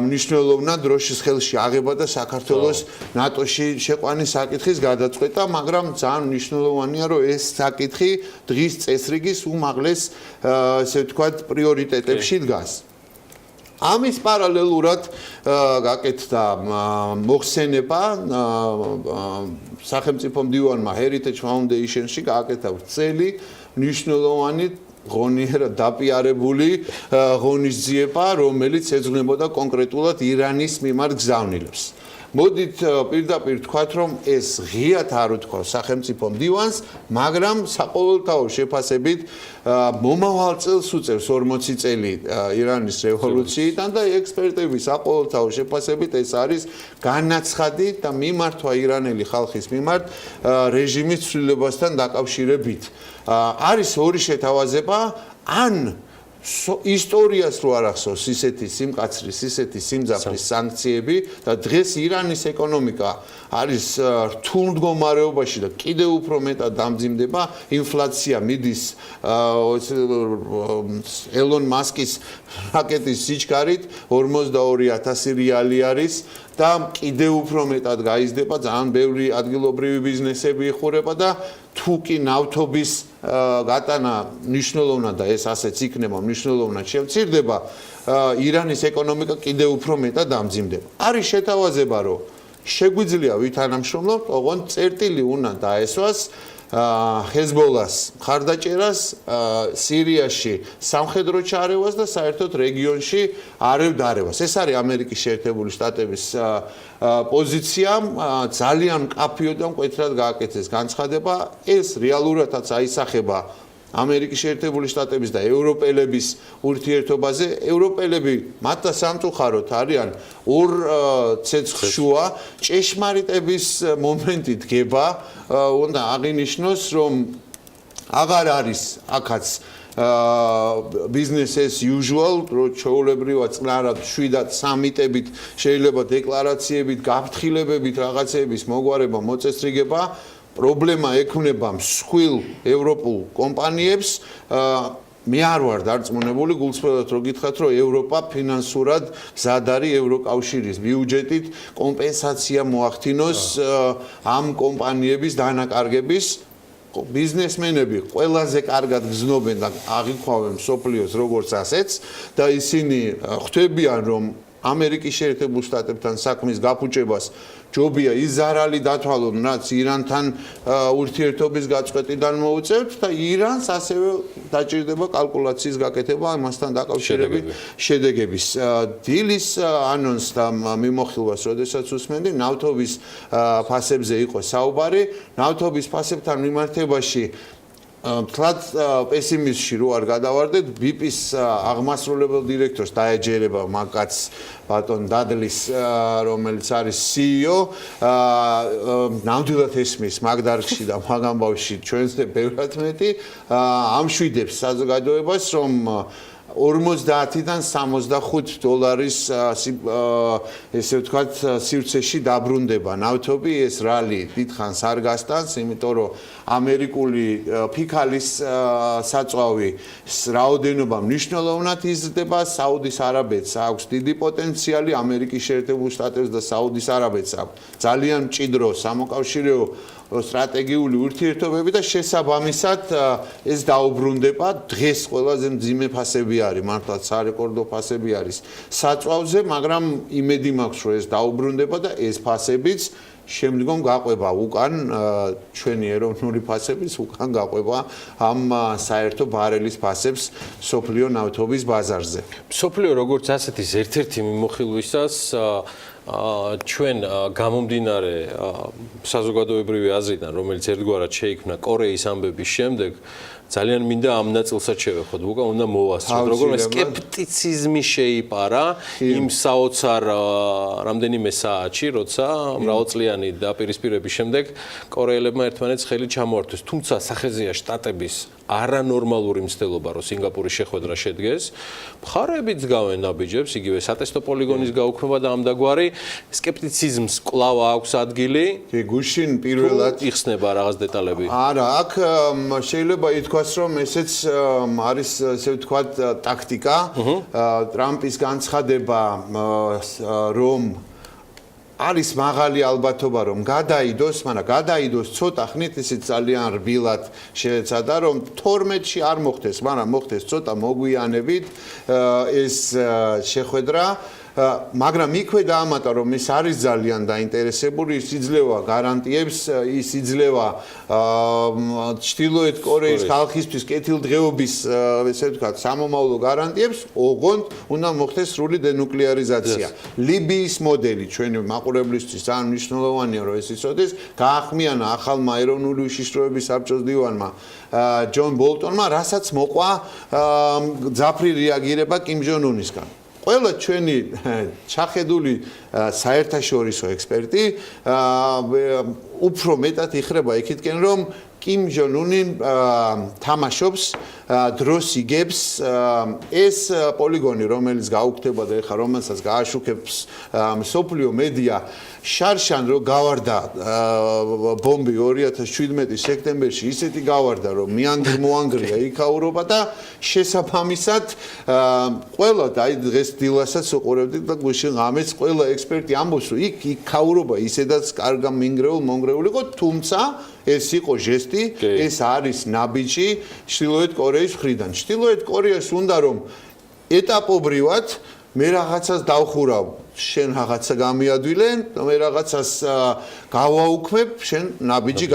მნიშვნელოვნად დროშის ხელში აღება და საქართველოს ნატოში შეყვანის საკითხის გადაწყვეტა, მაგრამ ძალიან მნიშვნელოვანია, რომ ეს საკითხი დღის წესრიგის უმაღლეს ესე ვთქვათ პრიორიტეტებში დგას. ამის პარალელურად გაკეთდა მოხსენება სახელმწიფო მდივანმა Heritage Foundation-ში გააკეთა ვრცელი მნიშვნელოვანი ღონიერად დაპიარებული ღონისძიება, რომელიც ეძღვნებოდა კონკრეტულად ირანის მიმართ გზავნილებს. მოდით პირდაპირ თქვათ, რომ ეს ღიად არ უთქვა სახელმწიფო მდივანს, მაგრამ საყოველთაო შეფასებით მომავალ წელს უწევს 40 წელი ირანის რევოლუციიდან და ექსპერტების საყოველთაო შეფასებით ეს არის განაცხადი და მიმართვა ირანელი ხალხის მიმართ რეჟიმის ცვლილებასთან დაკავშირებით. არის ორი შეთავაზება, ან ისტორიას რო არ ახსოვს ისეთი სიმკაცრის, ისეთი სიმძაფრის სანქციები და დღეს ირანის ეკონომიკა არის რთულ მდგომარეობაში და კიდევ უფრო მეტად დამძიმდება, ინფლაცია მიდის ელონ მასკის რაკეტის სიჩქარით 42000 რეალი არის და კიდევ უფრო მეტად გაიზრდება, ძალიან ბევრი ადგილობრივი ბიზნესები იხურება და თუ კი ნავთობის გატანა მნიშვნელოვნად და ეს ასეც იქნება მნიშვნელოვნად შევცირდება, ირანის ეკონომიკა კიდევ უფრო მეტად დამძიმდება. არის შეთავაზება, რომ შეგვიძლია ვითანამშრომლოთ, ოღონდ წერტილი უნდა დაესვას ჰეზბოლას მხარდაჭერას სირიაში სამხედრო ჩარევას და საერთოდ რეგიონში არევ-დარევას. ეს არის ამერიკის შეერთებული შტატების პოზიცია, ძალიან მკაფიო და მკვეთრად გააკეთეს განცხადება. ეს რეალურადაც აისახება ამერიკის შეერთებული შტატების და ევროპელების ურთიერთობაზე. ევროპელები მათთან სამწუხაროდ არიან ორ ცეცხლშუა, ჭეშმარიტების მომენტი დგება, უნდა აღინიშნოს, რომ აღარ არის აქაც business as usual, ჩვეულებრივად წნარად შვიდად სამიტებით შეიძლება დეკლარაციებით, გაფრთხილებებით რაღაცეების მოგვარება, მოწესრიგება. პრობლემა ექმნება მსხვილ ევროპულ კომპანიებს. მე არ ვარ დარწმუნებული გულწრფელად რო გითხრათ, რომ ევროპა ფინანსურად მზად არის ევროკავშირის ბიუჯეტით კომპენსაცია მოახდინოს ამ კომპანიების დანაკარგების. ბიზნესმენები ყველაზე კარგად გზნობენ და აღიქვავენ მსოფლიოს როგორც ასეც და ისინი ხვდებიან, რომ ამერიკის შეერთებულ შტატებთან საქმის გაფუჭებას ჯობია ის ზარალი დათვალონ, რაც ირანთან ურთიერთობის გაწყვეტიდან მოუწევთ და ირანს ასევე დაჭირდება კალკულაციის გაკეთება ამასთან დაკავშირებით შედეგების. დილის ანონსს და მიმოხილვას, როდესაც უსმენდი, ნავთობის ფასებზე იყო საუბარი. ნავთობის ფასებთან მიმართებაში თლად პესიმიზმში რო არ გადავარდეთ, BIP-ის აღმასრულებელ დირექტორს დაეჯერება მაგაც ბატონ დადლის, რომელიც არის CEO, ნამდვილად ესმის მაგ დარგში და მაგ ამბავში ჩვენს ბევრად მეტი, ამშვიდებს საზოგადოებას, რომ 50-დან $65 ესე ვთქვათ სივრცეში დაბრუნდება ნავთობი. ეს რალი დიდხანს არ გასტანს, იმიტომ რომ ამერიკული ფიქალის საწვავი რაოდენობა მნიშვნელოვნად იზრდება. საუდის არაბეთს აქვს დიდი პოტენციალი, ამერიკის შეერთებულ შტატებს და საუდის არაბეთს აქვს ძალიან მჭიდრო სამოკავშირეო სტრატეგიული ურთიერთობები და შესაბამისად ეს დაუბრუნდება. დღეს ყველაზე მძიმე ფასები არის, მართლაც სარეკორდო ფასები არის საწვავზე, მაგრამ იმედი მაქვს, რომ ეს დაუბრუნდება და ეს ფასებიც შემდგომ გაყვება უკან ჩვენი ეროვნული ფასების უკან გაყვება ამ საერთო ბარელის ფასებს სოფლიო ნავთობის ბაზარზე. სოფლიო როგორც ასეთის ერთ-ერთი მიმოხილვისას ჩვენ გამომდინარე საზოგადოებრივი აზრიდან, რომელიც ერთგვარად შეიქმნა კორეის ამბების შემდეგ, ძალიან მინდა ამ ნაწილსაც შევეხოთ. უკვე უნდა მოვასწროთ, როგორ სკეპტიციზმი შეიპარა იმ საოცარ რამდენიმე საათში, როცა მრავალწლიანი დაპირისპირების შემდეგ კორეელებმა ერთმანეთს ხელი ჩამოართვეს. თუმცა სახეზეა შტატების არანორმალური მცდელობა, რომ სინგაპურის შეხვედრა შედგეს, მხარეებიც გავენ ნაბიჯებს, იგივე სატესტო პოლიგონის გაუქმება და ამდაგვარი სკეპტიციზმს კვლავ აქვს ადგილი. გუშინ პირველად იხსნება რაღაც დეტალები. არა, აქ შეიძლება ითქვას, რომ ესეც არის, ესე ვთქვათ, ტაქტიკა. ტრამპის განცხადება, რომ არის მაღალი ალბათობა, რომ გადაიდოს, მაგრამ გადაიდოს ცოტა ხნით, ისიც ძალიან რბილად შეეცადა, რომ 12-ში არ მოხდეს, მაგრამ მოხდეს ცოტა მოგვიანებით ეს შეხვედრა. მაგრამ იქვე დაამატა, რომ ეს არის ძალიან დაინტერესებული, ის იძლევა გარანტიებს, ის იძლევა ჩრდილოეთ კორეის ხალხისთვის კეთილდღეობის, ესე ვთქვათ, სამომავლო გარანტიებს, ოღონდ უნდა მოხდეს სრული დენუკლეარიზაცია. ლიბიის მოდელი ჩვენი მაყურებლისთვის ძალიან მნიშვნელოვანია, რომ ეს იცოდეს, გაახმიანა ახალმა ეროვნული უშიშროების საბჭოს დივანმა ჯონ ბოლტონმა, რასაც მოყვა ძაფრი რეაგირება კიმ ჯონ უნისგან. ყველა ჩვენი ჩახედული საერთაშორისო ექსპერტი უფრო მეტად იხრება იქითკენ, რომ კიმ ჯონ უნი თამაშობს, დროს იგებს, ეს პოლიგონი, რომელიც გაუქმდება და ეხლა რომელსაც გააშუქებს მსოფლიო მედია, შარშან რო გავარდა ბომბი 2017 სექტემბერში, ისეთი გავარდა, რომ მოანგრია იქაურობა და შესაბამისად ყველა და დღეს დილასაც უყურებდით და გუშინ ღამეც ყველა ექსპერტი ამბობს, რომ იქაურობა ისედაც კარგა მონგრეული იყო, თუმცა ეს იყო ჟესტი, ეს არის ნაბიჯი ჩრდილოეთ კორეის მხრიდან. ჩრდილოეთ კორეას უნდა რომ ეტაპობრივად მე რაღაცას დავხურავ, შენ რაღაცა გამიადვილენ, მე რაღაცას გავაუქმებ, შენ ნაბიჯი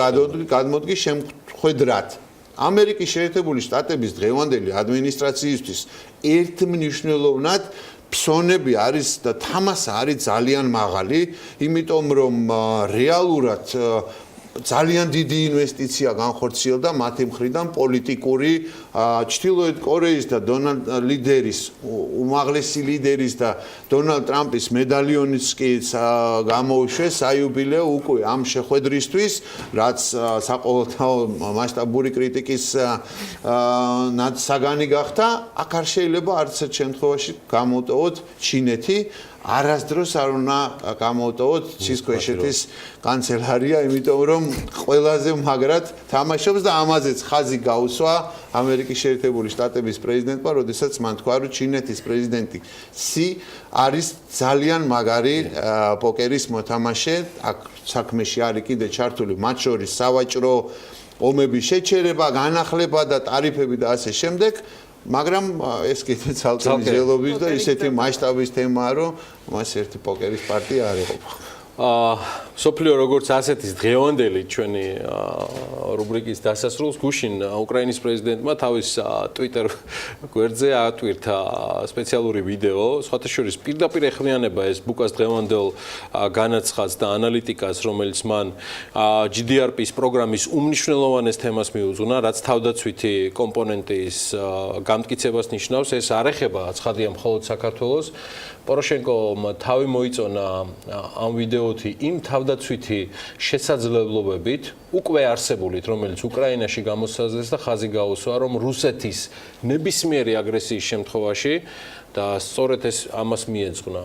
გადმოდგი შემხედრად. ამერიკის შეერთებული შტატების დღევანდელი ადმინისტრაციისთვის ერთმნიშვნელოვნად ფსონები არის და თამასა არის ძალიან მაღალი, იმიტომ რომ რეალურად ძალიან დიდი ინვესტიცია განხორციელდა მათი მხრიდან პოლიტიკური ჩრდილოეთ კორეის და დონალდ ლიდერის უმაღლესი ლიდერის და დონალდ ტრამპის მედალიონიც კი გამოუშვეს საიუბილეო უკვე ამ შეხვედრისთვის რაც საყოველთაო მასშტაბური κρიტიკის საგანი გახდა აქ არ შეიძლება არც ერთ შემთხვევაში გამოვტოვოთ ჩინეთი არასდროს არ უნდა გამოვტოვოთ ჩისქვეშეთის კანცელარია, იმიტომ რომ ყველაზე მაგრად თამაშობს და ამაზეც ხაზი გაუსვა ამერიკის შეერთებული შტატების პრეზიდენტმა, როდესაც მან თქვა, რომ ჩინეთის პრეზიდენტი სი არის ძალიან მაგარი პოკერის მოთამაშე, აქ საქმეში არის კიდე ჩართული მათ შორის სავაჭრო ომების შეჩერება, განახლება და ტარიფები და ასე შემდეგ. მაგრამ ეს კიდე ცალკე მიზელობის და ისეთი მასშტაბის თემაა, რომ მას ერთი პოკერის პარტია არ ეყოფა. სოფლიო როგორც ასეთის დღევანდელი ჩვენი რუბრიკის დასასრულს გუშინ უკრაინის პრეზიდენტმა თავის Twitter გვერდზე ატვირთა სპეციალური ვიდეო, სხვათა შორის პირდაპირ ეხმიანება ეს ბუკას დღევანდელ განაცხადს და ანალიტიკას, რომელიც მან GDRP-ის პროგრამის უმნიშვნელოვანეს თემას მიუძღვნა, რაც თავდაცვითი კომპონენტის გამტკიცებას ნიშნავს, ეს არ ეხება ცხადია მხოლოდ საქართველოს. პოროშენკომ თავი მოიწონა ამ ვიდეოთი იმ თავდაცვითი შესაძლებლობებით, უკვე არსებულით, რომელიც უკრაინაში გამოსაზრდეს და ხაზი გაუსვა, რომ რუსეთის ნებისმიერი აგრესიის შემთხვევაში და სწორედ ეს ამას მიეძღვნა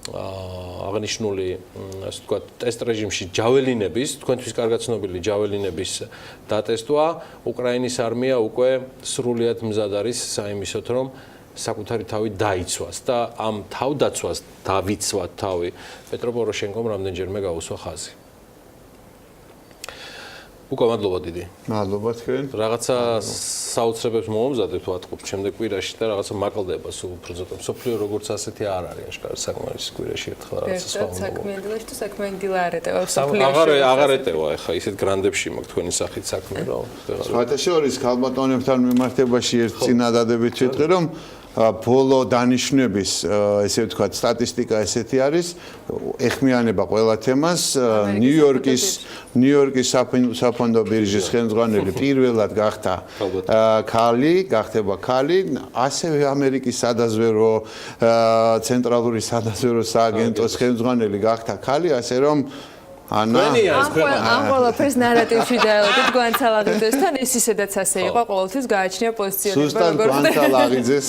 აღნიშნული, ასე ვთქვათ, ტესტ რეჟიმში ჯაველინების, თქვენთვის კარგად ცნობილი ჯაველინების დატესტვა, უკრაინის არმია უკვე სრულიად მზად არის საიმისოთ, რომ საკუთარი თავი დაიცვას და ამ თავდაცვას დავიცვათ თავი პეტრო პოროშენკომ რამდენჯერმე გაუსვა ხაზი. უკა მადლობა დიდი. მადლობა თქვენ. რაღაცა საოცრებებს მოამზადეთ ვატყობთ შემდეგ კვირაში და რაღაცა მაკლდება სულ უფრო ზუსტად. სოფლიო როგორც ასეთი არ არის აშკარად საკმარისი კვირაში ერთხელ რაღაცა სხვა უნდა. საქმიანი დილაში თუ საქმიანი დილა არ ეტევა სოფლიოში. აღარ ეტევა ახლა ისეთ გრანდებში მაქვს თქვენი სახით საქმე რა. სხვათა შორის ქალბატონებთან მიმართებაში ერთ წინადადებით ვიტყვი რომ ბოლო დანიშნების ესე ვთქვათ სტატისტიკა ესეთი არის ეხმიანება ყველა თემას ნიუ-იორკის საფონდო ბირჟის ხელმძღვანელი პირველად გახდა გახდება ქალი ასევე ამერიკის სადაზვერო ცენტრალური სადაზვერო სააგენტოს ხელმძღვანელი გახდა ქალი ასე რომ ანა ამ ყველაფერს ნარატივში დაელოდეთ გვანცალაღიძესთან ის ისედაც ასე იყო ყოველთვის გააჩნია პოზიციონირება როგორც გვანცალაღიძეს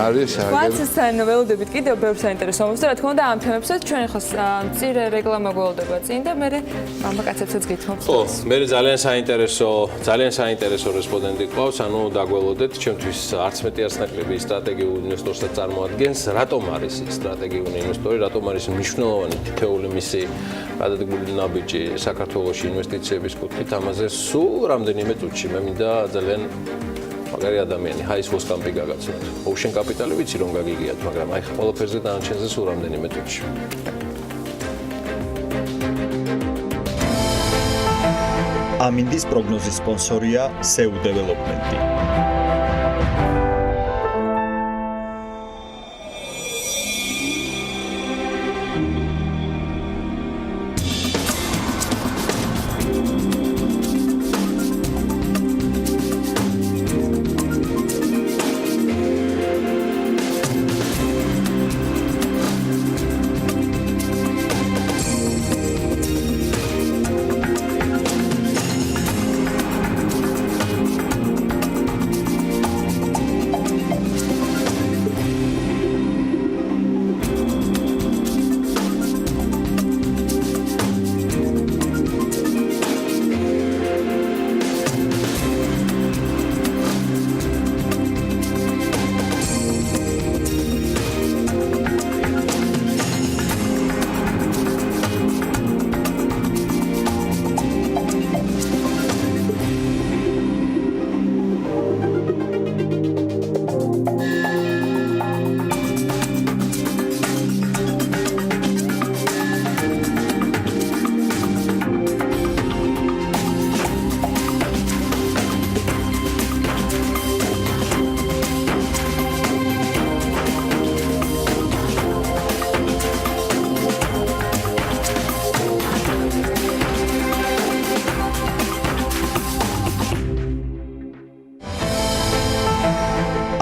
არის გვანცესთან ველოდებით კიდევ ბევრ საინტერესო მომents და რა თქმა უნდა ამ თემებსაც ჩვენ ახლა მწირე რეკლამა გველოდება წინ და მე მამაკაცებსაც გითხოვთ ხო მე ძალიან საინტერესო რესპონდენტი ყავს ანუ დაგველოდეთ ჩემთვის არც მეტი არც ნაკლები სტრატეგიულ ინვესტორსაც წარმოადგენს რატომ არის სტრატეგიული ინვესტორი რატომ არის მნიშვნელოვანი თითეული მისი გადადგმული ნაბიჯი საქართველოში ინვესტიციების კუთხით ამაზე სულ რამდენიმე წუთში მე მინდა ძალიან მაგარი ადამიანი ჰაის ვოსკამპი გაგაცნოთ ოუშენ კაპიტალი ვიცი რომ გაგიგიათ მაგრამ აი ყველაფერზე დანარჩენზე სულ რამდენიმე წუთში ამინდის პროგნოზის სპონსორია SEU დეველოპმენტი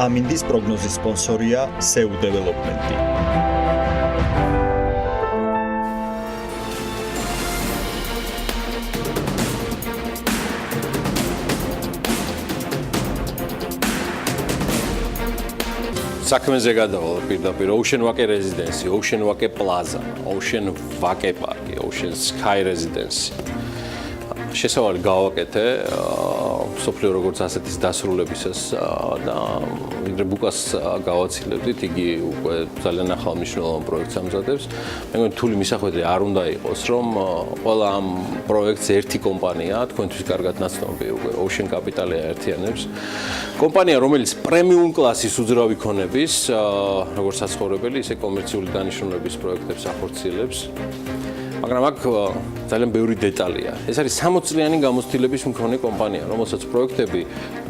ამინდის პროგნოზის სპონსორია SEU დეველოპმენტი. საქმეზე გადავალ პირდაპირ Ocean Wake Residency, Ocean Wake Plaza, Ocean Wake Park, Ocean Sky Residency. შესავალი გავაკეთე სოფლიო როგორც ასეთის დასრულებისას და ვიდრე ბუკას გავაცილებდით, იგი უკვე ძალიან ახალმნიშვნელოვან პროექტს ამზადებს. მე მგონი თული მისახვედრი არ უნდა იყოს, რომ ყველა ამ პროექტს ერთი კომპანია, თქვენთვის კარგად ნაცნობი უკვე Ocean Capital-ი აერთიანებს. კომპანია, რომელიც პრემიუმ კლასის უძრავი ქონების, როგორც საცხოვრებელი, ისე კომერციული დანიშნულების პროექტებს ახორციელებს. მაგრამ აქ ძალიან ბევრი დეტალია. ეს არის 60 წლიანი გამოცდილების მქონე კომპანია, რომელსაც პროექტები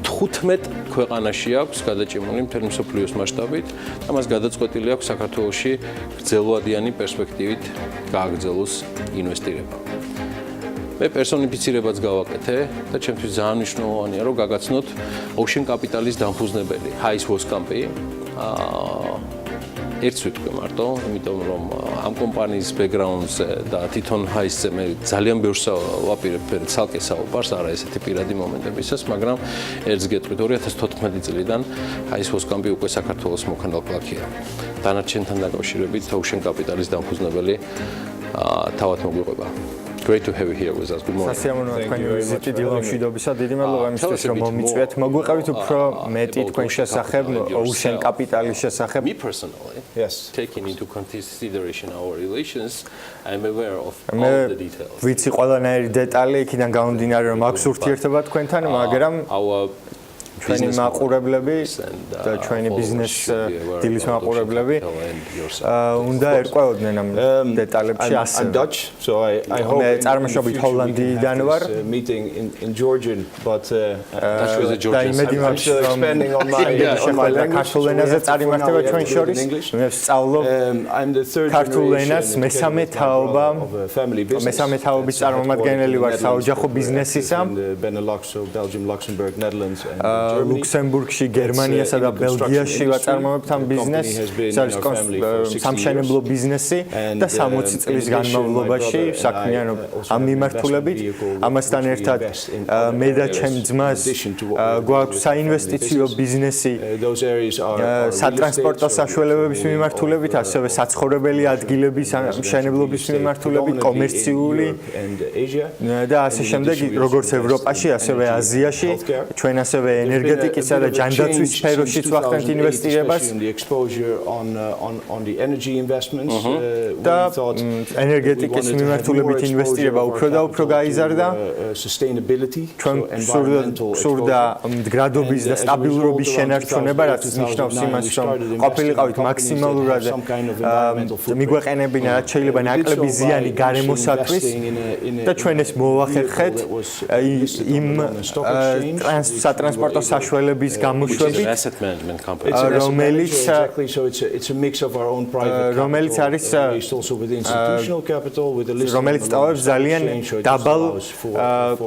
15 ქვეყანაში აქვს გადაჭიმული მთელი მსოფლიოს მასშტაბით და მას გადაწყვეტილი აქვს საქართველოში გრძელვადიანი პერსპექტივით გააგრძელოს ინვესტირება. მე პერსონიფიცირებაც გავაკეთე და ჩემთვის ძალიან მნიშვნელოვანია, რომ გაგაცნოთ Ocean Capital-ის დამფუძნებელი Hais Voskampi. ერთს ვიტყვი მარტო, იმიტომ რომ ამ კომპანიის ბექგრაუნდზე და თვითონ Hais-ზე მე ძალიან ბევრს ვაპირებ ცალკე საუბარს, არა ესეთი პირადი მომენტებისას, მაგრამ ერთს გეტყვით 2014 წლიდან Hais Voskampi უკვე საქართველოს მოქალაქეა. დანარჩენთან დაკავშირებით Ocean Capital-ის დამფუძნებელი თავად მოგვიყვება. Great to have you here with us. Good morning. სასიამოვნოა თქვენი ვიზიტი დილა მშვიდობისა. დიდი მადლობა იმისთვის, რომ მომიწვიეთ. მოგვიყევით უფრო მეტი თქვენ შესახებ Ocean Capital-ის შესახებ. Me personally, yes, taking into consideration our relations, I'm aware of all the details. ვიცი ყველანაირი დეტალი, იქიდან გამომდინარე, რომ აქვს ურთიერთობა თქვენთან, მაგრამ ჩვენი მაყურებლები და ჩვენი ბიზნეს დილის მაყურებლები უნდა ერკვეოდნენ ამ დეტალებში ასევე. I'm Dutch, so I hope მე წარმოშობით ჰოლანდიიდან ვარ. Meeting in Georgian, but და იმედი მაქვს, რომ ქართულ ენაზე წარიმართება ჩვენ შორის. მე ვსწავლობ ქართულ ენას მესამე თაობის წარმომადგენელი ვარ საოჯახო ბიზნესისა. Benelux, so Belgium, Luxembourg, Netherlands and ლუქსემბურგში, გერმანიასა და ბელგიაში ვაწარმოებთ ამ ბიზნესს. ეს არის სამშენებლო ბიზნესი და 60 წლის განმავლობაში საქმიანობ ამ მიმართულებით. ამასთან ერთად მე და ჩემი ძმას გვაქვს საინვესტიციო ბიზნესი სატრანსპორტო საშუალებების მიმართულებით, ასევე საცხოვრებელი ადგილების მშენებლობის მიმართულებით, კომერციული და ასე შემდეგ, როგორც ევროპაში, ასევე აზიაში, ჩვენ ასევე ენერგეტიკისა და ჯანდაცვის სფეროშიც ვახდენთ ინვესტირებას. და ენერგეტიკის მიმართულებით ინვესტირება უფრო და უფრო გაიზარდა. ჩვენ სურდა მდგრადობის და სტაბილურობის შენარჩუნება, რაც ნიშნავს იმას, რომ ყოფილიყავით მაქსიმალურად მიგვეყენებინა, რაც შეიძლება ნაკლები ზიანი გარემოსათვის და ჩვენ ეს მოვახერხეთ იმ სატრანსპორტო საშუალების გამოშვებით, რომელიც არის რომელიც ტოვებს ძალიან დაბალ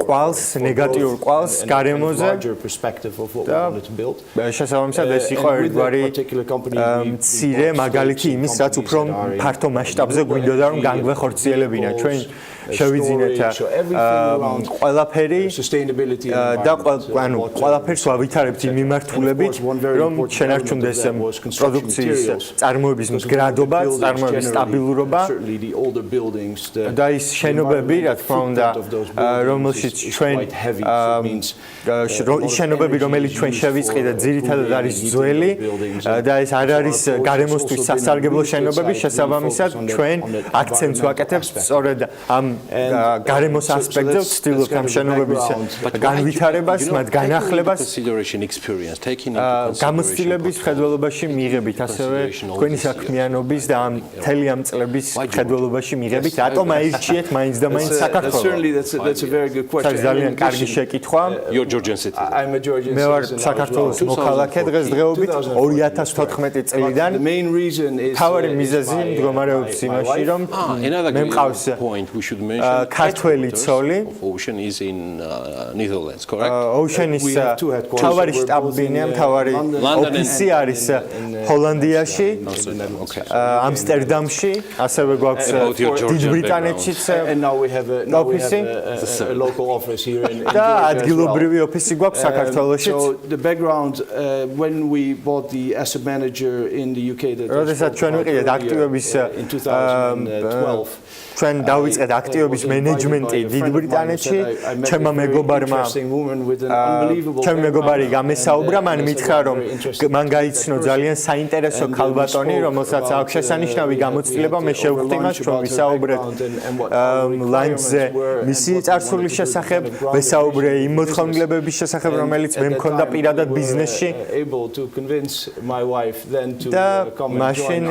კვალს, ნეგატიურ კვალს გარემოზე და შესაბამისად ეს იყო ერთგვარი მცირე მაგალითი იმის, რაც უფრო ფართო მასშტაბზე გვინდოდა რომ განგვეხორციელებინა. ჩვენ შევიძინეთ ყველაფერი და ყველაფერს ვავითარებთ იმ მიმართულებით, რომ შენარჩუნდეს პროდუქციის წარმოების მდგრადობა, წარმოების სტაბილურობა და ის შენობები, რა თქმა უნდა, რომელშიც ჩვენ შენობები, რომელიც ჩვენ შევიწყიდეთ, ძირითადად არის ძველი და ეს არ არის გარემოსთვის სასარგებლო შენობები, შესაბამისად ჩვენ აქცენტს ვაკეთებთ სწორედ ამ გარემოს ასპექტზე, ვცდილობთ ამ შენობების განვითარებას, მათ განახლებას, გამოცდილების მხედველობაში მიღებით, ასევე თქვენი საქმიანობის და ამ მთელი ამ წლების მხედველობაში მიღებით, რატომ აირჩიეთ მაინც და მაინც საქართველოს? ეს ძალიან კარგი შეკითხვა. მე ვარ საქართველოს მოქალაქე დღესდღეობით 2014 წლიდან. მთავარი მიზეზი მდგომარეობს იმაში, რომ მე მყავს ქართველი ცოლი Ocean is in Netherlands, correct? Ocean-ის თავარი შტაბ-ბინა, თავარი ოფისი არის ჰოლანდიაში, ამსტერდამში, ასევე გვაქვს დიდ ბრიტანეთშიც ოფისი. A local office here in და ადგილობრივი ოფისი გვაქვს საქართველოშიც. So the background when we bought the asset manager in the UK that როდესაც ჩვენ ვიყიდეთ აქტივების in 2012 ჩვენ დავიწყეთ აქტივების მენეჯმენტი დიდ ბრიტანეთში ჩემმა მეგობარმა ჩემი მეგობარი გამესაუბრა მან მითხრა რომ მან გაიცნო ძალიან საინტერესო ქალბატონი რომელსაც აქვს შესანიშნავი გამოცდილება მე შევხვდი მას რომ ვისაუბრეთ ლანჩზე მისი წარსულის შესახებ ვესაუბრე იმ მოთხოვნილებების შესახებ რომელიც მე მქონდა პირადად ბიზნესში და მაშინ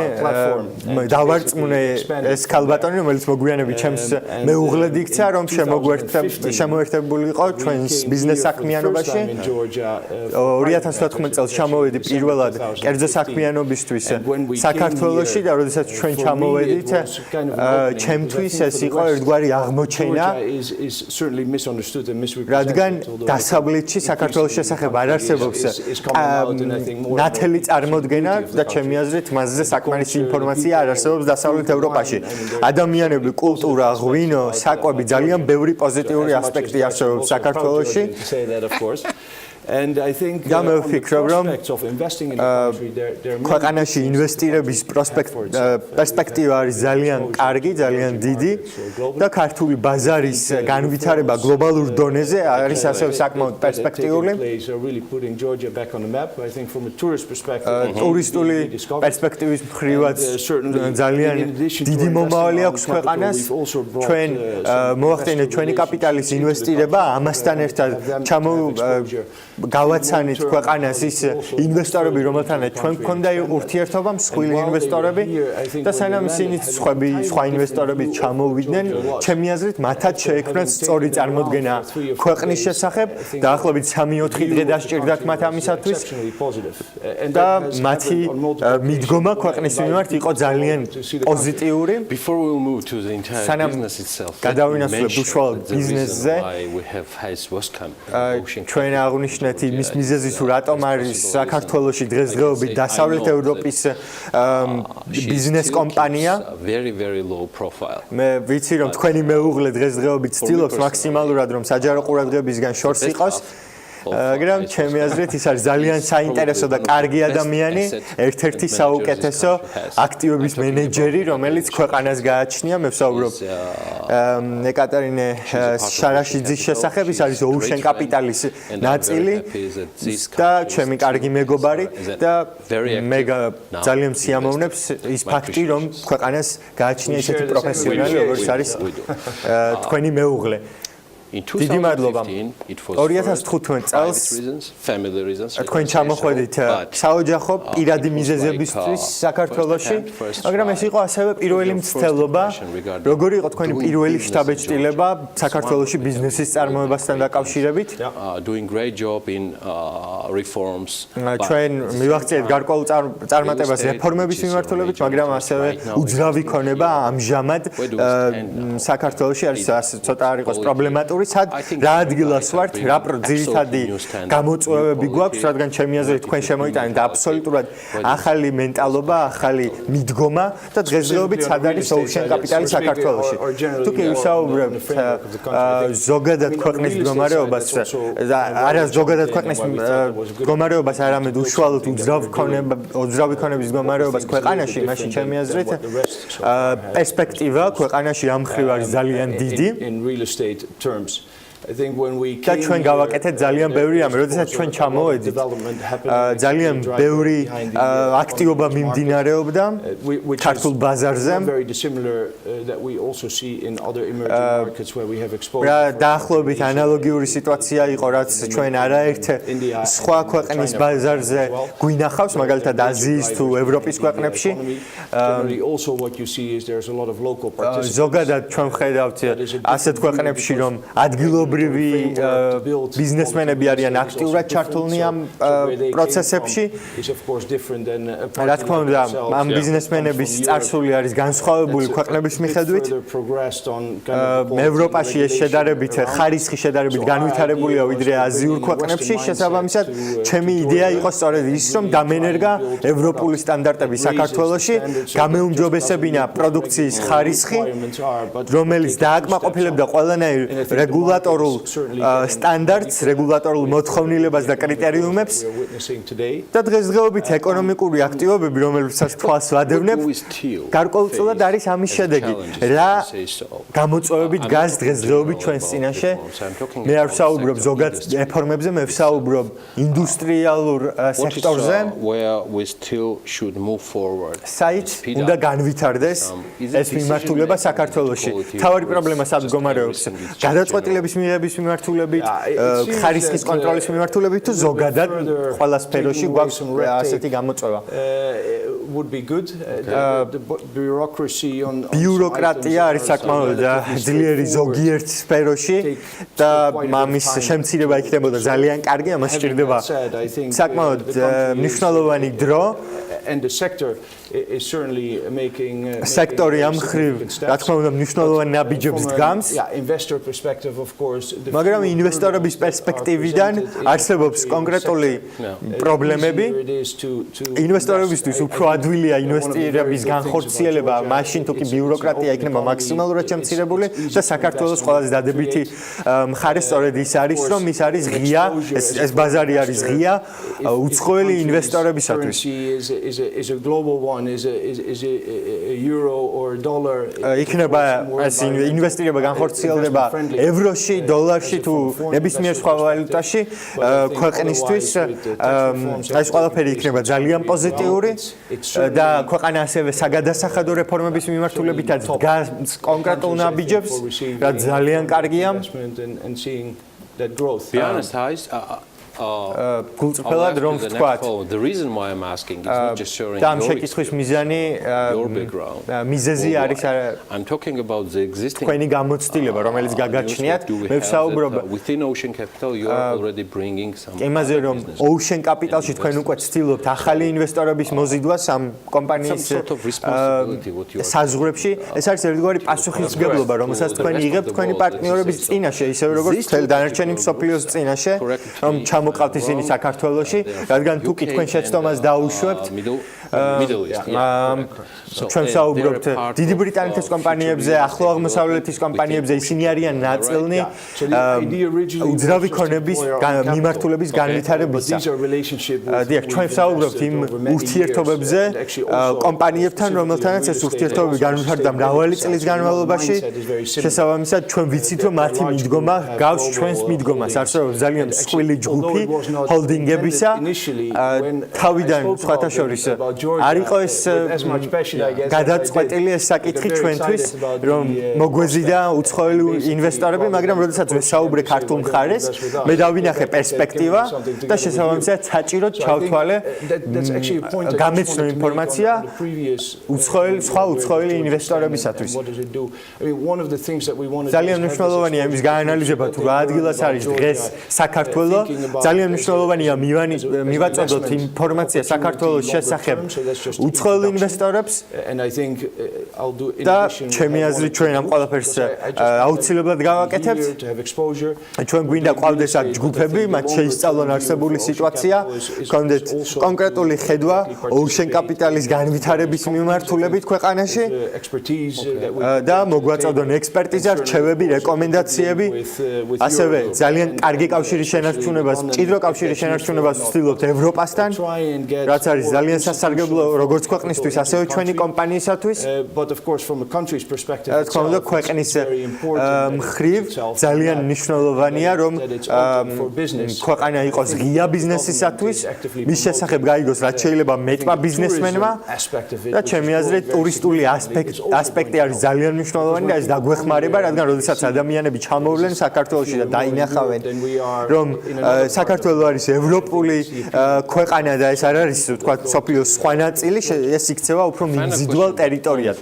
დავარწმუნე ეს ქალბატონი რომელიც მოგვიანებით ჩემს მეუღლედ იქცა რომ შემოერთებულიყო ჩვენს ბიზნეს საქმიანობაში 2014 წელს ჩამოვედი პირველად კერძო საქმიანობისთვის საქართველოში და როდესაც ჩვენ ჩამოვედით ჩემთვის ეს იყო ერთგვარი აღმოჩენა რადგან დასავლეთში საქართველოს შესახებ არ არსებობს ნათელი წარმოდგენა და ჩემი აზრით მასზე საკმარისი ინფორმაცია არ არსებობს დასავლეთ ევროპაში ადამიანები კულტურა ღვინო საკვები ძალიან ბევრი პოზიტიური ასპექტი არსებობს საქართველოში And I think the prospects of investing in the country there ქვეყანაში ინვესტირების პერსპექტივა არის ძალიან კარგი, ძალიან დიდი და ქართული ბაზარის განვითარება გლობალურ დონეზე არის ასევე საკმაოდ პერსპექტიული. ტურისტული პერსპექტივის მხრივაც ძალიან დიდი მომავალი აქვს ქვეყანას. ჩვენ მოახდინეთ ჩვენი კაპიტალის ინვესტირება ამასთან ერთად გავაცანით ქვეყანას ის ინვესტორები, რომელთანაც ჩვენ გვქონდა ურთიერთობა, მსხვილი ინვესტორები და სანამ ისინი სხვა ინვესტორები ჩამოვიდნენ, ჩემი აზრით, მათაც შეექმნათ სწორი წარმოდგენა ქვეყნის შესახებ, დაახლოებით 3-4 დღე დასჭირდათ მათ ამისათვის და მათი მიდგომა ქვეყნის მიმართ იყო ძალიან პოზიტიური. სანამ გადავინაცვლებთ უშუალოდ ბიზნესზე, ჩვენ აღნიშნეთ იმის მიზეზი თუ რატომ არის საქართველოში დღესდღეობით დასავლეთ ევროპის ბიზნეს კომპანია. მე ვიცი რომ თქვენი მეუღლე დღესდღეობით ცდილობს მაქსიმალურად რომ საჯარო ყურადღებისგან შორს იყოს. მაგრამ ჩემი აზრით ის არის ძალიან საინტერესო და კარგი ადამიანი, ერთ-ერთი საუკეთესო აქტივების მენეჯერი, რომელიც ქვეყანას გააჩნია. მე ვსაუბრობ ეკატერინე შარაშიძის შესახებ, ის არის Ocean Capital-ის ნაწილი და ჩემი კარგი მეგობარი და მე ძალიან სიამოვნებს ის ფაქტი, რომ ქვეყანას გააჩნია ისეთი პროფესიონალი, როგორც არის თქვენი მეუღლე. დიდი მადლობა. 2015 წელს თქვენ ჩამოხვედით საოჯახო პირადი მიზეზებისთვის საქართველოში, მაგრამ ეს იყო ასევე პირველი მცდელობა. როგორი იყო თქვენი პირველი შტაბ-ეჭდილება საქართველოში ბიზნესის წარმოებასთან დაკავშირებით? ჩვენ მივახციეთ გარკვეულ წარმატებას რეფორმების მიმართულებით, მაგრამ ასევე უძრავი ქონება ამჟამად საქართველოში არის ცოტა არ იყოს პრობლემატური. რა ადგილას ვართ, რა ძირითადი გამოწვევები გვაქვს, რადგან ჩემი აზრით თქვენ შემოიტანეთ აბსოლუტურად ახალი მენტალობა, ახალი მიდგომა და დღესდღეობით სად არის Ocean Capital საქართველოში. თუ კი ვისაუბრებთ ზოგადად ქვეყნის მდგომარეობას და არა ზოგადად ქვეყნის მდგომარეობას, არამედ უშუალოდ უძრავი ქონების მდგომარეობას ქვეყანაში, მაშინ ჩემი აზრით პერსპექტივა ქვეყანაში ამ მხრივ არის ძალიან დიდი. და ჩვენ გავაკეთეთ ძალიან ბევრი რამე, როდესაც ჩვენ ჩამოვედით ძალიან ბევრი აქტივობა მიმდინარეობდა ქართულ ბაზარზე. დაახლოებით ანალოგიური სიტუაცია იყო, რაც ჩვენ არაერთ სხვა ქვეყნის ბაზარზე გვინახავს, მაგალითად აზიის თუ ევროპის ქვეყნებში. ზოგადად ჩვენ ვხედავთ ასეთ ქვეყნებში, რომ ადგილობრივი ჩვეულებრივი ბიზნესმენები არიან აქტიურად ჩართულნი ამ პროცესებში. რა თქმა უნდა, ამ ბიზნესმენების წარსული არის განსხვავებული ქვეყნების მიხედვით. ევროპაში ეს შედარებით ხარისხი შედარებით განვითარებულია ვიდრე აზიურ ქვეყნებში. შესაბამისად, ჩემი იდეა იყო სწორედ ის, რომ დამენერგა ევროპული სტანდარტები საქართველოში, გამეუმჯობესებინა პროდუქციის ხარისხი, რომელიც დააკმაყოფილებდა ყველანაირ რეგულატორულ სტანდარტს, რეგულატორულ მოთხოვნილებას და კრიტერიუმებს. და დღესდღეობით ეკონომიკური აქტივობები, რომელსაც თვალს ვადევნებ, გარკვეულწილად არის ამის შედეგი. რა გამოწვევები დგას დღესდღეობით ჩვენს წინაშე? მე არ ვსაუბრობ ზოგად რეფორმებზე, მე ვსაუბრობ ინდუსტრიალურ სექტორზე. საით უნდა განვითარდეს ეს მიმართულება საქართველოში. თავარი პრობლემა სად მდგომარეობს? გადაწყვეტილების მიღების მიმართულებით, ხარისხის კონტროლის მიმართულებით თუ ზოგადად ყველა სფეროში გვაქვს ასეთი გამოწვევა. ბიუროკრატია არის საკმაოდ ძლიერი ზოგიერთ სფეროში და ამის შემცირება იქნებოდა ძალიან კარგი, ამას სჭირდება საკმაოდ მნიშვნელოვანი დრო. სექტორი ამ მხრივ, რა თქმა უნდა, მნიშვნელოვანი ნაბიჯებს დგამს. მაგრამ ინვესტორების პერსპექტივიდან არსებობს კონკრეტული პრობლემები. ინვესტორებისთვის უფრო ადვილია ინვესტირების განხორციელება, მაშინ თუ კი ბიუროკრატია იქნება მაქსიმალურად შემცირებული და საქართველოს ყველაზე დადებითი მხარე სწორედ ის არის, რომ ის არის ღია, ეს ბაზარი არის ღია უცხოელი ინვესტორებისათვის. იქნება ეს ინვესტირება განხორციელდება ევროში, დოლარში თუ ნებისმიერ სხვა ვალუტაში ქვეყნისთვის ეს ყველაფერი იქნება ძალიან პოზიტიური და ქვეყანა ასევე საგადასახადო რეფორმების მიმართულებითაც დგას კონკრეტულ ნაბიჯებს, რაც ძალიან კარგია. გულწრფელად რომ ვთქვათ, და ამ შეკითხვის მიზანი მიზეზი არის თქვენი გამოცდილება, რომელიც გაგაჩნიათ. მე ვსაუბრობ იმაზე, რომ Ocean Capital-ში თქვენ უკვე ცდილობთ ახალი ინვესტორების მოზიდვას ამ კომპანიის საზღვრებში. ეს არის ერთგვარი პასუხისმგებლობა, რომელსაც თქვენ იღებთ თქვენი პარტნიორების წინაშე, ისევე როგორც მთელი დანარჩენი მსოფლიოს წინაშე, რომ ჩამოყავთ ისინი საქართველოში, რადგან თუ კი თქვენ შეცდომას დაუშვებთ, ჩვენ ვსაუბრობთ დიდი ბრიტანეთის კომპანიებზე, ახლო აღმოსავლეთის კომპანიებზე, ისინი არიან ნაწილნი უძრავი ქონების მიმართულების განვითარებისა. დიახ, ჩვენ ვსაუბრობთ იმ ურთიერთობებზე კომპანიებთან, რომელთანაც ეს ურთიერთობები განვითარდა მრავალი წლის განმავლობაში. შესაბამისად, ჩვენ ვიცით, რომ მათი მიდგომა გავს ჩვენს მიდგომას. არსებობს ძალიან მსხვილი ჯგუფი ჰოლდინგებისა. თავიდან სხვათა შორის არ იყო ეს გადაწყვეტილი ეს საკითხი ჩვენთვის, რომ მოგვეზიდა უცხოელი ინვესტორები, მაგრამ როდესაც ვესაუბრე ქართულ მხარეს, მე დავინახე პერსპექტივა და შესაბამისად საჭიროდ ჩავთვალე გამეცნო ინფორმაცია სხვა უცხოელი ინვესტორებისათვის. ძალიან მნიშვნელოვანია იმის გაანალიზება, თუ რა ადგილას არის დღეს საქართველო. ძალიან მნიშვნელოვანია მივაწოდოთ ინფორმაცია საქართველოს შესახებ უცხოელ ინვესტორებს და ჩემი აზრით ჩვენ ამ ყველაფერს აუცილებლად გავაკეთებთ. ჩვენ გვინდა ყავდეს აქ ჯგუფები, მათ შეისწავლონ არსებული სიტუაცია, გქონდეთ კონკრეტული ხედვა Ocean Capital-ის განვითარების მიმართულებით ქვეყანაში და მოგვაწოდონ ექსპერტიზა, რჩევები, რეკომენდაციები, ასევე ძალიან კარგი კავშირის შენარჩუნებას, მჭიდრო კავშირის შენარჩუნებას ვცდილობთ ევროპასთან, რაც არის ძალიან სასარგებლო როგორც ქვეყნისთვის, ასევე ჩვენი კომპანიისათვის. თქმა უნდა, ქვეყნის მხრივ ძალიან მნიშვნელოვანია, რომ ქვეყანა იყოს ღია ბიზნესისათვის, მის შესახებ გაიგოს რაც შეიძლება მეტმა ბიზნესმენმა და ჩემი აზრით ტურისტული ასპექტი არის ძალიან მნიშვნელოვანი და ეს დაგვეხმარება, რადგან როდესაც ადამიანები ჩამოვლენ საქართველოში და დაინახავენ, რომ საქართველო არის ევროპული ქვეყანა და ეს არ არის, თქვა, სოფლიოს სხვა სხვა ნაწილი ეს იქცევა უფრო ინდივიდუალ ტერიტორიად.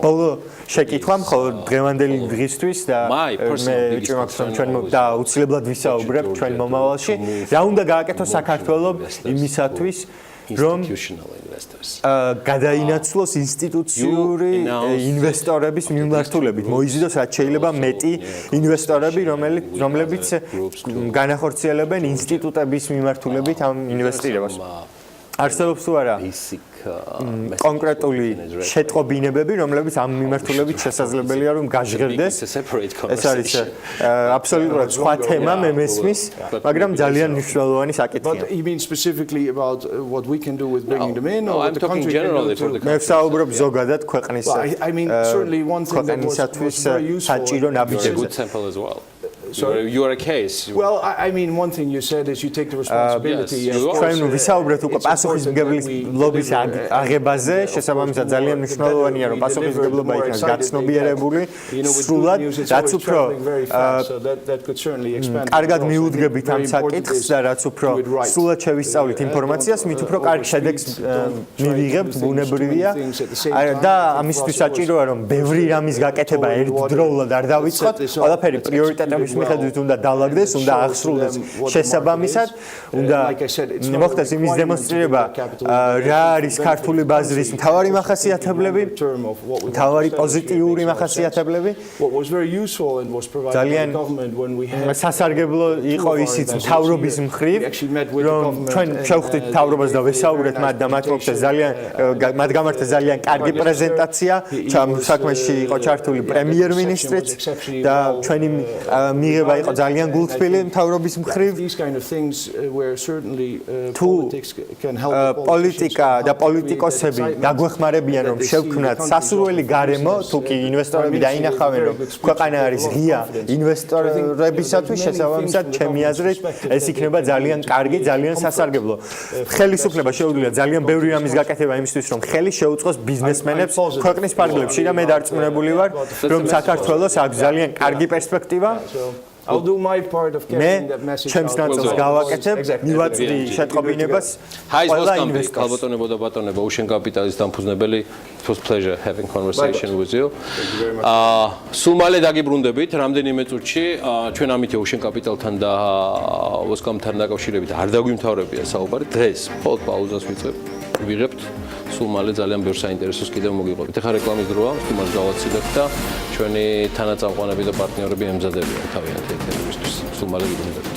ბოლო შეკითხვა მხოლოდ დღევანდელი დღისთვის და მე ვიჭი მაქვს რომ ჩვენ და უცილებლად ვისაუბრებთ ჩვენ მომავალში რა უნდა გააკეთოს საქართველოს იმისათვის რომ გადაინაცვლოს ინსტიტუციური ინვესტორების მიმართულებით, მოიზიდოს რაც შეიძლება მეტი ინვესტორები, რომლებიც განახორციელებენ ინსტიტუტების მიმართულებით ამ ინვესტირებას. არსებობს თუ არა კონკრეტული შეტყობინებები, რომლებიც ამ მიმართულებით შესაძლებელია რომ გაჟღერდეს. ეს არის აბსოლუტურად სხვა თემა, მე მესმის, მაგრამ ძალიან მნიშვნელოვანი საკითხია. But you mean specifically about what we can do with bringing them in or I'm talking generally for the მე ვსაუბრობ ზოგადად ქვეყნის I mean certainly one thing that was very useful. საჭირო ნაბიჯები. Good sample as well. You are a case. Well, I mean one thing you said is you take the responsibility. ჩვენ ვისაუბრეთ უკვე პასუხისმგებლობის აღებაზე, შესაბამისად ძალიან მნიშვნელოვანია რომ პასუხისმგებლობა იქნას გაცნობიერებული, სრულად, რაც უფრო კარგად მიუდგებით ამ საკითხს და რაც უფრო სრულად შევისწავლით ინფორმაციას, მით უფრო კარგ შედეგს მივიღებთ, ბუნებრივია. და ამისთვის საჭიროა რომ ბევრი რამის გაკეთება ერთდროულად არ დავიწყოთ, ყველაფერი პრიორიტეტების მიხედვით უნდა დაალაგდეს, უნდა აღსრულდეს შესაბამისად, უნდა მოხდეს იმის დემონსტრირება, რა არის ქართული ბაზრის მთავარი მახასიათებლები, მთავარი პოზიტიური მახასიათებლები. ძალიან სასარგებლო იყო ისიც მთავრობის მხრივ, რომ ჩვენ შევხვდით მთავრობას და ვესაუბრეთ მათ და მათ მოხდეს მათ გამართეს ძალიან კარგი პრეზენტაცია, საქმეში იყო ჩართული პრემიერ-მინისტრიც და ჩვენი მიღება იყო ძალიან გულთბილი მთავრობის მხრივ. თუ პოლიტიკა და პოლიტიკოსები გაგვეხმარებიან რომ შევქმნათ სასურველი გარემო, თუ კი ინვესტორები დაინახავენ რომ ქვეყანა არის ღია ინვესტორებისათვის, შესაბამისად ჩემი აზრით ეს იქნება ძალიან კარგი, ძალიან სასარგებლო. ხელისუფლება შეუძლია ძალიან ბევრი რამის გაკეთება იმისთვის რომ ხელი შეუწყოს ბიზნესმენებს ქვეყნის ფარგლებში და მე დარწმუნებული ვარ რომ საქართველოს აქვს ძალიან კარგი პერსპექტივა. I'll do my part of getting that message out. ჩემს ნაწილს გავაკეთებ, მივაწვდი შეტყობინებას. ყველა ინვესტორს. ალბათონებო და ბატონებო, უშენ კაპიტალის დამფუძნებელი, it was pleasure having conversation with you. სულ მალე დაგიბრუნდებით რამდენიმე წუთში, ჩვენ ამით უშენ კაპიტალთან და ოსკამთან დაკავშირებით არ დაგვიმთავრებია საუბარი. დღეს მხოლოდ პაუზას ვიღებთ. სულ მალე ძალიან ბევრ საინტერესოს კიდევ მოგიყვებით. ეხლა რეკლამის დროა, სტუმარს დავაცილებ და ჩვენი თანაწამყვანები და პარტნიორები ემზადებიან თავიანთი ეთერებისთვის. სულ მალე ვიბრუნდებით.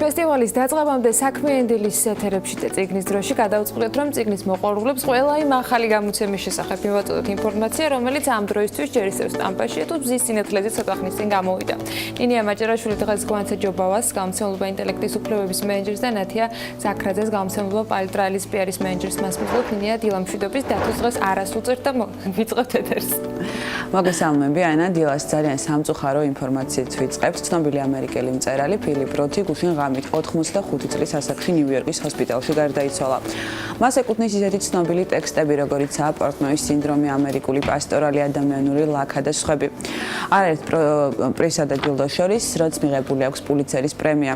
ფესტივალის დაწყებამდე საქმიანი დილის ეთერებში და წიგნის დროში გადავწყვეტთ, რომ წიგნის მოყვარულებს ყველა იმ ახალი გამოცემის შესახებ მივაწოდოთ ინფორმაცია, რომელიც ამ დროისთვის ჯერ ისევ სტამპაშია, თუ მზის სინათლეზე ცოტა ხნის წინ გამოვიდა. ნინია მაჭარაშვილი დღეს გვანცა ჯობავას, გამოცემლობა ინტელექტის უფლებების მენეჯერს და ნათია ზაქრაძეს გამოცემლობა პალიტრალის პიარის მენეჯერს მასმეძლობ ნინია დილა მშვიდობის დათოს დღეს არას უწევთ და ვიწყებთ ეთერს. მოგესალმები, ანა დილას ძალიან სამწუხარო ინფორმაციით ვიწყებთ. ცნობილი ამერიკელი მწერალი ფილიპ როთი გუშინ ღამით 85 წლის ასაკში ნიუ-იორკის ჰოსპიტალში გარდაიცვალა. მას ეკუთვნის ისეთი ცნობილი ტექსტები, როგორიცაა პორტნოის სინდრომი, ამერიკული პასტორალი, ადამიანური ლაქა და სხვები. არაერთ პრიზსა და ჯილდოს შორის, რაც მიღებული აქვს პულიცერის პრემია.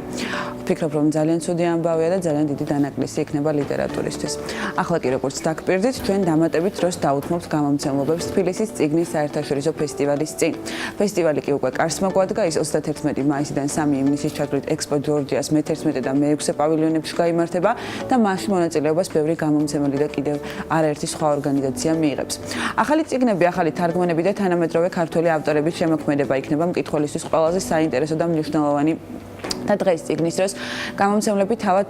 ვფიქრობ, რომ ძალიან ცუდი ამბავია და ძალიან დიდი დანაკლისი იქნება ლიტერატურისთვის. ახლა კი როგორც დაგპირდით, ჩვენ დამატებით დროს დაუთმობთ გამომცემლობებს თბილისის წიგნის საერთაშორისო ფესტივალის წინ. ფესტივალი კი უკვე კარს მოგვადგა, ის 31 მაისიდან 3 ივნისის ჩათვლით ექსპო ჯორჯიას მე-11 და მე-6 პავილიონებში გაიმართება და მასში მონაწილეობას ბევრი გამომცემელი და კიდევ არაერთი სხვა ორგანიზაცია მიიღებს. ახალი წიგნები, ახალი თარგმანები და თანამედროვე ქართველი ავტორების შემოქმედება იქნება მკითხველისთვის ყველაზე საინტერესო და მნიშვნელოვანი და დღეს წიგნის დროს გამომცემლები თავად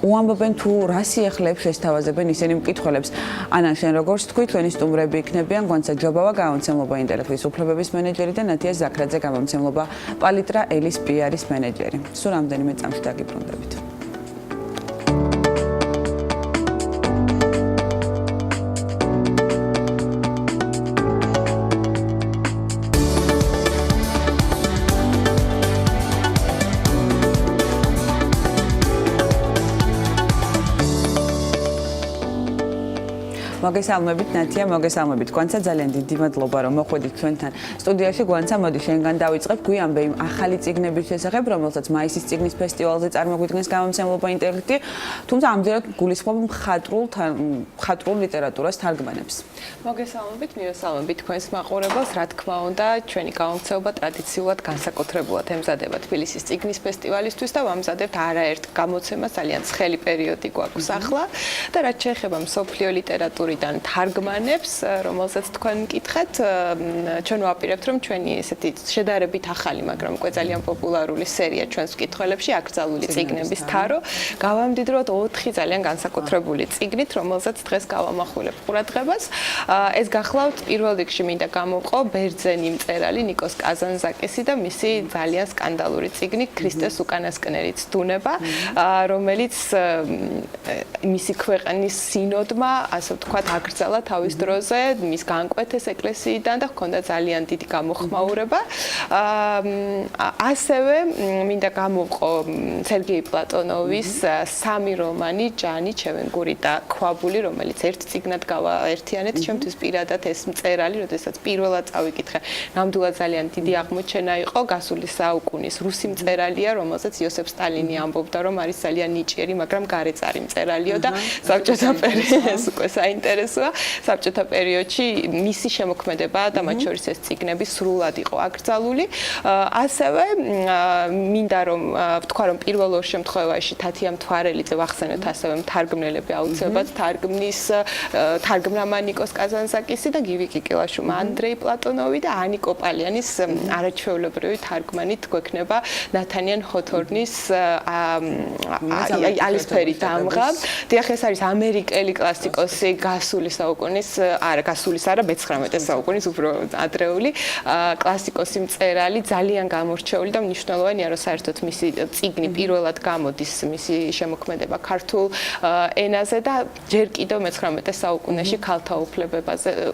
უამბობენ თუ რა სიახლეებს შესთავაზებენ ისინი მკითხველებს. ანა, შენ როგორც თქვი, ჩვენი სტუმრები იქნებიან გვანცა ჯობავა, გამომცემლობა ინტელექტის უფლებების მენეჯერი და ნათია ზაქრაძე, გამომცემლობა პალიტრა ელის პიარის მენეჯერი. სულ რამდენიმე წამში დაგიბრუნდებით. მოგესალმებით ნათია, მოგესალმებით გვანცა, ძალიან დიდი მადლობა რომ მოხვედით ჩვენთან სტუდიაში. გვანცა, მოდი შენგან დავიწყებ, გვიამბე იმ ახალი წიგნების შესახებ, რომელსაც მაისის წიგნის ფესტივალზე წარმოგვიდგენს გამომცემლობა ინტელექტი, თუმცა ამჯერად გულისხმობ მხატვრულ ლიტერატურას თარგმანებს. მოგესალმებით, მივესალმებით თქვენს მაყურებელს, რა თქმა უნდა, ჩვენი გამომცემლობა ტრადიციულად განსაკუთრებულად ემზადება თბილისის წიგნის ფესტივალისთვის და ვამზადებთ არაერთ გამოცემას, ძალიან ცხელი პერიოდი გვაქვს ახლა და რაც შეეხება მსოფლიო ლიტერატურიდან თარგმანებს, რომელსაც თქვენ მკითხეთ, ჩვენ ვაპირებთ, რომ ჩვენი ესეთი შედარებით ახალი, მაგრამ უკვე ძალიან პოპულარული სერია ჩვენს მკითხველებში აკრძალული წიგნების თარო, გავამდიდროთ 4 ძალიან განსაკუთრებული წიგნით, რომელსაც დღეს გავამახვილებ ყურადღებას. ეს გახლავთ პირველ რიგში მინდა გამოვყო ბერძენი მწერალი ნიკოს კაზანზაკისი და მისი ძალიან სკანდალური წიგნი ქრისტეს უკანასკნელი ცდუნება, რომელიც მისი ქვეყნის სინოდმა, ასე ვთქვათ, აკრძალა თავის დროზე, მის განკვეთეს ეკლესიიდან და ჰქონდა ძალიან დიდი გამოხმაურება. ასევე მინდა გამოვყო სერგეი პლატონოვის 3 რომანი ჯანი, ჩევენგური და ქვაბული, რომელიც ერთ წიგნად გავაერთიანეთ. ჩემთვის პირადად ეს მწერალი, როდესაც პირველად წავიკითხე, ნამდვილად ძალიან დიდი აღმოჩენა იყო. გასული საუკუნის რუსი მწერალია, რომელსაც იოსებ სტალინი ამბობდა, რომ არის ძალიან ნიჭიერი, მაგრამ გარეწარი მწერალიო და საბჭოთა პერიოდში უკვე საინტერესოა. საბჭოთა პერიოდში მისი შემოქმედება და მათ შორის ეს წიგნები სრულად იყო აკრძალული. ასევე მინდა რომ ვთქვა, რომ პირველ ორ შემთხვევაში თათია მთვარელიძე ვახსენოთ ასევე მთარგმნელები აუცილებლად თარგმნა ნიკოს კაზანზაკისი და გივი კიკილაშვილმა ანდრეი პლატონოვი და ანი კოპალიანის არაჩვეულებრივი თარგმანით გვექნება ნათანიან ჰოთორნის ალისფერი დამღა. დიახ, ეს არის ამერიკელი კლასიკოსი გასული საუკუნის, არა მე-19 საუკუნის უფრო ადრეული კლასიკოსი მწერალი, ძალიან გამორჩეული და მნიშვნელოვანია, რომ საერთოდ მისი წიგნი პირველად გამოდის, მისი შემოქმედება ქართულ ენაზე და ჯერ კიდევ მე-19 საუკუნეში ქალთა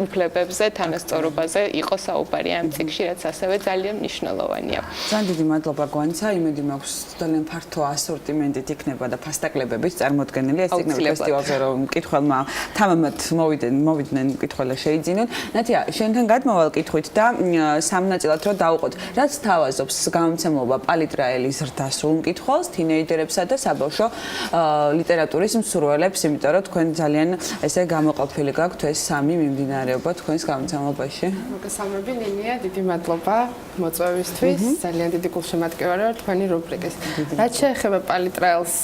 უფლებებზე, თანასწორობაზე იყო საუბარი ამ წიგნში, რაც ასევე ძალიან მნიშვნელოვანია. ძალიან დიდი მადლობა გვანცა, იმედი მაქვს ძალიან ფართო ასორტიმენტით იქნება და ფასტაკლებებით წარმოდგენილი ეს წიგნების ფესტივალზე, რომ მკითხველმა თამამად მოვიდნენ მკითხველა შეიძინონ. ნათია, შენთან გადმოვალ კითხვით და სამ ნაწილად რო დავუყოთ. რაც თავაზობს გამომცემლობა პალიტრაელი ზრდას სულ მკითხველს, თინეიჯერებსა და საბავშვო ლიტერატურის მსურველებს, იმიტომ რომ თქვენ ძალიან ესე გამოყოფილი გაქვთ ეს სამი მიმდინარეობა თქვენს გამომცემლობაში. მოგესალმები ნინია, დიდი მადლობა მოწვევისთვის. ძალიან დიდი გულშემატკივარი ვარ თქვენი რუბრიკის. რაც შეეხება პალიტრაელს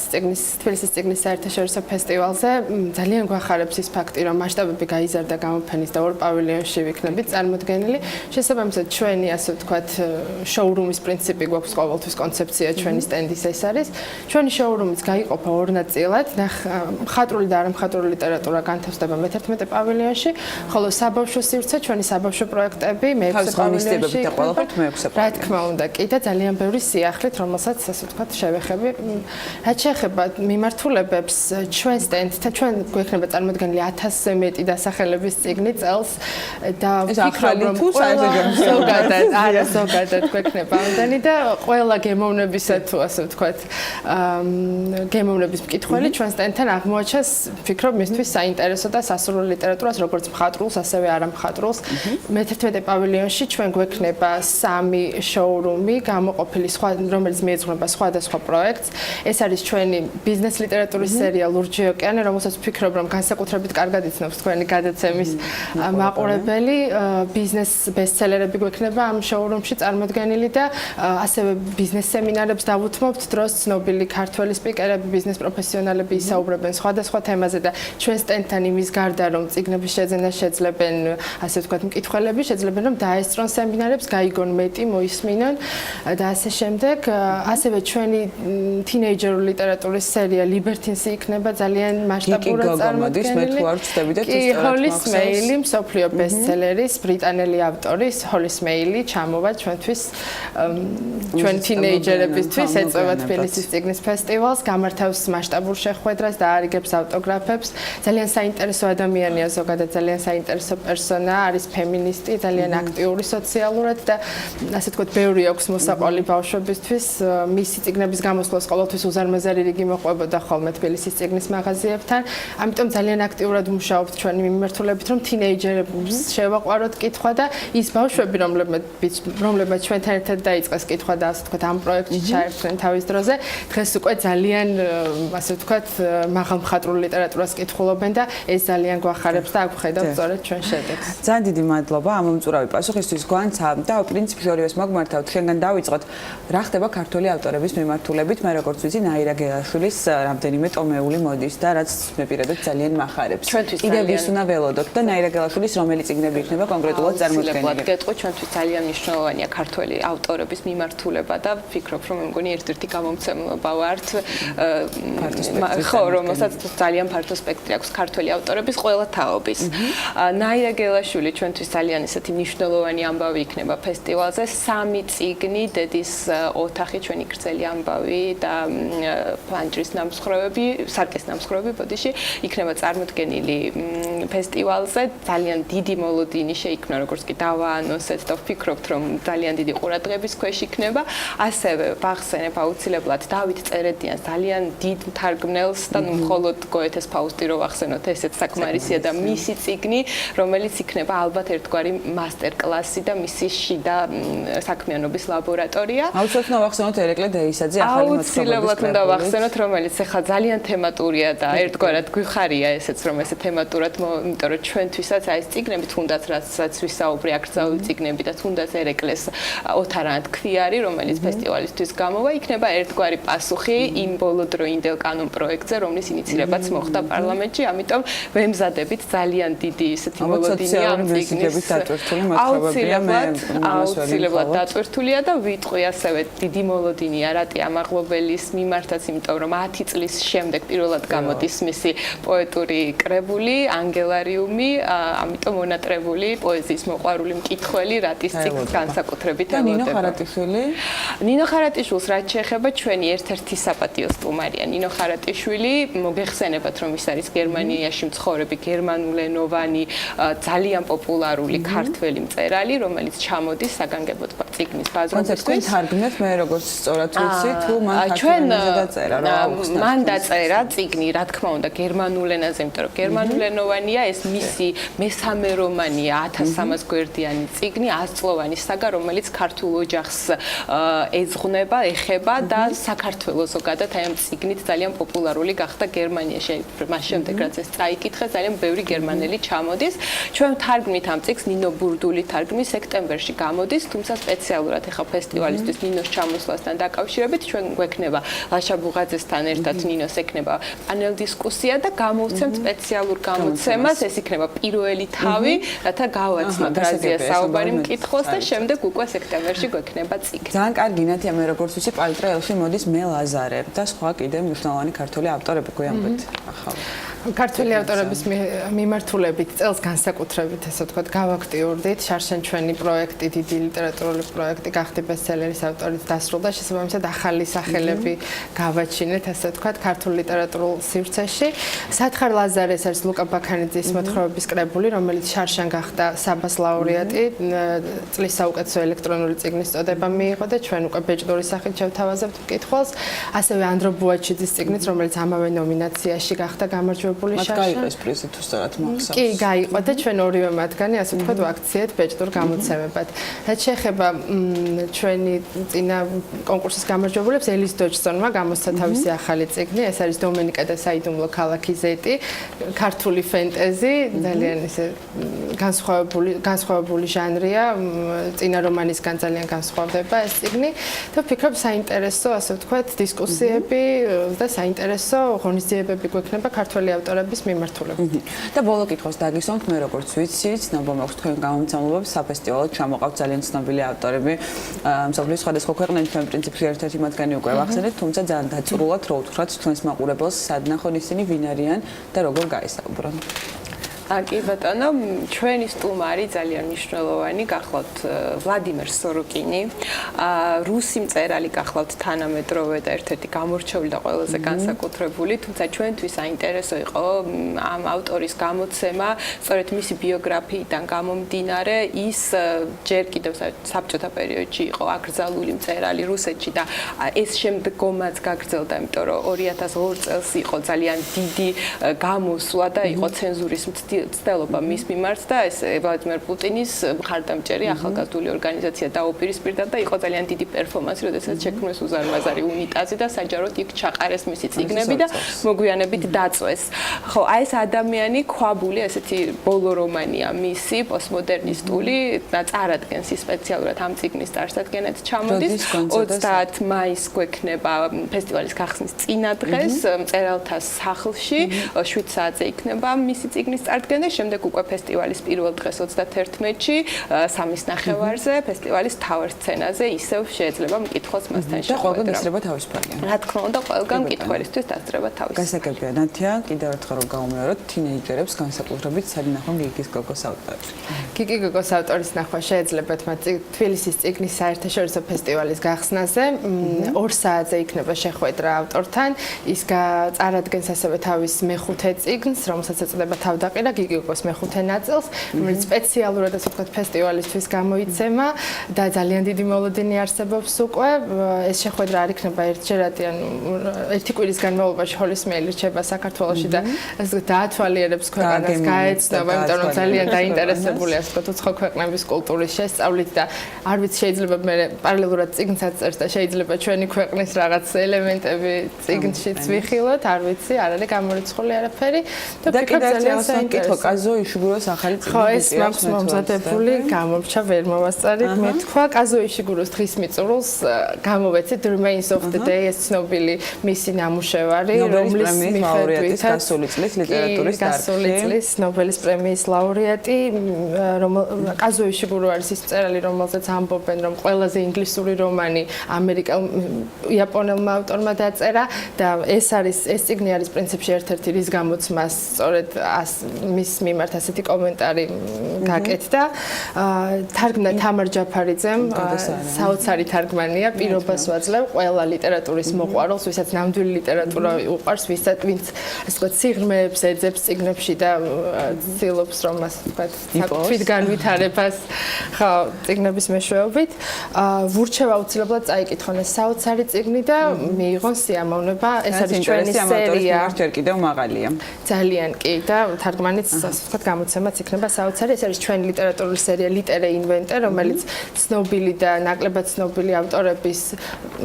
თბილისის წიგნის საერთაშორისო ფესტივალზე, ძალიან გვახარებს ის ფაქტი, რომ მასშტაბები გაიზარდა გამოფენის და 2 პავილიონში ვიქნებით წარმოდგენილი. შესაბამისად, ჩვენი ასე ვთქვათ, შოურუმის პრინციპი გვაქვს ყოველთვის კონცეფცია ჩვენი სტენდის ეს არის. ჩვენი შოურუმიც გაიყოფა 2 ნაწილად, მხატვრული და არამხატვრული ლიტერატურა განთავსდება მე-11 პავილიონში, ხოლო საბავშვო სივრცე, ჩვენი საბავშვო პროექტები მე-6 პავილიონში. რა თქმა უნდა, კი და ძალიან ბევრი სიახლით, რომელსაც ასე ვთქვათ, შევეხები. რაც შეეხება მიმართულებებს, ჩვენ სტენდთან, ჩვენ გვექნება წარმოდგენილი 1000-ზე მეტი დასახელების წიგნი წელს და ვფიქრობ, რომ ზოგადად გვექნება ამდენი და ყველა გემოვნებისა თუ ასე ვთქვათ, გემოვნების მკითხველი ჩვენ სტენდთან აღმოაჩენს, ვფიქრობ, მისთვის საინტერესო და სასურველ ლიტერატურას, როგორც მხატვრულს, ასევე არამხატრულს. მე-11 პავილიონში ჩვენ გვექნება 3 შოურუმი გამოყოფილი, რომელიც მიეძღვნება სხვადასხვა პროექტს. ეს არის ჩვენი ბიზნეს ლიტერატურის სერია ლურჯი ოკეანე, რომელსაც ვფიქრობ, რომ განსაკუთრებით კარგად იცნობს თქვენი გადაცემის მაყურებელი. ბიზნეს ბესტსელერები გვექნება ამ შოურუმში წარმოდგენილი და ასევე ბიზნეს სემინარებს დავუთმობთ დროს ცნობილი ქართველი სპიკერები, ბიზნეს პროფესიონალები ისაუბრებენ სხვადასხვა თემაზე და ჩვენ სტენდთან იმის გარდა რომ წიგნების შეძენა შეძლებენ, ასე ვთქვათ, მკითხველები შეძლებენ რომ დაესწრონ სემინარებს, გაიგონ მეტი, მოისმინონ და ასე შემდეგ. ასევე ჩვენი თინეიჯერული ლიტერატურის სერია ლიბერტინსი იქნება ძალიან მასშტაბურად წარმოდგენილი. კი, ჰოლის მეილი, მსოფლიო ბესტსელერის ბრიტანელი ავტორის ჰოლის მეილი ჩამოვა ჩვენთვის, ჩვენ თინეიჯერებისთვის ეწევა თბილისის წიგნის ფესტივალს, გამართავს მასშტაბურ შეხვედრას და არიგებს ავტოგრაფებს. ძალიან საინტერესო ადამიანია, ზოგადად ძალიან საინტერესო პერსონა, არის ფემინისტი, ძალიან აქტიური სოციალურად და ასე ვთქვათ, ბევრი აქვს მოსაყვალი ბავშვებისთვის. მისი წიგნების გამოსვლას ყოველთვის უზარმაზარი რიგი მოყვებოდა ხოლმე თბილისის წიგნის მაღაზიებთან. ამიტომ ძალიან აქტიურად მუშაობთ ჩვენი მიმართულებით, რომ თინეიჯერებს შევაყვაროთ კითხვა და ის ბავშვები, რომლებმაც ჩვენთან ერთად დაიწყეს კითხვა და ასე ვთქვათ, ამ პროექტში ჩაერთვნენ თავის დროზე, დღეს უკვე ძალიან ასე ვთქვათ, მაღალმხატვრულ ლიტერატურას კითხულობენ და ეს ძალიან გვახარებს და აქ ვხედავთ სწორედ ჩვენ შედეგს. ძალიან დიდი მადლობა ამ მომწურავი პასუხისთვის გვანცა და პრინციპი ორივეს მოგმართავთ, ჩვენგან დავიწყოთ რა ხდება ქართული ავტორების მიმართულებით, მე როგორც ვიცი, ნაირა გელაშვილის რამდენიმე ტომეული მოდის და რაც მე პირადად ძალიან მახარებს. კიდევ ვის უნდა ველოდოთ და ნაირა გელაშვილის რომელი წიგნები იქნება კონკრეტულად წარმოდგენილი. გეტყვი, ჩვენთვის ძალიან მნიშვნელოვანია ქართული ავტორების მიმართულება და ვფიქრობ, რომ მე მგონი ერთ-ერთი გამომცემლობა ვართ, ხო, რომელსაც ძალიან ფართო სპექტრი აქვს ქართული ავტორების ყველა თაობის. ნაირა გელაშვილი ჩვენთვის ძალიან ესეთი მნიშვნელოვანი ამბავი იქნება ფესტივალზე. 3 წიგნი, დედის ოთახი, ჩვენი გრძელი ამბავი და ფანჯრის ნამსხვრევები, სარკეს ნამსხვრევები, ბოდიში, იქნება წარმოდგენილი ფესტივალზე. ძალიან დიდი მოლოდინი შეიქმნა, როგორც კი დავაანონსეთ და ვფიქრობთ, რომ ძალიან დიდი ყურადღების ქვეშ იქნება. ასევე ვახსენებ აუცილებლად დავით წერედიანს, ძალიან დიდ მთარგმნელს და მხოლოდ გოეთეს ფაუსტი რო ვახსენოთ, ესეც საკმარისია და მისი წიგნი, რომელიც იქნება ალბათ ერთგვარი მასტერკლასი და მისი შიდა საქმიანობის ლაბორატორია. აუცილებლად ვახსენოთ ერეკლე დეისაძე ახალი მოთხრობების აუცილებლად უნდა ვახსენოთ, რომელიც ახლა ძალიან თემატურია და ერთგვარად გვიხარია ესეც, რომ ესე თემატურად, იმიტომ რომ ჩვენთვისაც აი ეს წიგნები თუნდაც რაც ვისაუბრე, აკრძალული წიგნები და თუნდაც ერეკლეს ოთარანად ქვიარი, რომელიც ფესტივალისთვის გამოვა, იქნება ერთგვარი პასუხი იმ ბოლოდროინდელ კანონ პროექტზე, რომლის ინიციირებაც მოხდა პარლამენტში, ამიტომ ვემზადებით ძალიან დიდი ესეთი მოლოდინი ამ წიგნის. აუცილებლად დატვირთულია და ვიტყვი ასევე დიდი მოლოდინია რატი ამაღლობელის მიმართაც, იმიტომ რომ 10 წლის შემდეგ პირველად გამოდის მისი პოეტური კრებული ანგელარიუმი, ამიტომ მონატრებული პოეზიის მოყვარული მკითხველი რატის ციკლს განსაკუთრებით ელოდება. ნინო ხარატიშვილი? ნინო ხარატიშვილს რაც შეეხება ჩვენი ერთ-ერთი საპატიო სტუმარია. ნინო ხარატიშვილი, მოგეხსენებათ რომ ის არის გერმანიაში მცხოვრები გერმანულენოვანი ძალიან პოპულარული ქართველი მწერალი, რომელიც ჩამოდის საგანგებოდ წიგნის ბაზრობისთვის. თქვენ თარგმნეთ, მე როგორც სწორად ვიცი, თუ მან ქართულენაზე დაწერა რა აუგუსტი. მან დაწერა წიგნი, რა თქმა უნდა, გერმანულ ენაზე, იმიტომ რომ გერმანულენოვანია, ეს მისი მესამე რომანია, 1300 გვერდიანი წიგნი, 100 წლოვანი საგა, რომელიც ქართულ ოჯახს ეძღვნება, ეხება და საქართველოს ზოგადად აი ამ წიგნით ძალიან პოპულარული გახდა გერმანიაში. მას შემდეგ რაც ეს წაიკითხეს, ძალიან ბევრი გერმანელი ჩამოდის. ჩვენ თარგმნით ამ წიგნს, ნინო ბურდული თარგმნის სექტემბერში გამოდის, თუმცა სპეციალურად ახლა ფესტივალისთვის ნინოს ჩამოსვლასთან დაკავშირებით ჩვენ გვექნება ლაშა ბუღაძესთან ერთად ნინოს ექნება პანელ დისკუსია და გამოვცემთ სპეციალურ გამოცემას, ეს იქნება პირველი თავი, რათა გავაცნოთ რაზეა საუბარი მკითხველს და შემდეგ უკვე სექტემბერში გვექნება წიგნი. ძალიან კარგი ნათია, მე როგორც ვიცი, პალიტრაელში მოდის მე ლაზარე და სხვა კიდევ მნიშვნელოვანი ქართული ავტორები გვიამბეთ ახლა. ქართული ავტორების მიმართულებით წელს განსაკუთრებით ესე ვთქვათ გავაქტიურდით. შარშან ჩვენი პროექტი, დიდი ლიტერატურული პროექტი გახდი ბესტსელერის ავტორით დასრულდა. შესაბამისად ახალი სახელები გავაჩინეთ, ესე ვთქვათ, ქართულ ლიტერატურულ სივრცეში. სათხარ ლაზარეს არის ლუკა ბაქანიძის მოთხრობების კრებული, რომელიც შარშან გახდა საბას ლაურეატი. წლის საუკეთესო ელექტრონული წიგნის წოდება მიიღო და ჩვენ უკვე ბეჭდური სახით შევთავაზებთ მკითხველს. ასევე ანდრო ბუაჩიძის წიგნიც, რომელიც ამავე ნომინაციაში გახდა გამარჯვებული. მათ გაიყეს პრიზი თუ სწორად მოგხსოვს. კი, გაიყო და ჩვენ ორივე მათგანი ასე ვთქვათ ვაქციეთ ბეჭდურ გამოცემებად. რაც შეეხება ჩვენი წინა კონკურსის გამარჯვებულებს, ელის დოჯსონმა გამოსცა თავისი ახალი წიგნი, ეს არის დომენიკა და საიდუმლო ქალაქი ზეტი, ქართული ფენტეზი, ძალიან ისე განსხვავებული ჟანრია, წინა რომანისგან ძალიან განსხვავდება ეს წიგნი და ვფიქრობ საინტერესო ასე ვთქვათ დისკუსიები და საინტერესო ღონისძიებები გვექნება ქართული ავტორების მიმართულებით. და ბოლო კითხვას დაგისვამთ, მე როგორც ვიცი, ცნობა მაქვს თქვენ გამომცემლობებს საფესტივალო ჩამოყავთ ძალიან ცნობილი ავტორები. მსოფლიოს სხვადასხვა ქვეყნებში ჩვენ პრინციპში ერთ-ერთი მათგანი უკვე ვახსენეთ, თუმცა ძალიან დაწურულად რო უთხრათ თქვენს მაყურებელს, სად ნახონ ისინი, ვინ არიან და როგორ გაესაუბრონ. კი ბატონო, ჩვენი სტუმარი ძალიან მნიშვნელოვანი გახლავთ ვლადიმერ სოროკინი. რუსი მწერალი გახლავთ თანამედროვე და ერთ-ერთი გამორჩეული და ყველაზე განსაკუთრებული, თუმცა ჩვენთვის საინტერესო იყო ამ ავტორის გამოცემა, სწორედ მისი ბიოგრაფიიდან გამომდინარე, ის ჯერ კიდევ საბჭოთა პერიოდში იყო აკრძალული მწერალი რუსეთში და ეს შემდგომაც გაგრძელდა, იმიტომ რომ 2002 წელს იყო ძალიან დიდი გამოსვლა და იყო ცენზურის მცდელობა მის მიმართ და ეს ვლადიმერ პუტინის მხარდამჭერი ახალგაზრდული ორგანიზაცია დაუპირისპირდა და იყო ძალიან დიდი პერფორმანსი, როდესაც შექმნეს უზარმაზარი უნიტაზი და საჯაროდ იქ ჩაყარეს მისი წიგნები და მოგვიანებით დაწვეს. ხო, აი ეს ადამიანი ქვაბული, ესეთი ბოლო რომანია მისი, პოსტმოდერნისტული და წარადგენს სპეციალურად ამ წიგნის წარსადგენად ჩამოდის. 30 მაისს გვექნება ფესტივალის გახსნის წინა დღეს მწერალთა სახლში, 7 საათზე იქნება მისი წიგნის წარდგენა, შემდეგ უკვე ფესტივალის პირველ დღეს 31-ში, 3:30-ზე ფესტივალის თავარ სცენაზე ისევ შეიძლება მკითხოს მასთან შეხვედრა. და ყველგან ისრება თავისუფალია. რა თქმა უნდა, ყველგან მკითხველისთვის დასწრება თავისუფალია. გასაგებია ნათია, კიდევ ერთხელ რომ გავუმეოროთ, თინეიჯერებს განსაკუთრებით სანახო გიგის გოგოს ავტორი. გიგი გოგოს ავტორის ნახვა შეეძლებათ მათ თბილისის წიგნის საერთაშორისო ფესტივალის გახსნაზე. 2 საათზე იქნება შეხვედრა ავტორთან. ის წარადგენს ასევე თავის მეხუთე წიგნს, რომელსაც ეწოდება თავდაყირა გიგი გოგოს მეხუთე ნაწილს, რომელიც სპეციალურად ასე ვთქვათ ფესტივალისთვის გამოიცემა და ძალიან დიდი მოლოდინი არსებობს უკვე. ეს შეხვედრა არ იქნება ერთჯერადი, ანუ ერთი კვირის განმავლობაში ჰოლისმეილი რჩება საქართველოში და ასე დაათვალიერებს ქვეყანას, გაეცნობა, იმიტომ რომ ძალიან დაინტერესებული ასე ვთქვათ უცხო ქვეყნების კულტურის შესწავლით და არ ვიცი შეიძლება მე პარალელურად წიგნსაც წერს და შეიძლება ჩვენი ქვეყნის რაღაც ელემენტები წიგნშიც ვიხილოთ, არ ვიცი, არ არის გამორიცხული არაფერი და ფიქრობ ძალიან საინტერესო კაზო იშიგუროს ახალი წიგნი ხო, ეს მაქვს მომზადებული, გამორჩა ვერ მოვასწარი, მე თქვა კაზო იშიგუროს დღის მიწურულს გამოვეცეთ Remains of the Day, ეს ცნობილი მისი ნამუშევარი, რომლის მიხედვით გასული წლის ლიტერატურის გასული წლის ნობელის პრემიის ლაურეატი, კაზო იშიგურო არის ის მწერალი, რომელზეც ამბობენ, რომ ყველაზე ინგლისური რომანი ამერიკელ იაპონელმა ავტორმა დაწერა და ეს წიგნი არის პრინციპში ერთ-ერთი რის გამოც მას სწორედ მის მიმართ ასეთი კომენტარი გაკეთდა. თარგმნა თამარ ჯაფარიძემ, საოცარი თარგმანია, პირობას ვაძლევ ყველა ლიტერატურის მოყვარულს, ვისაც ნამდვილი ლიტერატურა უყვარს, ვინც ასე ვთქვათ სიღრმეებს ეძებს წიგნებში და ცდილობს რომ ასე ვთქვათ თვით განვითარებას ხო წიგნების მეშვეობით. ვურჩევა აუცილებლად წაიკითხონ ეს საოცარი წიგნი და მიიღონ სიამოვნება. ეს არის ჩვენი სერია. ჯერ კიდევ მაღალია. ძალიან კი და თარგმანიც ასე ვთქვათ გამოცემაც იქნება საოცარი. ეს არის ჩვენი ლიტერატურული სერია ლიტერე ინვენტე, რომელიც ცნობილი და ნაკლებად ცნობილი ავტორების,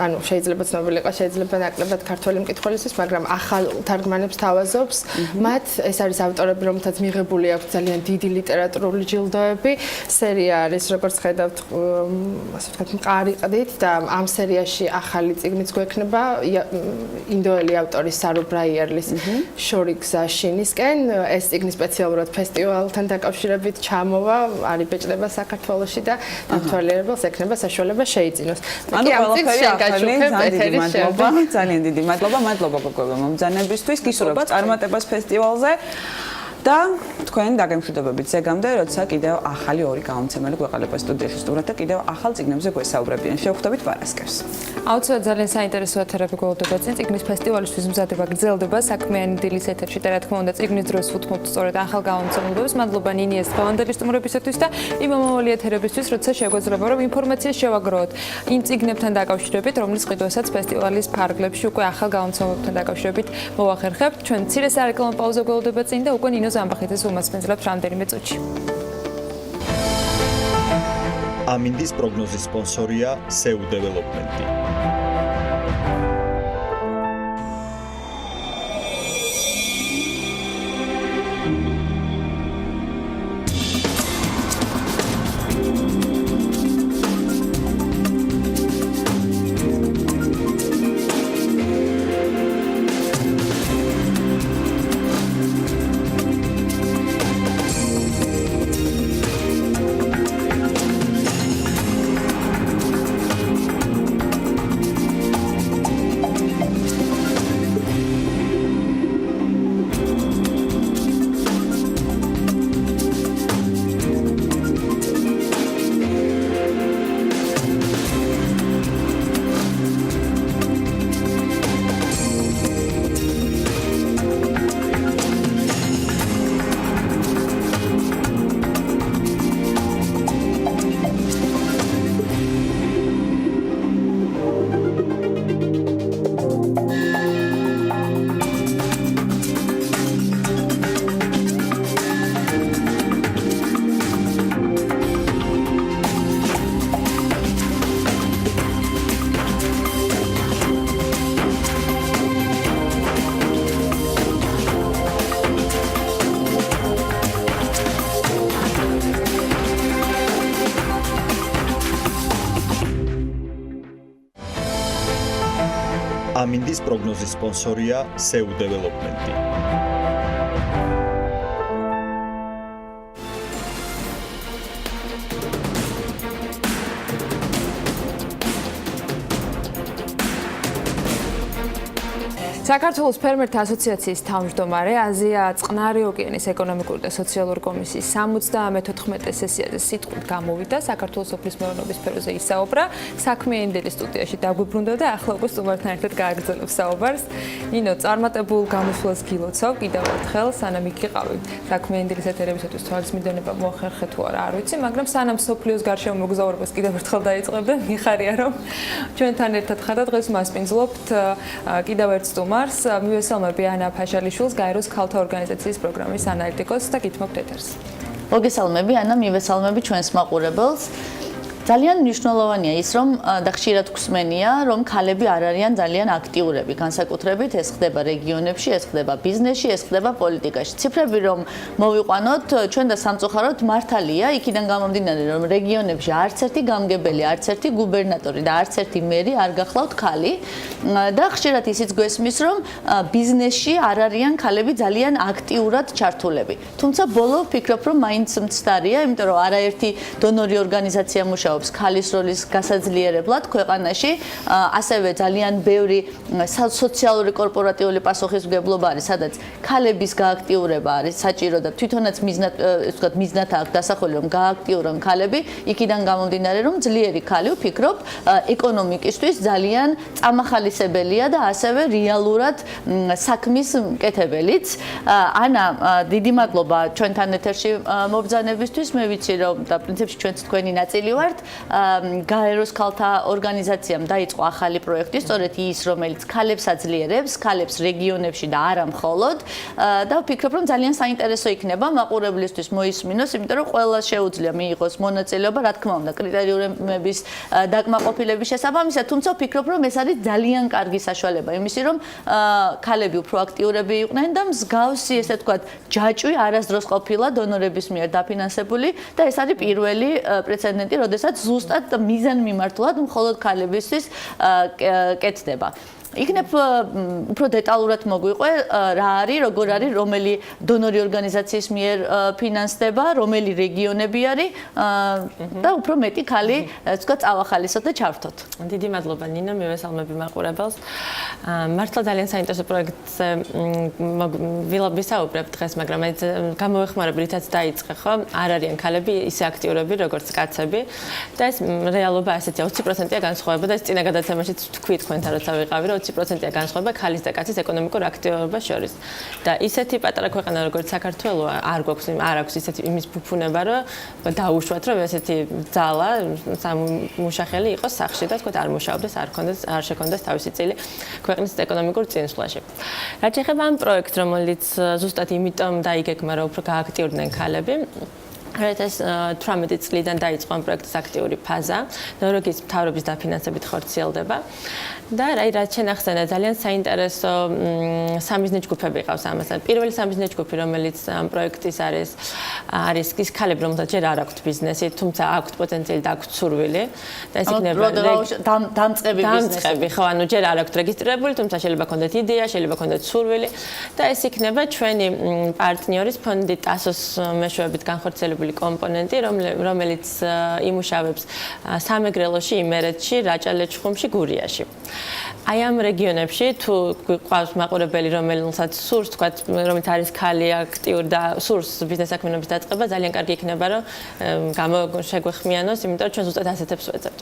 ანუ შეიძლება ცნობილი იყოს, შეიძლება ნაკლებად ქართველი მკითხველისთვის, მაგრამ ახალ თარგმანებს თავაზობს. მათ ეს არის ავტორები, რომელთაც მიღებული აქვს ძალიან დიდი ლიტერატურული ჯილდოები. სერია არის, როგორც ხედავთ, ასე ვთქვათ, მყარი ყდით და ამ სერიაში ახალი წიგნიც გვექნება ინდოელი ავტორის სარუბრა იერლის შორი გზა შინისკენ. ეს წიგნი სპეციალურად ფესტივალთან დაკავშირებით ჩამოვა, არის ბეჭდება საქართველოში და თვალიერებელს ექნება საშუალება შეიძინოს. ანუ ყველაფერი ახალი, ძალიან დიდი მადლობა გოგოებო მომბრძანებისთვის, გისურვებთ წარმატებას ფესტივალზე. და თქვენ დაგემშვიდობებით ზეგამდე, როცა კიდევ ახალი ორი გამოცემელი გვეყალება სტუდიაში სტუმრად და კიდევ ახალ წიგნებზე გვესაუბრებიან. შევხვდებით პარასკევს. აუცილებლად ძალიან საინტერესო ეთერები გველოდება წინ. წიგნის ფესტივალისთვის მზადება გრძელდება. საქმიანი დილის ეთერში და რა თქმა უნდა წიგნის დროს ვუთმობთ სწორედ ახალ გამოცემულობებს. მადლობა ნინიეს დღევანდელი სტუმრებისათვის და იმომავალი ეთერებისთვის, როცა შეგვეძლება რომ ინფორმაციას შევაგროვოთ იმ წიგნებთან დაკავშირებით, რომლის ყიდვასაც ფესტივალის ფარგლებში უკვე ახალ გამოცემულებთან დაკავშირებით მოვახერხებთ. ჩვენ მცირე სარეკლამო პაუზა გველოდება წინ და უკვე ნინოს ამბახიძეს უმასპინძლებთ რამდენიმე წუთში. ამინდის პროგნოზის სპონსორია SEU Development. ამინდის პროგნოზის სპონსორია SEU დეველოპმენტი. საქართველოს ფერმერთა ასოციაციის თავმჯდომარე, აზია წყნარი ოკეანის ეკონომიკური და სოციალური კომისიის 74 სესიაზე სიტყვით გამოვიდა, საქართველოს სოფლის მეურნეობის სფეროზე ისაუბრა, საქმიანი დილის სტუდიაში დაგვიბრუნდა და ახლა უკვე სტუმართან ერთად გააგრძელებს საუბარს. ნინო, წარმატებულ გამოსვლას გილოცავ კიდევ ერთხელ, სანამ იქ იყავი. საქმიანი დილის ეთერებისათვის თვალის მიდონება მოახერხე თუ არა, არ ვიცი, მაგრამ სანამ სოფლიოს გარშემო მოგზაურობას კიდევ ერთხელ დაიწყებდა, მიხარია რომ ჩვენთან ერთად ხარ და დღეს მასპინძლობთ კიდევ ერთ სტუმარს. მივესალმები ანა ფაშალიშვილს, გაეროს ქალთა ორგანიზაციის პროგრამის ანალიტიკოსს და გითმობთ ეთერს. მოგესალმები ანა, მივესალმები ჩვენს მაყურებელს. ძალიან მნიშვნელოვანია ის, რომ და ხშირად გვსმენია, რომ ქალები არ არიან ძალიან აქტიურები, განსაკუთრებით ეს ხდება რეგიონებში, ეს ხდება ბიზნესში, ეს ხდება პოლიტიკაში. ციფრები რომ მოვიყვანოთ, ჩვენ და სამწუხაროდ მართალია, იქიდან გამომდინარე, რომ რეგიონებში არც ერთი გამგებელი, არც ერთი გუბერნატორი და არც ერთი მერი არ გახლავთ ქალი და ხშირად ისიც გვესმის, რომ ბიზნესში არ არიან ქალები ძალიან აქტიურად ჩართულები. თუმცა ბოლო ვფიქრობ, რომ მაინც მცდარია, იმიტომ რომ არაერთი დონორი ორგანიზაცია მუშაობს ქალის როლის გასაძლიერებლად ქვეყანაში, ასევე ძალიან ბევრი სოციალური კორპორატიული პასუხისმგებლობა არის, სადაც ქალების გააქტიურება არის საჭირო და თვითონაც მიზნად აქვს დასახული, რომ გააქტიურონ ქალები, იქიდან გამომდინარე, რომ ძლიერი ქალი ვფიქრობ, ეკონომიკისთვის ძალიან წამახალისებელია და ასევე რეალურად საქმის მკეთებელიც. ანა, დიდი მადლობა ჩვენთან ეთერში მობრძანებისთვის. მე ვიცი, რომ და პრინციპში ჩვენც თქვენი ნაწილი ვართ. გაეროს ქალთა ორგანიზაციამ დაიწყო ახალი პროექტი, სწორედ ის, რომელიც ქალებს აძლიერებს, ქალებს რეგიონებში და არა მხოლოდ. და ვფიქრობ, რომ ძალიან საინტერესო იქნება მაყურებლისთვის მოისმინოს, იმიტომ რომ ყველას შეუძლია მიიღოს მონაწილეობა, რა თქმა უნდა, კრიტერიუმების დაკმაყოფილების შესაბამისად, თუმცა ვფიქრობ, რომ ეს არის ძალიან კარგი საშუალება იმისი, რომ ქალები უფრო აქტიურები იყვნენ და მსგავსი, ესე ვთქვათ, ჯაჭვი არასდროს ყოფილა დონორების მიერ დაფინანსებული და ეს არის პირველი პრეცედენტი, როდესაც ზუსტად მიზანმიმართულად მხოლოდ ქალებისთვის კეთდება. იქნებ უფრო დეტალურად მოგვიყვე რა არის, როგორ არის, რომელი დონორი ორგანიზაციის მიერ ფინანსდება, რომელი რეგიონები არის და უფრო მეტი ქალი, ვთქვათ, წავახალისოთ და ჩავრთოთ. დიდი მადლობა ნინო, მივესალმები მაყურებელს. მართლა ძალიან საინტერესო პროექტზე ვისაუბრებ დღეს, მაგრამ ეს გამოეხმარება რითაც დაიწყე, ხო? არ არიან ქალები ისე აქტიურები, როგორც კაცები და ეს რეალობა ასეთია, 20%-ია განსხვავება და ეს წინა გადაცემაშიც თქვი თქვენთან როცა ვიყავი, რომ 20%-ია განსხვავება ქალის და კაცის ეკონომიკურ აქტიურობას შორის. და ისეთი პატარა ქვეყანა როგორც საქართველო არ აქვს ისეთი იმის ფუფუნება, რომ დაუშვათ, რომ ესეთი ძალა სამუშახელი იყოს სახში და თქვათ არ მუშაობდეს, არ შექონდეს თავისი წილი ქვეყნის ეკონომიკურ წინსვლაში. რაც შეეხება ამ პროექტს, რომელიც ზუსტად იმიტომ დაიგეგმა, რომ უფრო გააქტიურდნენ ქალები, ეს 18 წლიდან დაიწყო ამ პროექტის აქტიური ფაზა, ნორვეგიის მთავრობის დაფინანსებით ხორციელდება. და რაც შენახსენა ძალიან საინტერესო სამიზნე ჯგუფები ყავს ამასთან. პირველი სამიზნე ჯგუფი, რომელიც ამ პროექტის არის ის ქალები, რომელთაც ჯერ არ აქვთ ბიზნესი, თუმცა აქვთ პოტენციალი და აქვთ სურვილი. და ეს იქნება დამწყები ბიზნესი. ხო, ანუ ჯერ არ აქვთ რეგისტრირებული, თუმცა შეიძლება ქონდეთ იდეა, შეიძლება ქონდეთ სურვილი და ეს იქნება ჩვენი პარტნიორის ფონდი ტასოს მეშვეობით განხორციელებული კომპონენტი, რომელიც იმუშავებს სამეგრელოში, იმერეთში, რაჭა-ლეჩხუმში, გურიაში. აი ამ რეგიონებში თუ გვყავს მაყურებელი, რომელსაც სურს, თქვათ, რომელიც არის ქალი აქტიური და სურს ბიზნეს საქმიანობის დაწყება, ძალიან კარგი იქნება, რომ გამოშეგვეხმიანოს, იმიტომ რომ ჩვენ ზუსტად ასეთებს ვეძებთ.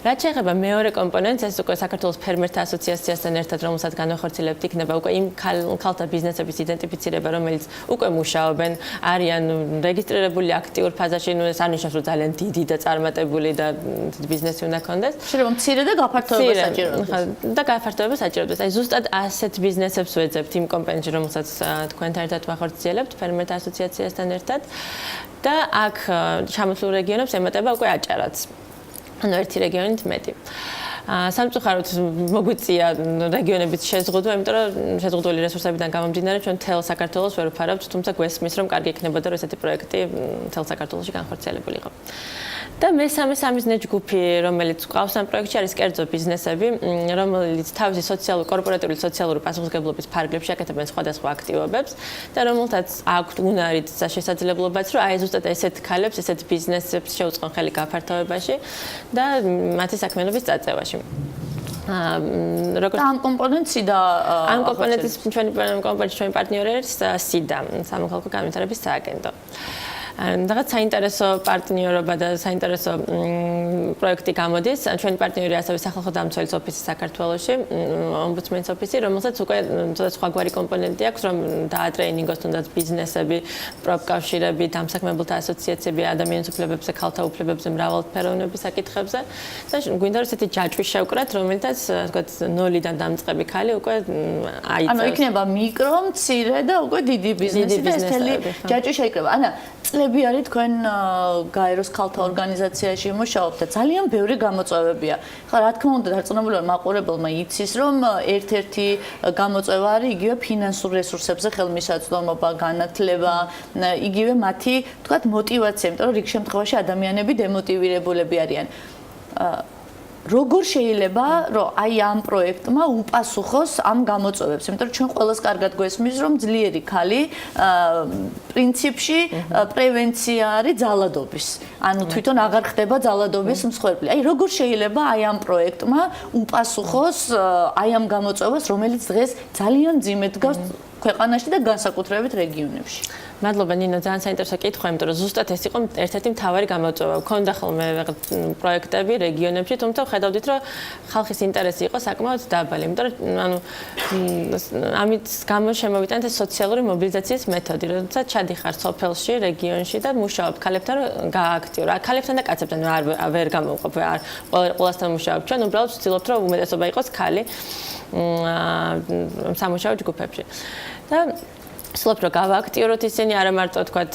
რაც შეეხება მეორე კომპონენტს, ეს უკვე საქართველოს ფერმერთა ასოციაციასთან ერთად, რომელსაც განვახორციელებთ, იქნება უკვე იმ ქალთა ბიზნესების იდენტიფიცირება, რომელიც უკვე მუშაობენ, არიან რეგისტრირებული აქტიურ ფაზაში, ნუ ეს არნიშნავს, რომ ძალიან დიდი და წარმატებული და ბიზნესი უნდა ქონდეს. შეიძლება მცირე და გაფართოება საჭიროდეს. და გაფართოება საჭიროდეს. აი ზუსტად ასეთ ბიზნესებს ვეძებთ იმ კომპანიაში, რომელსაც თქვენთან ერთად ვახორციელებთ ფერმერთა ასოციაციასთან ერთად და აქ ჩამოსულ რეგიონებს ემატება უკვე აჭარაც. ანუ ერთი რეგიონით მეტი. სამწუხაროდ მოგვიწია რეგიონების შეზღუდვა, იმიტომ რომ შეზღუდული რესურსებიდან გამომდინარე ჩვენ თელ საქართველოს ვერ ვფარავთ, თუმცა გვესმის რომ კარგი იქნებოდა რომ ესეთი პროექტი თელ საქართველოში განხორციელებულიყო. და მესამე სამიზნე ჯგუფი, რომელიც ყავს ამ პროექტში არის კერძო ბიზნესები, რომელიც თავისი კორპორატიული სოციალური პასუხისმგებლობის ფარგლებში აკეთებენ სხვადასხვა აქტივობებს და რომელთაც აქვთ უნარით და შესაძლებლობაც, რომ აი ზუსტად ესეთ ქალებს, ესეთ ბიზნესებს შეუწყონ ხელი გაფართოებაში და მათი საქმიანობის წაწევაში. ამ კომპონენტში და ამ კომპონენტის ჩვენი პარტნიორი არის სიდა, სამოქალაქო განვითარების სააგენტო. რაღაც საინტერესო პარტნიორობა და საინტერესო პროექტი გამოდის. ჩვენი პარტნიორი ასევე სახალხო დამცველის ოფისი საქართველოში, ომბუდსმენის ოფისი, რომელსაც უკვე სხვაგვარი კომპონენტი აქვს, რომ დაატრეინინგოს თუნდაც ბიზნესები, პროფკავშირები, დამსაქმებელთა ასოციაციები, ადამიანის უფლებებზე, ქალთა უფლებებზე, მრავალფეროვნების საკითხებზე და გვინდა რომ ესეთი ჯაჭვი შევკრათ, რომელთაც თქვათ 0-დან დამწყები ქალი უკვე აიწევს. ანუ იქნება მიკრო, მცირე და უკვე დიდი ბიზნესი და ეს მთელი ჯაჭვი შეიკრება. ანა წლები არის თქვენ გაეროს ქალთა ორგანიზაციაში მუშაობთ და ძალიან ბევრი გამოწვევებია. ხა რა თქმა უნდა დარწმუნებული ვარ მაყურებელმა იცის რომ ერთ-ერთი გამოწვევა არის იგივე ფინანსურ რესურსებზე ხელმისაწვდომობა, განათლება, იგივე მათი თქვათ მოტივაცია, იმიტომ რომ რიგ შემთხვევაში ადამიანები დემოტივირებულები არიან. როგორ შეიძლება რომ აი ამ პროექტმა უპასუხოს ამ გამოწვევებს, იმიტომ რომ ჩვენ ყველას კარგად გვესმის რომ ძლიერი ქალი პრინციპში პრევენცია არის ძალადობის. ანუ თვითონ აღარ ხდება ძალადობის მსხვერპლი. აი როგორ შეიძლება აი ამ პროექტმა უპასუხოს აი ამ გამოწვევას, რომელიც დღეს ძალიან ძიმედ დგას ქვეყანაში და განსაკუთრებით რეგიონებში. მადლობა ნინო, ძალიან საინტერესო კითხვა, იმიტომ რომ ზუსტად ეს იყო ერთ-ერთი მთავარი გამოწვევა. მქონდა ხოლმე პროექტები რეგიონებში, თუმცა ხედავდით, რომ ხალხის ინტერესი იყო საკმაოდ დაბალი, იმიტომ რომ ანუ ამით გამო შემოვიტანეთ ეს სოციალური მობილიზაციის მეთოდი, როდესაც ჩადიხარ სოფელში, რეგიონში და მუშაობ ქალებთან, რომ გააქტიურა. ქალებთან და კაცებთან ვერ გამოვყოფ, არ ყველასთან მუშაობ. ჩვენ უბრალოდ ვცდილობთ, რომ უმეტესობა იყოს ქალი სამუშაო ჯგუფებში. და ვცდილობ რომ გავააქტიუროთ ისინი არა მარტო თქვათ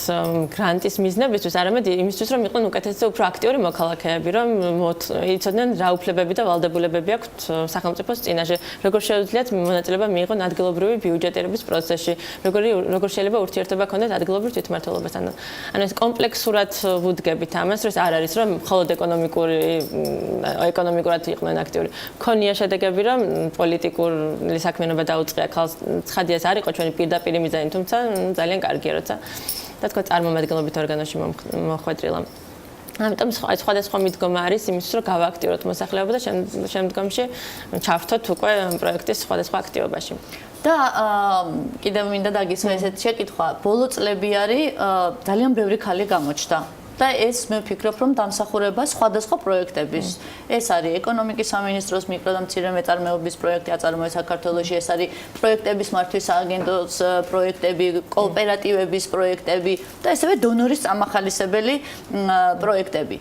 გრანტის მიზნებისთვის, არამედ იმისთვის რომ იყვნენ უკეთესი და უფრო აქტიური მოქალაქეები, რომ იცოდნენ რა უფლებები და ვალდებულებები აქვთ სახელმწიფოს წინაშე, როგორ შეუძლიათ მონაწილეობა მიიღონ ადგილობრივი ბიუჯეტირების პროცესში, როგორ შეიძლება ურთიერთობა ჰქონდეთ ადგილობრივ თვითმმართველობასთან. ანუ ეს კომპლექსურად ვუდგებით ამას, რომ ეს არ არის რომ მხოლოდ ეკონომიკურად იყვნენ აქტიური. მქონია შედეგები, რომ პოლიტიკური საქმიანობა დაუწყია ქალს. ცხადია ეს არ იყო ჩვენი პირდაპირ მიზანი, თუმცა ძალიან კარგია, როცა და თქვა წარმომადგენლობით ორგანოში მოხვედრილა. ამიტომ სხვადასხვა მიდგომა არის იმისთვის, რომ გავააქტიუროთ მოსახლეობა და შემდგომში ჩავრთოთ უკვე პროექტის სხვადასხვა აქტივობაში. და კიდევ მინდა დაგისვა ესეთ შეკითხვა. ბოლო წლები არის ძალიან ბევრი ქალი გამოჩნდა. და ეს მე ვფიქრობ რომ დამსახურება სხვადასხვა პროექტების. ეს არის ეკონომიკის სამინისტროს მიკრო და მცირე მეწარმეობის პროექტი აწარმოეს საქართველოში, ეს არის პროექტების მართვის სააგენტოს პროექტები, კოოპერატივების პროექტები და ესევე დონორის წამახალისებელი პროექტები.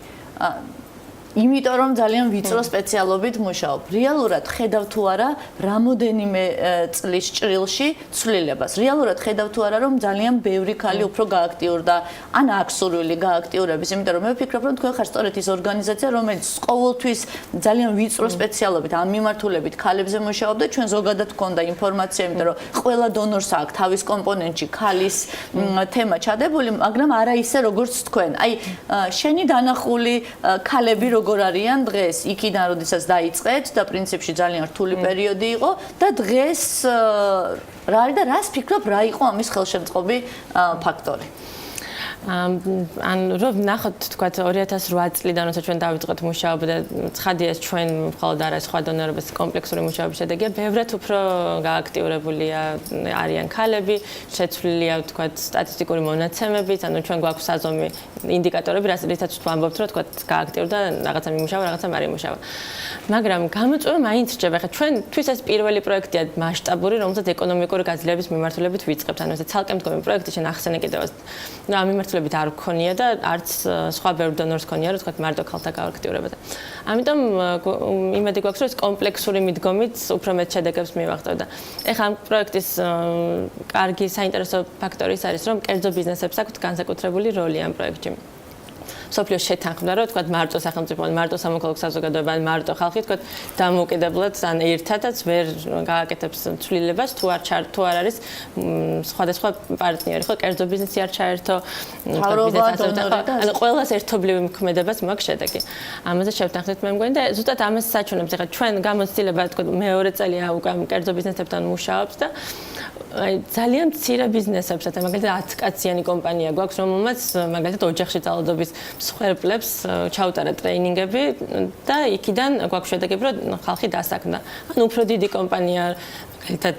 იმიტომ რომ ძალიან ვიწრო სპეციალობით მუშაობ. რეალურად ხედავ თუ არა რამოდენიმე წლის ჭრილში ცვლილებას. რეალურად ხედავ თუ არა რომ ძალიან ბევრი ქალი უფრო გააქტიურდა, ან აქვს სურვილი გააქტიურების, იმიტომ რომ მე ვფიქრობ რომ თქვენ ხარ სწორედ ის ორგანიზაცია, რომელიც ყოველთვის ძალიან ვიწრო სპეციალობით ამ მიმართულებით ქალებზე მუშაობ და ჩვენ ზოგადად გქონდა ინფორმაცია, იმიტომ რომ ყველა დონორს აქვს თავის კომპონენტში ქალის თემა ჩადებული, მაგრამ არა ისე როგორც თქვენ. აი შენი დანახული ქალები როგორ არიან დღეს, იქიდან როდესაც დაიწყეთ და პრინციპში ძალიან რთული პერიოდი იყო და დღეს რა არის და რას ფიქრობ, რა იყო ამის ხელშემწყობი ფაქტორი? ან რომ ნახოთ თქვა 2008 წლიდან როცა ჩვენ დავიწყეთ მუშაობა და ცხადია ეს ჩვენ მხოლოდ არა სხვა დონორების კომპლექსური მუშაობის შედეგია, ბევრად უფრო გააქტიურებულია არიან ქალები, შეცვლილია თქვა სტატისტიკური მონაცემებით, ანუ ჩვენ გვაქვს საზომი ინდიკატორები, რასაც ვამბობთ, რომ თქვა გააქტიურდა რაღაცა მიმუშავა, რაღაცა არ იმუშავა. მაგრამ გამოწვევა მაინც რჩება. ხა ჩვენთვის ეს პირველი პროექტია მასშტაბური, რომელსაც ეკონომიკური გაძლიერების მიმართულებით ვიწყებთ. ანუ ეს ცალკე მდგომი პროექტი შენ ახსენე კიდევ ამ მიმართულებით არ გქონია და არც სხვა ბევრ დონორს გქონია, რომ თქვა მარტო ქალთა გააქტიურება. ამიტომ იმედი გვაქვს, რომ ეს კომპლექსური მიდგომით უფრო მეტ შედეგებს მივახტოვდა. ეხლა ამ პროექტის კარგი საინტერესო ფაქტორი ის არის, რომ კერძო ბიზნესებს აქვთ განსაკუთრებული როლი ამ პროექტში. სოფლიოს შეთანხმდა, რომ თქვა მარტო სახელმწიფო, მარტო სამოქალაქო საზოგადოება, მარტო ხალხი თქვა დამოუკიდებლად ან ერთადაც ვერ გააკეთებს ცვლილებას თუ არ არის სხვადასხვა პარტნიორი, ხო, კერძო ბიზნესი არ ჩაერთო, ანუ ყველას ერთობლივი მოქმედებას მაქვს შედეგი. ამაზე შევთანხმდით მე მგონი და ზუსტად ამას საჩვენებს. ეხლა ჩვენ გამოცდილება თქვა მეორე წელია უკვე კერძო ბიზნესებთან მუშაობს და ძალიან მცირე ბიზნესებსაც, მაგალითად 10 კაციანი კომპანია გვაქვს, რომელმაც მაგალითად ოჯახში ძალადობის მსხვერპლებს ჩაუტარა ტრეინინგები და იქიდან გვაქვს შედეგები, რომ ხალხი დასაქმდა. ან უფრო დიდი კომპანია, მაგალითად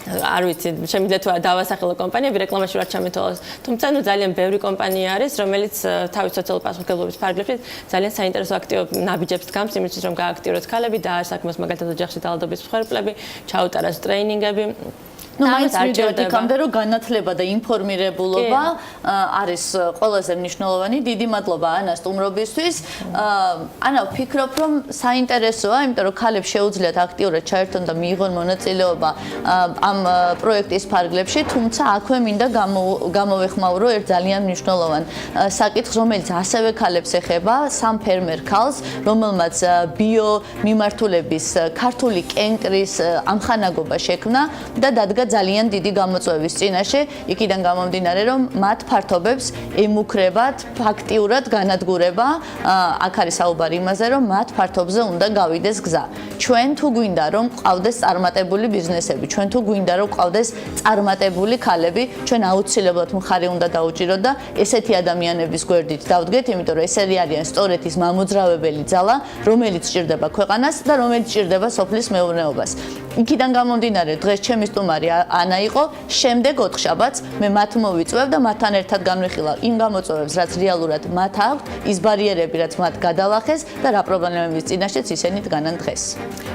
არ ვიცი, შემიძლია თუ დავასახელო კომპანიები, რეკლამაში არ ჩამეთვალოს. თუმცა ნუ ძალიან ბევრი კომპანია არის, რომელიც თავის სოციალური პასუხისმგებლობის ფარგლებში ძალიან საინტერესო აქტივობ ნაბიჯებს დგამს იმისთვის, რომ გააქტიუროს ქალები და საქმეს მაგალითად ოჯახში ძალადობის მსხვერპლები, ჩაუტაროს ტრეინინგები. ну მაინც ვიდეოდ იქამდე რომ განათლება და ინფორმირებულობა არის ყველაზე მნიშვნელოვანი. დიდი მადლობა ანას სტუმრობისთვის. ანა ვფიქრობ რომ საინტერესოა, იმიტომ რომ ქალებს შეუძლიათ აქტიურად ჩაერთონ და მიიღონ მონაწილეობა ამ პროექტის ფარგლებში, თუმცა აქვე მინდა გამოვეხმაურო ერთ ძალიან მნიშვნელოვან საკითხს, რომელიც ასევე ქალებს ეხება, სამ ფერმერ ქალს, რომელმაც ბიო მიმართულების ქართული კენკრის ამხანაგობა შექმნა და დადგა ძალიან დიდი გამოწვევის წინაშე, იქიდან გამომდინარე, რომ მათ ფართობებს ემუქრებათ ფაქტიურად განადგურება, აქ არის საუბარი იმაზე, რომ მათ ფართობზე უნდა გავიდეს გზა. ჩვენ თუ გვინდა, რომ ყავდეს წარმატებული ბიზნესები, ჩვენ თუ გვინდა, რომ ყავდეს წარმატებული ქალები, ჩვენ აუცილებლად მხარი უნდა დაუჭიროთ და ესეთი ადამიანების გვერდით დავდგეთ, იმიტომ რომ ესენი არიან სწორედ ის მამოძრავებელი ძალა, რომელიც სჭირდება ქვეყანას და რომელიც სჭირდება სოფლის მეურნეობას. იქიდან გამომდინარე, დღეს ჩემი სტუმარი ანა იყო, შემდეგ ოთხშაბათს მე მათ მოვიწვევ და მათთან ერთად განვიხილავ იმ გამოწვევებს, რაც რეალურად მათ აქვთ, ის ბარიერები, რაც მათ გადალახეს და რა პრობლემების წინაშეც ისინი დგანან დღეს.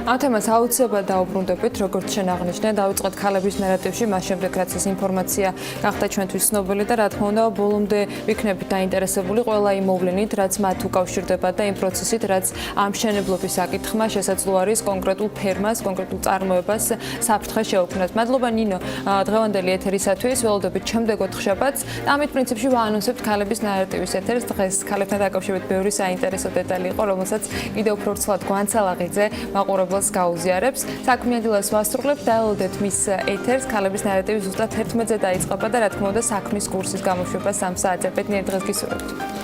ამ თემას აუცილებლად დაუბრუნდებით, როგორც შენ აღნიშნე, დავიწყოთ ქალების ნარატივში, მას შემდეგ რაც ეს ინფორმაცია გახდა ჩვენთვის ცნობილი და რა თქმა უნდა, ბოლომდე ვიქნებით დაინტერესებული ყველა იმ მოვლენით, რაც მათ უკავშირდება და იმ პროცესით, რაც ამ მშენებლობის საკითხმა შესაძლო არის კონკრეტულ ფერმას, კონკრეტულ წარმოებას საფრთხე შეუქმნას. მადლობა ნინო, დღევანდელი ეთერისათვის, ველოდებით შემდეგ ოთხშაბათს. ამით პრინციპში ვაანონსებთ ქალების ნარატივის ეთერს. დღეს ქალებთან დაკავშირებით ბევრი საინტერესო დეტალი იყო, რომელსაც კიდევ უფრო ვრცლად გვანცალაღიძე მაყურებელს გაუზიარებს. საქმიანი დილას ვასრულებთ, დაელოდეთ მის ეთერს. ქალების ნარატივი ზუსტად 11-ზე დაიწყება და რა თქმა უნდა საქმის კურსის გამოშვება 3 საათზე. ბედნიერ დღეს გისურვებთ.